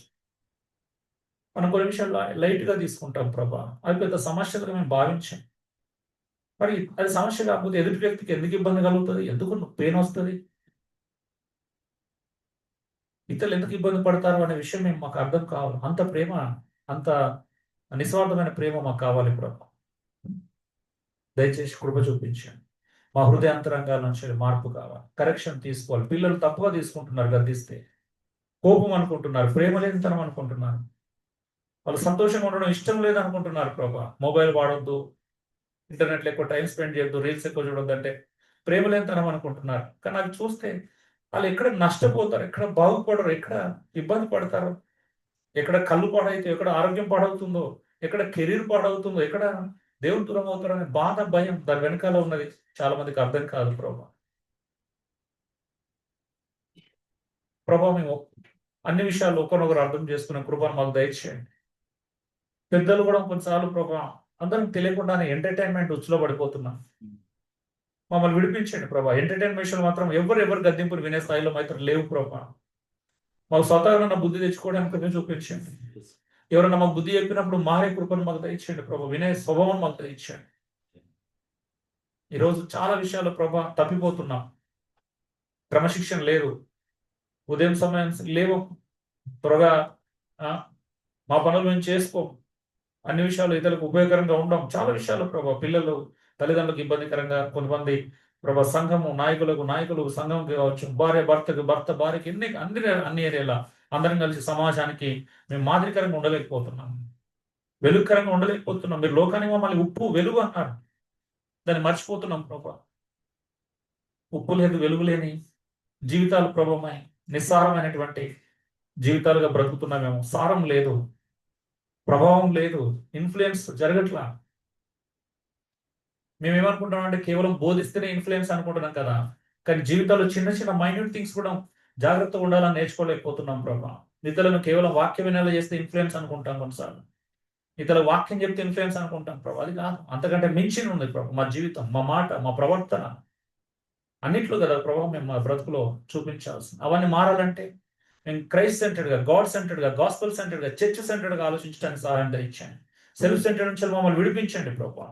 మనం కొన్ని విషయాల్లో లైట్గా తీసుకుంటాం ప్రభా, అది పెద్ద సమస్యలుగా మేము భావించాం. మరి అది సమస్య కాకపోతే ఎదుటి వ్యక్తికి ఎందుకు ఇబ్బంది కలుగుతుంది, ఎందుకు పెయిన్ వస్తుంది, ఇతరులు ఎందుకు ఇబ్బంది పడతారు అనే విషయం మాకు అర్థం కావాలి. అంత ప్రేమ, అంత నిస్వార్థమైన ప్రేమ మాకు కావాలి ప్రభా. దయచేసి కృప చూపించండి. మా హృదయాంతరంగాల నుంచి మార్పు కావాలి, కరెక్షన్ తీసుకోవాలి. పిల్లలు తప్పుగా తీసుకుంటున్నారు, గద్దిస్తే కోపం అనుకుంటున్నారు, ప్రేమ లేనితనం అనుకుంటున్నారు, వాళ్ళు సంతోషంగా ఉండడం ఇష్టం లేదనుకుంటున్నారు ప్రభా. మొబైల్ వాడొద్దు, ఇంటర్నెట్లో ఎక్కువ టైం స్పెండ్ చేయొద్దు, రీల్స్ ఎక్కువ చూడొద్దు అంటే ప్రేమ లేనితనం అనుకుంటున్నారు. కానీ అది చూస్తే వాళ్ళు ఎక్కడ నష్టపోతారు, ఎక్కడ బాగుపడరు, ఎక్కడ ఇబ్బంది పడతారు, ఎక్కడ కళ్ళు పాడైతే, ఎక్కడ ఆరోగ్యం పాడవుతుందో, ఎక్కడ కెరీర్ పాడవుతుందో, ఎక్కడ దేవుడు దూరం అవుతారో అనే బాధ, భయం దాని వెనకాల ఉన్నది చాలా మందికి అర్థం కాదు ప్రభా. మేము అన్ని విషయాలు ఒకరినొకరు అర్థం చేసుకునే కృపను మాకు దయచేయండి. పెద్దలు కూడా కొన్నిసార్లు ప్రభా అందరం తెలియకుండానే ఎంటర్టైన్మెంట్ ఉచ్చులో పడిపోతున్నాం. మమ్మల్ని విడిపించండి ప్రభా. ఎంటర్టైన్మెంట్ మాత్రం ఎవరు గద్దింపులు వినే స్థాయిలో మాత్రం లేవు ప్రభా. మాకు స్వతహాగా బుద్ధి తెచ్చుకోవడానికి మేము చూపించండి. ఎవరైనా మాకు బుద్ధి చెప్పినప్పుడు మారే కృపను మాకు దయచేయండి ప్రభా. వినే స్వభావం మాకు దయచేయండి. ఈరోజు చాలా విషయాలు ప్రభా తప్పిపోతున్నాం. క్రమశిక్షణ లేదు, ఉదయం సమయం లేవు, త్వరగా మా పనులు మేము చేసుకోం, అన్ని విషయాలు ఇతరులకు ఉపయోగకరంగా ఉండం. చాలా విషయాలు ప్రభా, పిల్లలు తల్లిదండ్రులకు ఇబ్బందికరంగా, కొంతమంది ప్రభా నాయకులు సంఘంకి కావచ్చు, భార్య భర్తకు, భర్త భార్యకి, అన్ని ఏరియాల అందరం కలిసి సమాజానికి మేము మాదిరికరంగా ఉండలేకపోతున్నాం, వెలుగుకరంగా ఉండలేకపోతున్నాం. మీరు లోకానికి మమ్మల్ని ఉప్పు వెలుగు అన్నారు, దాన్ని మర్చిపోతున్నాం ప్రభా. ఉప్పు లేదు, వెలుగు లేని జీవితాలు ప్రభావమై నిస్సారమైనటువంటి జీవితాలుగా బ్రతుకుతున్నామేమో. సారం లేదు, ప్రభావం లేదు, ఇన్ఫ్లుయెన్స్ జరగట్లా. మేమేమనుకుంటున్నాం అంటే కేవలం బోధిస్తేనే ఇన్ఫ్లుయెన్స్ అనుకుంటున్నాం కదా, కానీ జీవితాల్లో చిన్న చిన్న మైన్యూట్ థింగ్స్ కూడా జాగ్రత్తగా ఉండాలని నేర్చుకోలేకపోతున్నాం ప్రభా. ఇతరులను కేవలం వాక్యం వినాలి చేస్తే ఇన్ఫ్లుయెన్స్ అనుకుంటాం, కొన్నిసార్లు ఇతరుల వాక్యం చెప్తే ఇన్ఫ్లుయెన్స్ అనుకుంటాం ప్రభా. అది కాదు, అంతకంటే మించి ఉంది ప్రభా. మా జీవితం, మా మాట, మా ప్రవర్తన అన్నిట్లో కదా ప్రభావ మేము మా బ్రతుకులో చూపించాల్సింది. అవన్నీ మారాలంటే మేము క్రైస్ట్ సెంటర్డ్గా, గాడ్ సెంటర్డ్గా, గాస్పల్ సెంటర్డ్గా, చర్చ్ సెంటర్డ్గా ఆలోచించడానికి సహాయం దయచేయండి. సెల్ఫ్ సెంటర్డ్ నుంచి మమ్మల్ని విడిపించండి ప్రభా.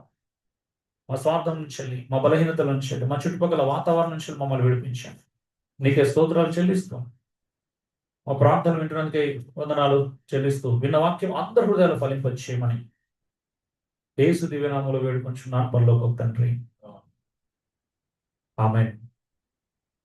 మా స్వార్థం నుంచి, మా బలహీనతల నుంచి, మా చుట్టుపక్కల వాతావరణం నుంచి మమ్మల్ని విడిపించండి. నీకే స్తోత్రాలు చెల్లిస్తాం. మా ప్రార్థన వింటడానికి వందనాలు చెల్లిస్తూ విన్న వాక్యం అందరి హృదయాలు ఫలింపచేయమని యేసు దివ్యనామములో వేడుకొంచున్నాను పరలోకపు తండ్రి. ఆమేన్.